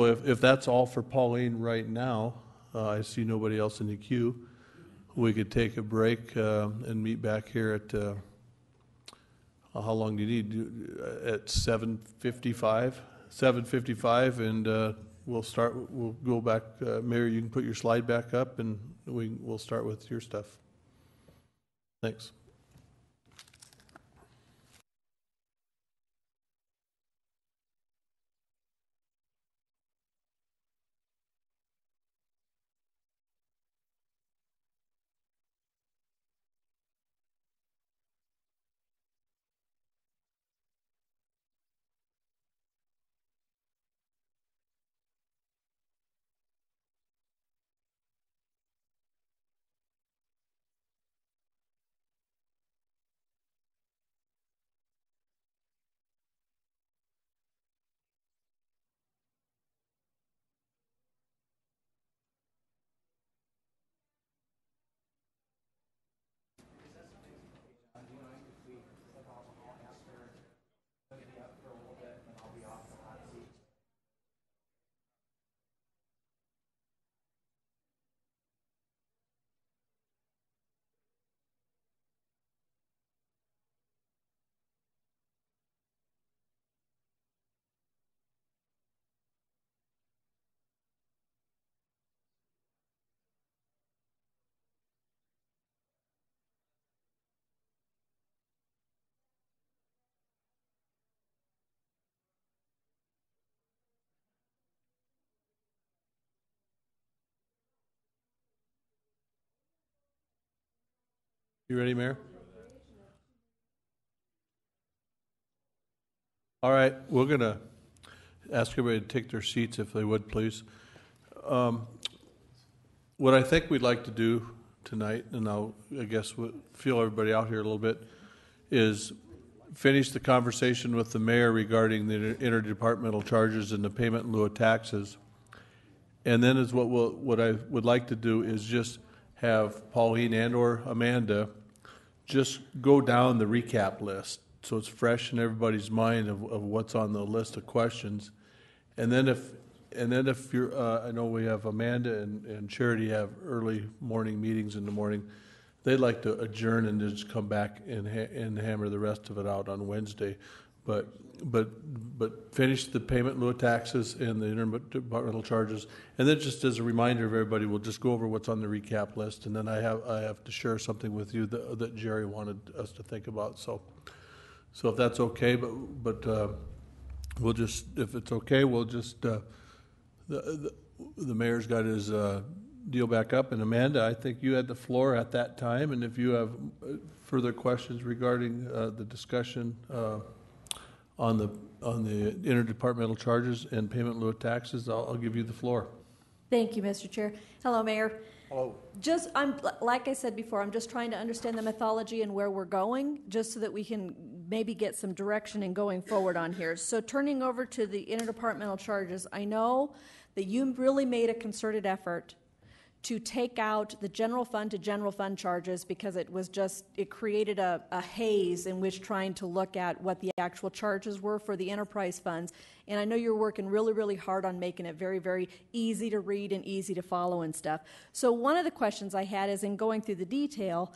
if that's all for Pauline right now, I see nobody else in the queue. We could take a break and meet back here at how long do you need? At 7:55. 7:55, and we'll start. We'll go back. Mary, you can put your slide back up, and we'll start with your stuff. Thanks. You ready, Mayor? All right, we're going to ask everybody to take their seats if they would, please. What I think we'd like to do tonight, and I guess we'll feel everybody out here a little bit, is finish the conversation with the mayor regarding the interdepartmental charges and the payment in lieu of taxes. And then is what I would like to do is just have Pauline and or Amanda just go down the recap list so it's fresh in everybody's mind of what's on the list of questions. And then if you're, I know we have Amanda and Charity have early morning meetings in the morning. They'd like to adjourn and just come back and hammer the rest of it out on Wednesday. But finish the payment in lieu of taxes and the interdepartmental charges, and then just as a reminder of everybody, we'll just go over what's on the recap list, and then I have to share something with you that Jerry wanted us to think about. So if that's okay, but we'll just, if it's okay, we'll just the mayor's got his deal back up, and Amanda, I think you had the floor at that time, and if you have further questions regarding the discussion on the interdepartmental charges and payment in lieu of taxes, I'll give you the floor. Thank you, Mr. Chair. Hello, Mayor. Hello. Like I said before, I'm just trying to understand the mythology and where we're going, just so that we can maybe get some direction in going forward on here. So turning over to the interdepartmental charges, I know that you really made a concerted effort to take out the general fund to general fund charges because it created a haze in which trying to look at what the actual charges were for the enterprise funds. And I know you're working really, really hard on making it very, very easy to read and easy to follow and stuff. So one of the questions I had is in going through the detail,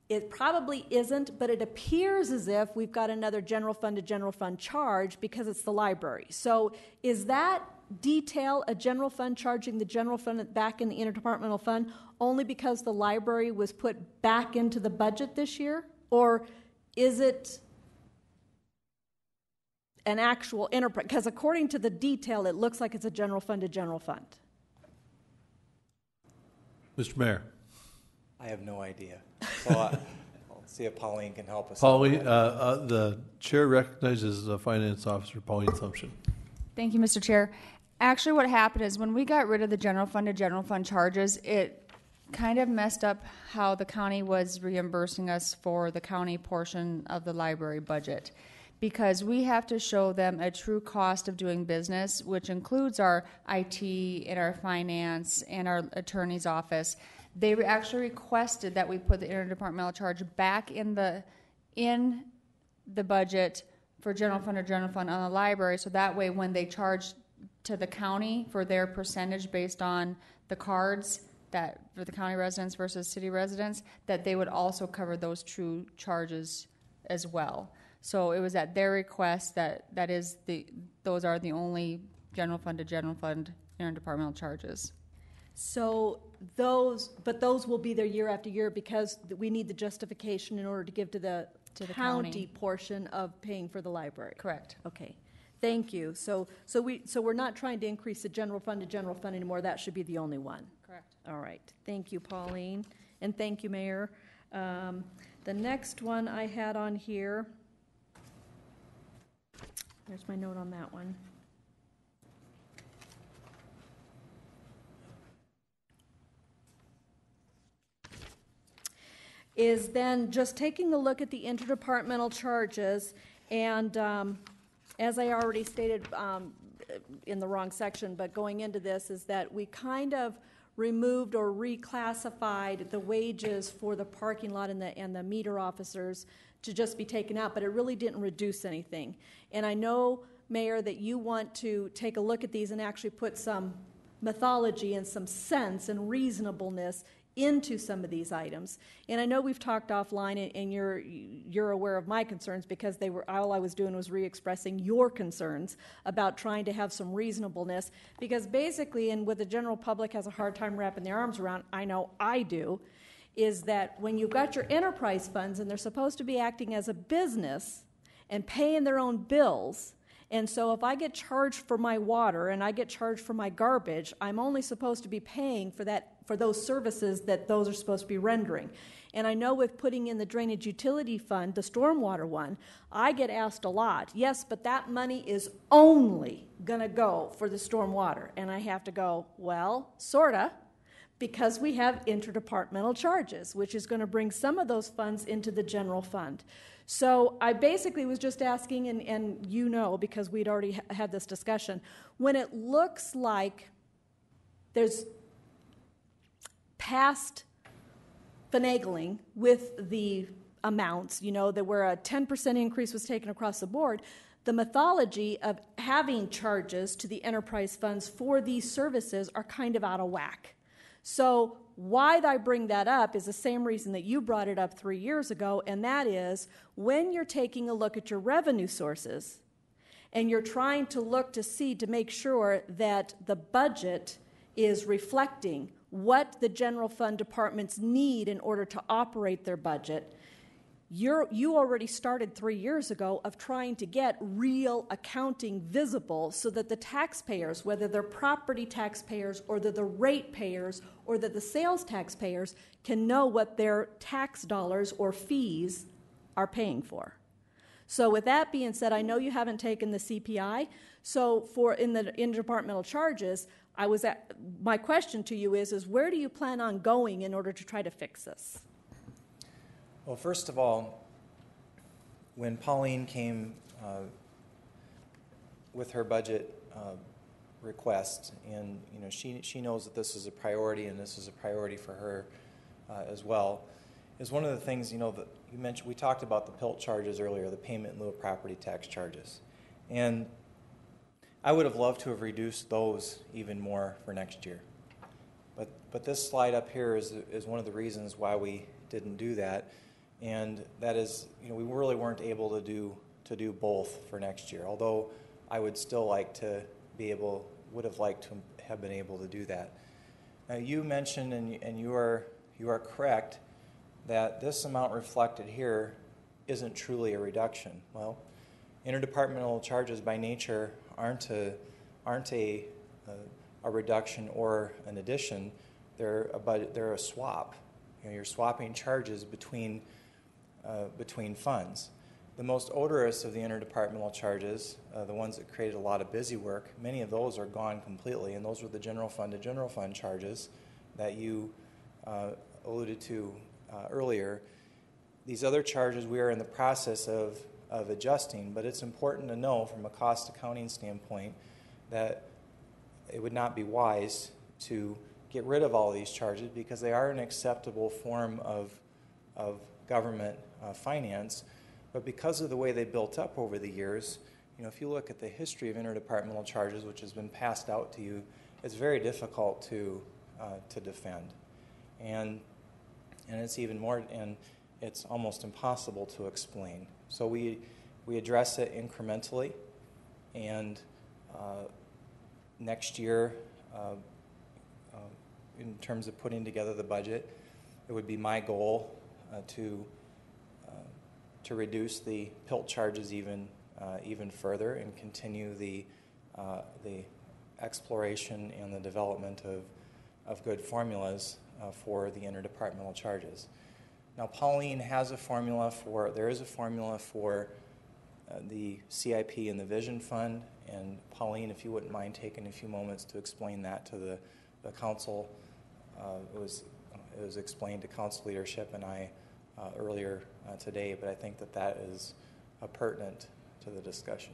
it probably isn't, but it appears as if we've got another general fund to general fund charge because it's the library. So is that detail a general fund charging the general fund back in the interdepartmental fund only because the library was put back into the budget this year? Or is it an actual enterprise? Because according to the detail, it looks like it's a general fund to general fund. Mr. Mayor. I have no idea. So I'll see if Pauline can help us. Pauline, the chair recognizes the finance officer, Pauline Thumpson. Thank you, Mr. Chair. Actually, what happened is when we got rid of the general fund to general fund charges, it kind of messed up how the county was reimbursing us for the county portion of the library budget, because we have to show them a true cost of doing business, which includes our IT and our finance and our attorney's office. They actually requested that we put the interdepartmental charge back in the budget for general fund or general fund on the library, so that way when they charge to the county for their percentage based on the cards that for the county residents versus city residents, that they would also cover those true charges as well. So it was at their request those are the only general fund to general fund interdepartmental charges. So those will be there year after year because we need the justification in order to give to the county portion of paying for the library. Correct. Okay. Thank you. So we're not trying to increase the general fund to general fund anymore. That should be the only one. Correct. All right. Thank you, Pauline. And thank you, Mayor. The next one I had on here, there's my note on that one. Is then just taking a look at the interdepartmental charges, and as I already stated in the wrong section, but going into this is that we kind of removed or reclassified the wages for the parking lot and the meter officers to just be taken out, but it really didn't reduce anything. And I know, Mayor, that you want to take a look at these and actually put some mythology and some sense and reasonableness into some of these items. And I know we've talked offline, and you're aware of my concerns because all I was doing was re-expressing your concerns about trying to have some reasonableness, because basically, and what the general public has a hard time wrapping their arms around, I know I do, is that when you've got your enterprise funds and they're supposed to be acting as a business and paying their own bills, and so if I get charged for my water and I get charged for my garbage, I'm only supposed to be paying for those services that those are supposed to be rendering. And I know with putting in the drainage utility fund, the stormwater one, I get asked a lot, yes, but that money is only going to go for the stormwater. And I have to go, well, sorta, because we have interdepartmental charges, which is going to bring some of those funds into the general fund. So I basically was just asking, and you know, because we'd already had this discussion, when it looks like there's past finagling with the amounts, that where a 10% increase was taken across the board, the mythology of having charges to the enterprise funds for these services are kind of out of whack. So why I bring that up is the same reason that you brought it up 3 years ago, and that is when you're taking a look at your revenue sources and you're trying to look to make sure that the budget is reflecting what the general fund departments need in order to operate their budget, you already started 3 years ago of trying to get real accounting visible so that the taxpayers, whether they're property taxpayers or they're the rate payers or they're the sales taxpayers, can know what their tax dollars or fees are paying for. So with that being said, I know you haven't taken the CPI. So in the interdepartmental charges, my question to you is where do you plan on going in order to try to fix this? Well, first of all, when Pauline came with her budget request, and she knows that this is a priority, and this is a priority for her as well. Is one of the things that you mentioned. We talked about the PILT charges earlier, the payment in lieu of property tax charges, and I would have loved to have reduced those even more for next year. But this slide up here is one of the reasons why we didn't do that, and that is we really weren't able to do both for next year. Although I would still like to would have liked to have been able to do that. Now you mentioned, and you are correct, that this amount reflected here isn't truly a reduction. Well, interdepartmental charges by nature aren't a reduction or an addition. They're a swap. You're swapping charges between funds. The most odorous of the interdepartmental charges, the ones that created a lot of busy work, many of those are gone completely, and those were the general fund to general fund charges that you alluded to earlier. These other charges we are in the process of adjusting, but it's important to know from a cost accounting standpoint that it would not be wise to get rid of all these charges because they are an acceptable form of government finance. But because of the way they built up over the years, if you look at the history of interdepartmental charges, which has been passed out to you, it's very difficult to defend, and it's even more, and it's almost impossible to explain. So we address it incrementally, and next year, in terms of putting together the budget, it would be my goal to reduce the PILT charges even further and continue the exploration and the development of good formulas for the interdepartmental charges. Now, Pauline has a formula there is a formula for the CIP and the Vision Fund, and Pauline, if you wouldn't mind taking a few moments to explain that to the council. It was explained to council leadership and I earlier today, but I think that is pertinent to the discussion.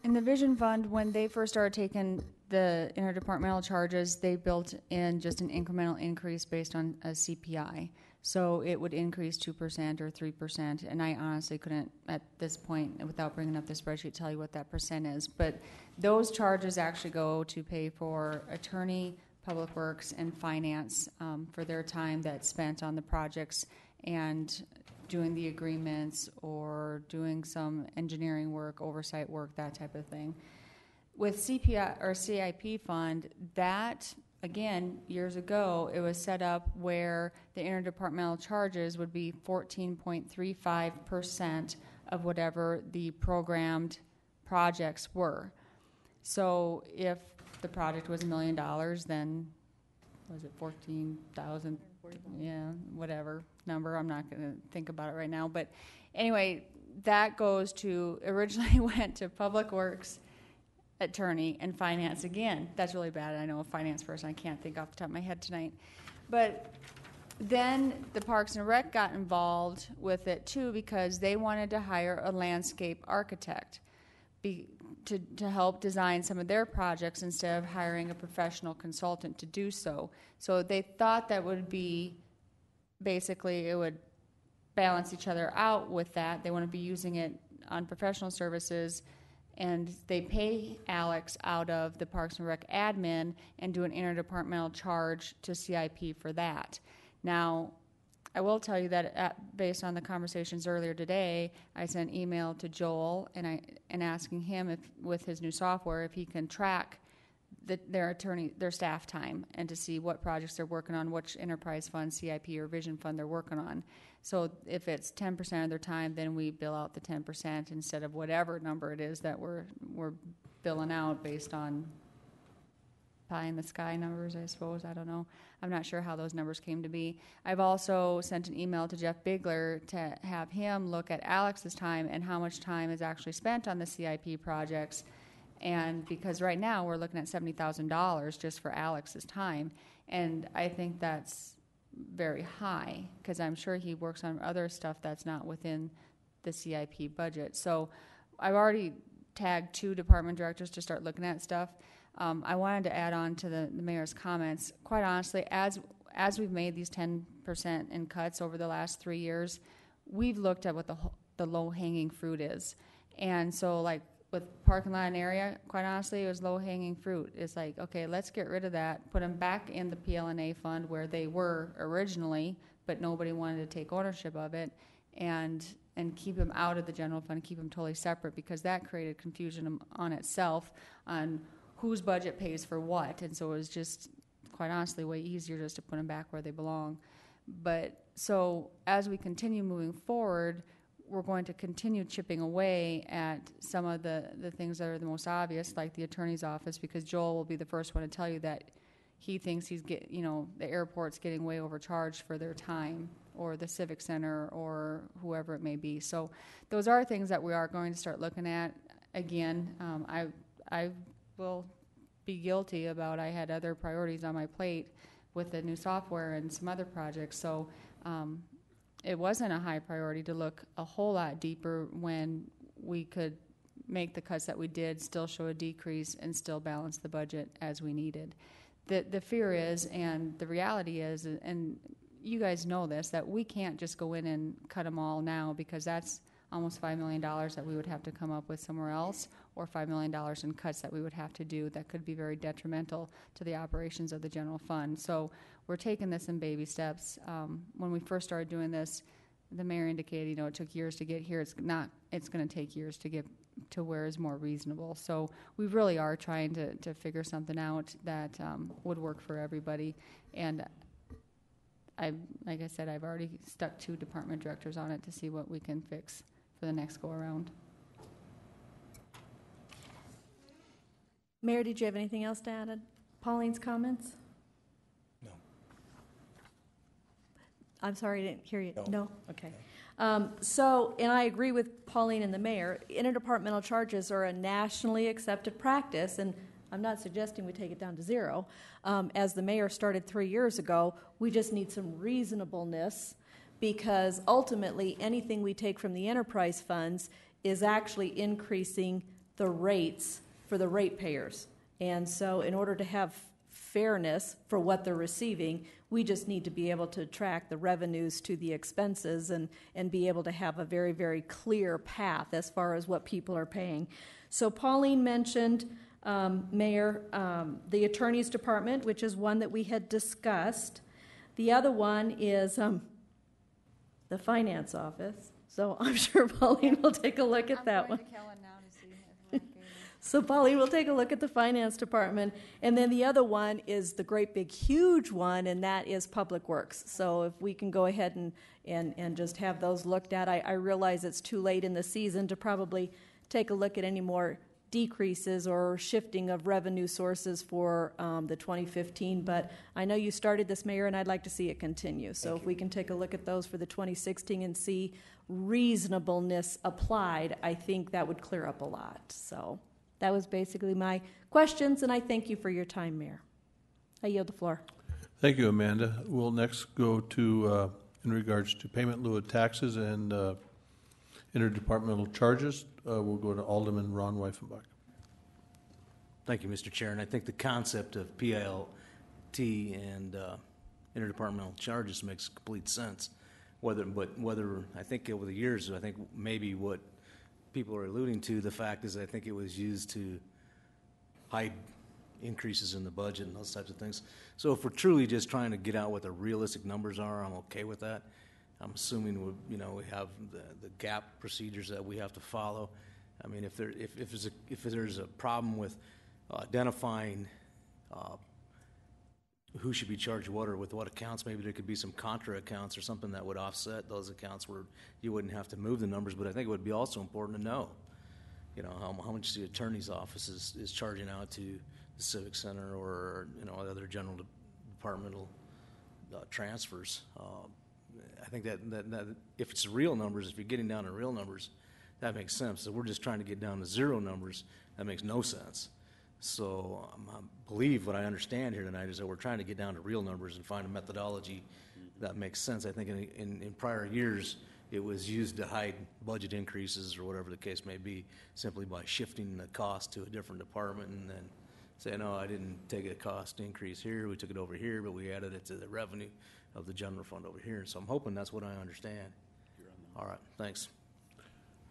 In the Vision Fund, when they first started taking the interdepartmental charges, they built in just an incremental increase based on a CPI. So it would increase 2% or 3%, and I honestly couldn't, at this point, without bringing up the spreadsheet, tell you what that percent is. But those charges actually go to pay for attorney, public works, and finance for their time that's spent on the projects and doing the agreements or doing some engineering work, oversight work, that type of thing. With CPI or CIP fund, that, again, years ago, it was set up where the interdepartmental charges would be 14.35% of whatever the programmed projects were. So if the project was $1 million, then was it 14,000? Yeah, whatever number. I'm not going to think about it right now. But anyway, that goes to, originally went to Public Works, attorney, and finance again. That's really bad. I know a finance person. I can't think off the top of my head tonight. But then the Parks and Rec got involved with it too because they wanted to hire a landscape architect to help design some of their projects instead of hiring a professional consultant to do so. So they thought that would be, basically it would balance each other out with that. They want to be using it on professional services, and they pay Alex out of the Parks and Rec admin and do an interdepartmental charge to CIP for that. Now, I will tell you that based on the conversations earlier today, I sent an email to Joel and asking him if, with his new software, if he can track their staff time and to see what projects they're working on, which enterprise fund, CIP, or Vision Fund they're working on. So if it's 10% of their time, then we bill out the 10% instead of whatever number it is that we're billing out based on pie in the sky numbers, I suppose. I don't know. I'm not sure how those numbers came to be. I've also sent an email to Jeff Bigler to have him look at Alex's time and how much time is actually spent on the CIP projects. And because right now we're looking at $70,000 just for Alex's time. And I think that's very high because I'm sure he works on other stuff that's not within the CIP budget. So I've already tag 2 department directors to start looking at stuff. I wanted to add on to the mayor's comments. Quite honestly, as we've made these 10% in cuts over the last 3 years, we've looked at what the low-hanging fruit is. And so, like, with parking lot and area, quite honestly, it was low-hanging fruit. It's like, okay, let's get rid of that, put them back in the PLNA fund where they were originally, but nobody wanted to take ownership of it, and keep them out of the general fund, keep them totally separate, because that created confusion on itself on whose budget pays for what. And so it was just, quite honestly, way easier just to put them back where they belong. But so as we continue moving forward, we're going to continue chipping away at some of the things that are the most obvious, like the attorney's office, because Joel will be the first one to tell you that he thinks the airport's getting way overcharged for their time, or the civic center, or whoever it may be. So those are things that we are going to start looking at. Again, I will be guilty about, I had other priorities on my plate with the new software and some other projects. So it wasn't a high priority to look a whole lot deeper when we could make the cuts that we did, still show a decrease, and still balance the budget as we needed. The fear is, and the reality is, and you guys know this, that we can't just go in and cut them all now, because that's almost $5 million that we would have to come up with somewhere else, or $5 million in cuts that we would have to do that could be very detrimental to the operations of the general fund. So we're taking this in baby steps. When we first started doing this, the mayor indicated, it took years to get here. It's going to take years to get to where is more reasonable. So we really are trying to figure something out that would work for everybody. And like I said, I've already stuck 2 department directors on it to see what we can fix for the next go-around. Mayor, did you have anything else to add to Pauline's comments? No. I'm sorry, I didn't hear you. No? Okay. And I agree with Pauline and the mayor. Interdepartmental charges are a nationally accepted practice, and I'm not suggesting we take it down to 0. As the mayor started 3 years ago, we just need some reasonableness, because ultimately anything we take from the enterprise funds is actually increasing the rates for the ratepayers. And so in order to have fairness for what they're receiving, we just need to be able to track the revenues to the expenses and be able to have a very, very clear path as far as what people are paying. So Pauline mentioned, Mayor, the Attorney's Department, which is one that we had discussed. The other one is the Finance Office. So I'm sure Pauline will take a look at that one. So Pauline will take a look at the Finance Department. And then the other one is the great big huge one, and that is Public Works. So if we can go ahead and just have those looked at. I realize it's too late in the season to probably take a look at any more decreases or shifting of revenue sources for the 2015, but I know you started this, Mayor, and I'd like to see it continue. So if we can take a look at those for the 2016 and see reasonableness applied, I think that would clear up a lot. So that was basically my questions, and I thank you for your time, Mayor. I yield the floor. Thank you, Amanda. We'll next go to, in regards to payment in lieu of taxes and interdepartmental charges, we'll go to Alderman Ron Weifenbach. Thank you, Mr. Chair. And I think the concept of PILT and interdepartmental charges makes complete sense. Whether I think over the years, I think maybe what people are alluding to, the fact is I think it was used to hide increases in the budget and those types of things. So if we're truly just trying to get out what the realistic numbers are, I'm okay with that. I'm assuming we have the gap procedures that we have to follow. I mean, if there's a problem with identifying who should be charged what or with what accounts, maybe there could be some contra accounts or something that would offset those accounts where you wouldn't have to move the numbers. But I think it would be also important to know, how much the attorney's office is charging out to the Civic Center or other general departmental transfers. I think that if it's real numbers, if you're getting down to real numbers, that makes sense. If we're just trying to get down to 0 numbers, that makes no sense. So I believe what I understand here tonight is that we're trying to get down to real numbers and find a methodology that makes sense. I think in prior years, it was used to hide budget increases or whatever the case may be, simply by shifting the cost to a different department and then saying, no, I didn't take a cost increase here, we took it over here, but we added it to the revenue of the general fund over here. So I'm hoping that's what I understand. All right, thanks.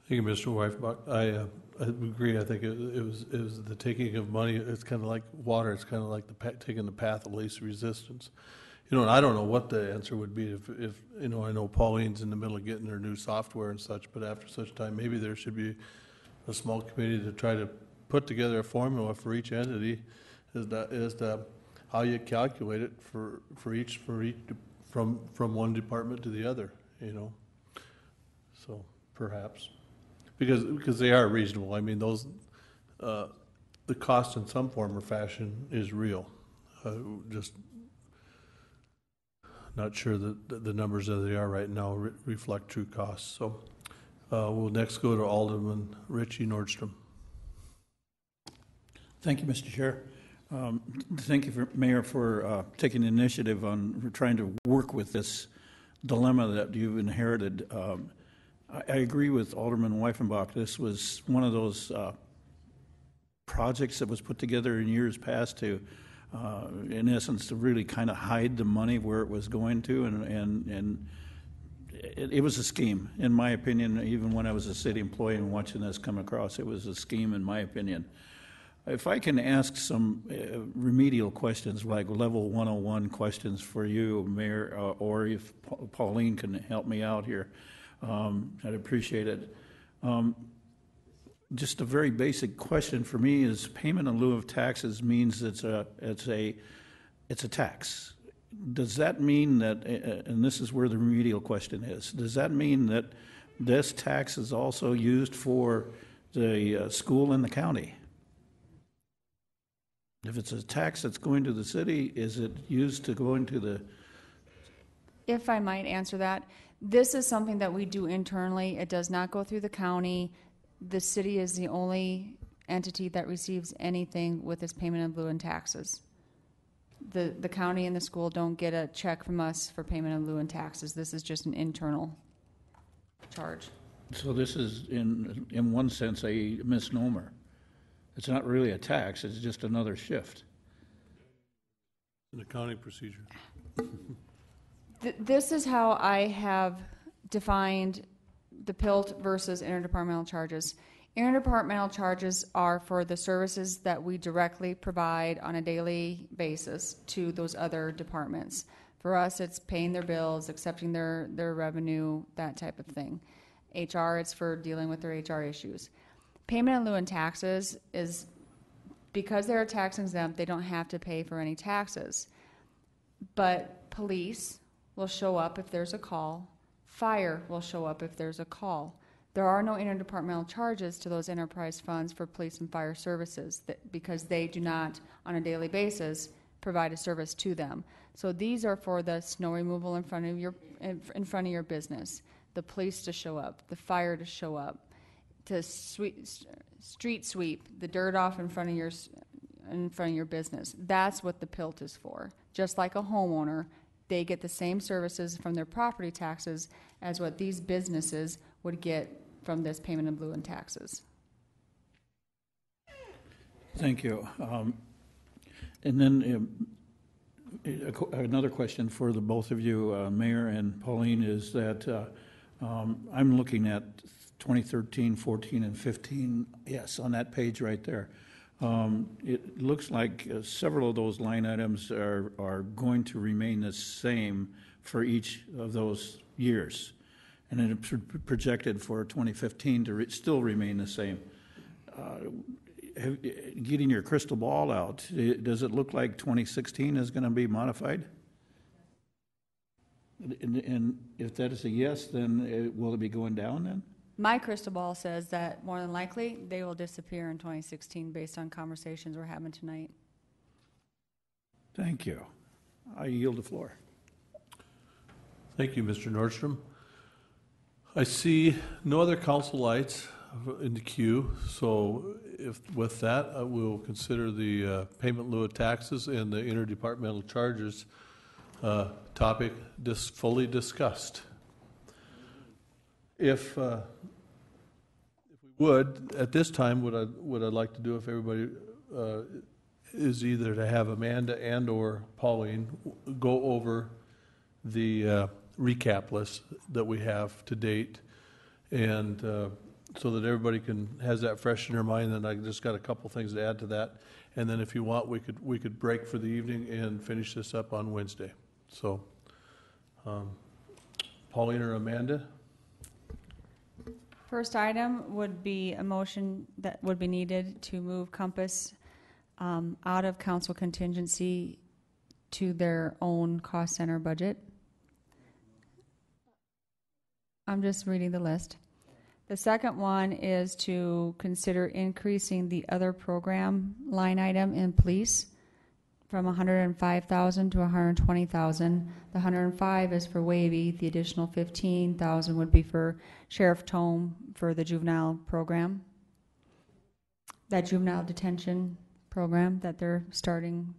Thank you, Mr. Weifbach. I agree. I think it was the taking of money. It's kind of like water. It's kind of like taking the path of least resistance. You know, and I don't know what the answer would be if you know, I know Pauline's in the middle of getting her new software and such, but after such time, maybe there should be a small committee to try to put together a formula for each entity as to how you calculate it for each from one department to the other, you know. So perhaps. Because they are reasonable. I mean, those, the cost in some form or fashion is real. Just not sure that the numbers as they are right now reflect true costs. So we'll next go to Alderman Richie Nordstrom. Thank you, Mr. Chair. Thank you, Mayor, for taking the initiative on trying to work with this dilemma that you've inherited. I agree with Alderman Weifenbach. This was one of those projects that was put together in years past to, in essence, to really kind of hide the money where it was going to, and it was a scheme, in my opinion. Even when I was a city employee and watching this come across, it was a scheme, in my opinion. If I can ask some remedial questions, like level 101 questions for you, Mayor, or if Pauline can help me out here. I'd appreciate it. Just a very basic question for me is payment in lieu of taxes means it's a tax. Does that mean that, and this is where the remedial question is, does that mean that this tax is also used for the school in the county? If it's a tax that's going to the city, is it used to go into the... If I might answer that, this is something that we do internally. It does not go through the county. The city is the only entity that receives anything with this payment in lieu and taxes. The county and the school don't get a check from us for payment in lieu and taxes. This is just an internal charge. So this is, in one sense, a misnomer. It's not really a tax. It's just another shift. An accounting procedure. This is how I have defined the PILT versus interdepartmental charges. Interdepartmental charges are for the services that we directly provide on a daily basis to those other departments. For us, it's paying their bills, accepting their revenue, that type of thing. HR, it's for dealing with their HR issues. Payment in lieu and taxes is because they're tax exempt, they don't have to pay for any taxes. But police will show up if there's a call. Fire will show up if there's a call. There are no interdepartmental charges to those enterprise funds for police and fire services because they do not, on a daily basis, provide a service to them. So these are for the snow removal in front of your business, the police to show up, the fire to show up, to street sweep the dirt off in front of your business. That's what the PILT is for. Just like a homeowner, they get the same services from their property taxes as what these businesses would get from this payment in lieu and taxes. Thank you. And then another question for the both of you, Mayor and Pauline, is that I'm looking at 2013, 14, and 15, yes, on that page right there. It looks like several of those line items are going to remain the same for each of those years. And then it's projected for 2015 to still remain the same. Getting your crystal ball out, does it look like 2016 is going to be modified? And if that is a yes, then will it be going down then? My crystal ball says that more than likely they will disappear in 2016 based on conversations we're having tonight. Thank you. I yield the floor. Thank you, Mr. Nordstrom. I see no other council lights in the queue, so with that, I will consider the payment in lieu of taxes and the interdepartmental charges topic fully discussed. If we would, at this time, what I'd like to do, if everybody is either to have Amanda and/or Pauline go over the recap list that we have to date, and so that everybody has that fresh in their mind. And I just got a couple things to add to that. And then if you want, we could break for the evening and finish this up on Wednesday. So, Pauline or Amanda? First item would be a motion that would be needed to move Compass out of council contingency to their own cost center budget. I'm just reading the list. The second one is to consider increasing the other program line item in police from $105,000 to $120,000. The $105 is for Wavy. The additional $15,000 would be for Sheriff Tome for the juvenile program, that juvenile detention program that they're starting.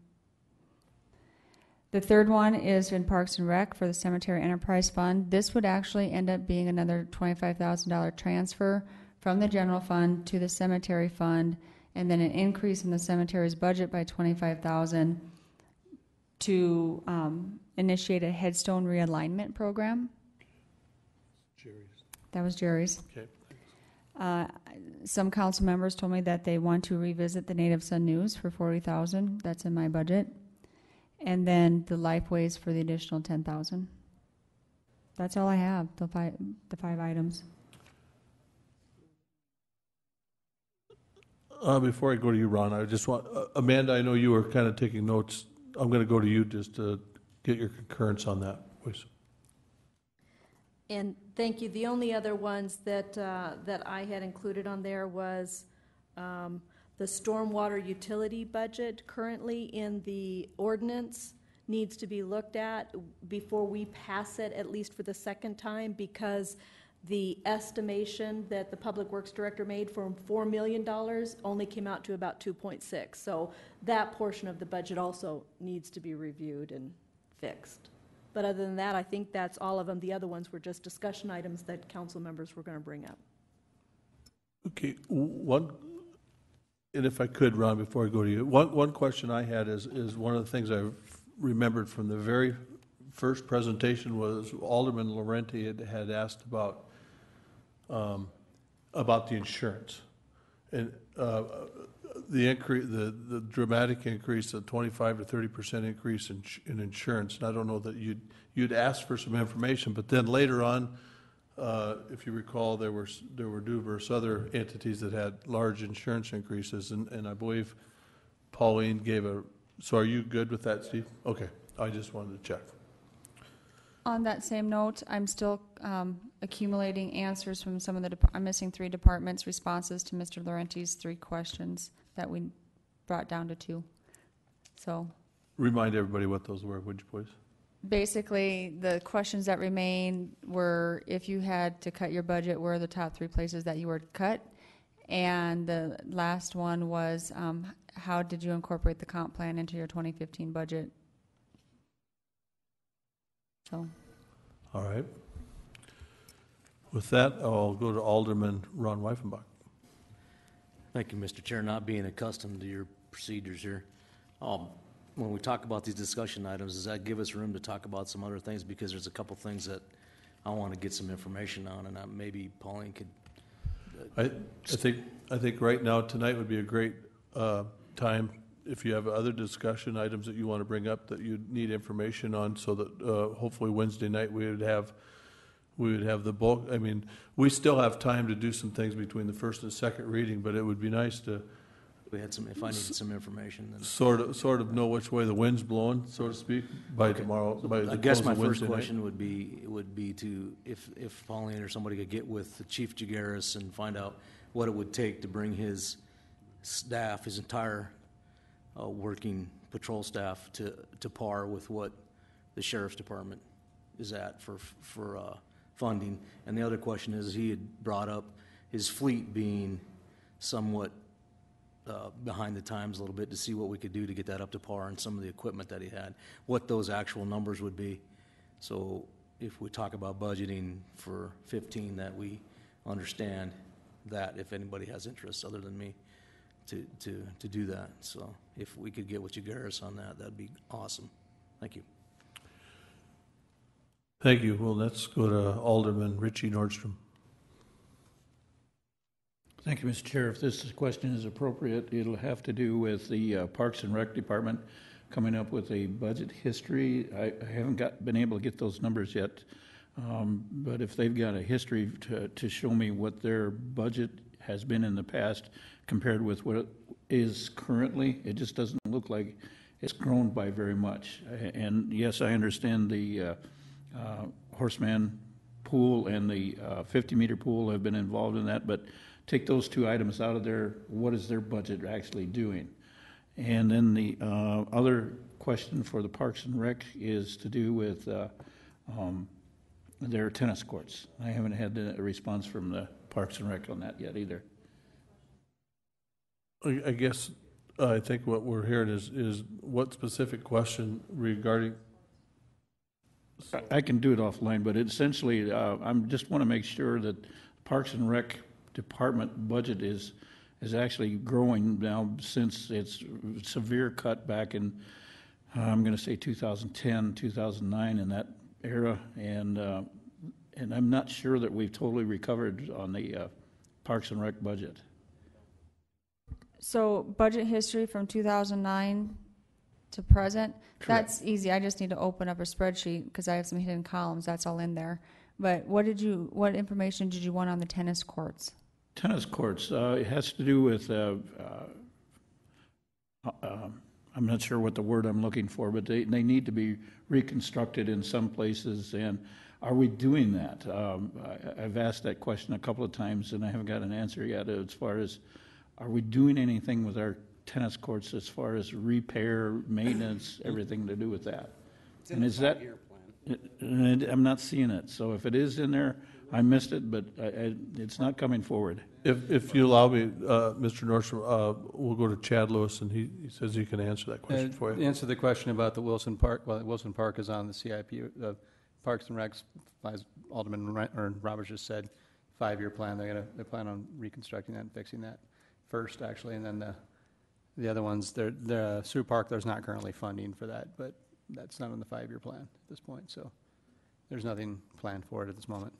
The third one is in Parks and Rec for the Cemetery Enterprise Fund. This would actually end up being another $25,000 transfer from the general fund to the cemetery fund, and then an increase in the cemetery's budget by $25,000 to initiate a headstone realignment program. Jerry's. That was Jerry's. Okay. Some council members told me that they want to revisit the Native Son News for $40,000. That's in my budget. And then the Lifeways for the additional $10,000. That's all I have, the five items. Before I go to you, Ron, I just want, Amanda, I know you were kind of taking notes. I'm going to go to you just to get your concurrence on that, please. And thank you. The only other ones that I had included on there was the stormwater utility budget currently in the ordinance needs to be looked at before we pass it, at least for the second time, because the estimation that the Public Works Director made for $4 million only came out to about 2.6. So that portion of the budget also needs to be reviewed and fixed. But other than that, I think that's all of them. The other ones were just discussion items that council members were going to bring up. Okay, and if I could, Ron, before I go to you, one question I had is one of the things I remembered from the very first presentation was Alderman Laurenti had asked about the insurance, and the increase, the dramatic increase, the 25 to 30% increase in insurance. And I don't know that you'd asked for some information, but then later on, if you recall, there were numerous other entities that had large insurance increases, and I believe Pauline gave a. So are you good with that, Steve? Okay, I just wanted to check. On that same note, I'm still accumulating answers from some of the, I'm missing 3 departments' responses to Mr. Laurenti's 3 questions that we brought down to 2. So. Remind everybody what those were, would you please? Basically, the questions that remain were if you had to cut your budget, where are the top 3 places that you would cut? And the last one was how did you incorporate the comp plan into your 2015 budget? So. All right. With that, I'll go to Alderman Ron Weifenbach. Thank you, Mr. Chair. Not being accustomed to your procedures here. When we talk about these discussion items, does that give us room to talk about some other things? Because there's a couple things that I want to get some information on, and maybe Pauline could. I think right now, tonight would be a great time if you have other discussion items that you want to bring up that you need information on, so that hopefully Wednesday night we would have the bulk. I mean, we still have time to do some things between the first and second reading, but it would be nice to. We had some. If I needed some information, then sort of know which way the wind's blowing, so to speak, by tomorrow. By I guess my first question would be to if Pauline or somebody could get with Chief Jagaris and find out what it would take to bring his staff, his entire working patrol staff, to par with what the sheriff's department is at for funding. And the other question is, he had brought up his fleet being somewhat behind the times a little bit, to see what we could do to get that up to par and some of the equipment that he had, what those actual numbers would be. So if we talk about budgeting for 15, that we understand that if anybody has interest other than me to do that. So if we could get with you, Garris, on that, that'd be awesome. Thank you. Thank you. Well, let's go to Alderman Richie Nordstrom. Thank you, Mr. Chair. If this question is appropriate, it'll have to do with the Parks and Rec Department coming up with a budget history. I haven't been able to get those numbers yet, but if they've got a history to show me what their budget has been in the past compared with what it is currently, it just doesn't look like it's grown by very much. And yes, I understand the Horseman pool and the 50-meter pool have been involved in that, but take those two items out of there, what is their budget actually doing? And then the other question for the Parks and Rec is to do with their tennis courts. I haven't had a response from the Parks and Rec on that yet either. I guess I think what we're hearing is what specific question regarding. I can do it offline, but essentially, I just want to make sure that Parks and Rec Department budget is actually growing now since its severe cut back in, I'm going to say 2010, 2009, in that era, and I'm not sure that we've totally recovered on the Parks and Rec budget. So budget history from 2009 to present, Correct. That's easy. I just need to open up a spreadsheet because I have some hidden columns. That's all in there. But what information did you want on the tennis courts? Tennis courts, it has to do with, I'm not sure what the word I'm looking for, but they need to be reconstructed in some places, and are we doing that? I've asked that question a couple of times, and I haven't got an answer yet as far as, are we doing anything with our tennis courts as far as repair, maintenance, everything to do with that? And is that, and I'm not seeing it, so if it is in there, I missed it, but it's not coming forward. If you allow me, Mr. Nordstrom, we'll go to Chad Lewis, and he says he can answer that question for you. Answer the question about the Wilson Park. Well, Wilson Park is on the CIP, Parks and Recs, as Alderman Roberts just said, 5-year plan. They plan on reconstructing that and fixing that first, actually, and then the other ones. The Sioux Park, there's not currently funding for that, but that's not on the 5-year plan at this point. So there's nothing planned for it at this moment.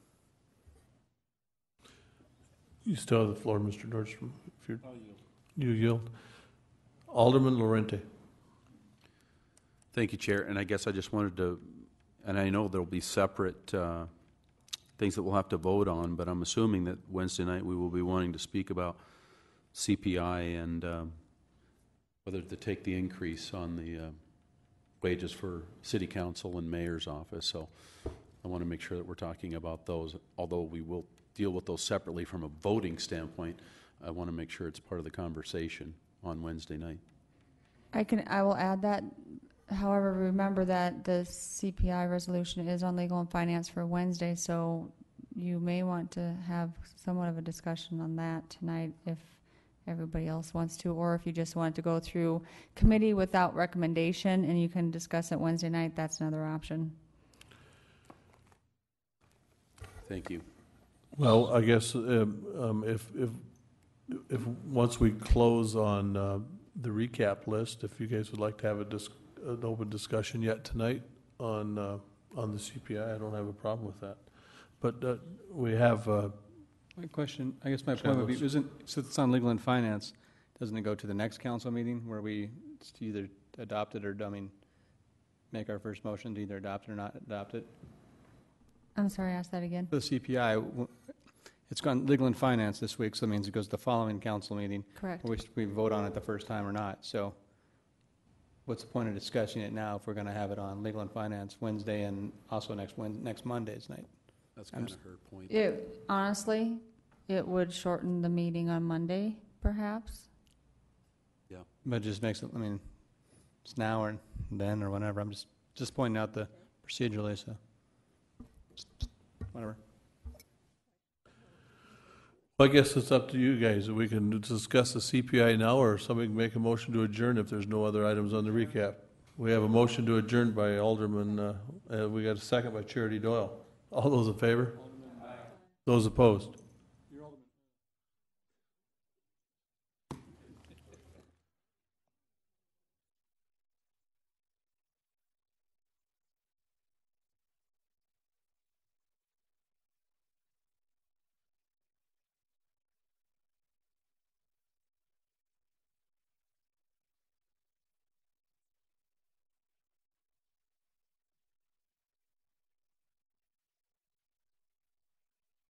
You still have the floor, Mr. Nordstrom. If you yield. Alderman Lorente. Thank you, Chair. And I guess I just wanted to, and I know there'll be separate things that we'll have to vote on, but I'm assuming that Wednesday night we will be wanting to speak about CPI and whether to take the increase on the wages for City Council and Mayor's office. So I want to make sure that we're talking about those, although we will deal with those separately from a voting standpoint. I want to make sure it's part of the conversation on Wednesday night. I will add that. However, remember that the CPI resolution is on Legal and Finance for Wednesday, so you may want to have somewhat of a discussion on that tonight if everybody else wants to, or if you just want to go through committee without recommendation and you can discuss it Wednesday night, that's another option. Thank you. Well, I guess if once we close on the recap list, if you guys would like to have an open discussion yet tonight on the CPI, I don't have a problem with that. But we have. My question, I guess my point would be, since it's on Legal and Finance, doesn't it go to the next council meeting where we either adopt it or, make our first motion to either adopt it or not adopt it? I'm sorry, ask that again. The CPI, it's gone Legal and Finance this week, so that means it goes to the following council meeting. Correct. Which we vote on it the first time or not. So what's the point of discussing it now if we're going to have it on Legal and Finance Wednesday and also next Monday's night? That's kind of her point. Honestly, it would shorten the meeting on Monday, perhaps. Yeah. But it just makes it, it's now or then or whenever. I'm just pointing out the procedurally, so whatever. Well, I guess it's up to you guys. We can discuss the CPI now, or somebody can make a motion to adjourn if there's no other items on the recap. We have a motion to adjourn by Alderman, we got a second by Charity Doyle. All those in favor? Those opposed?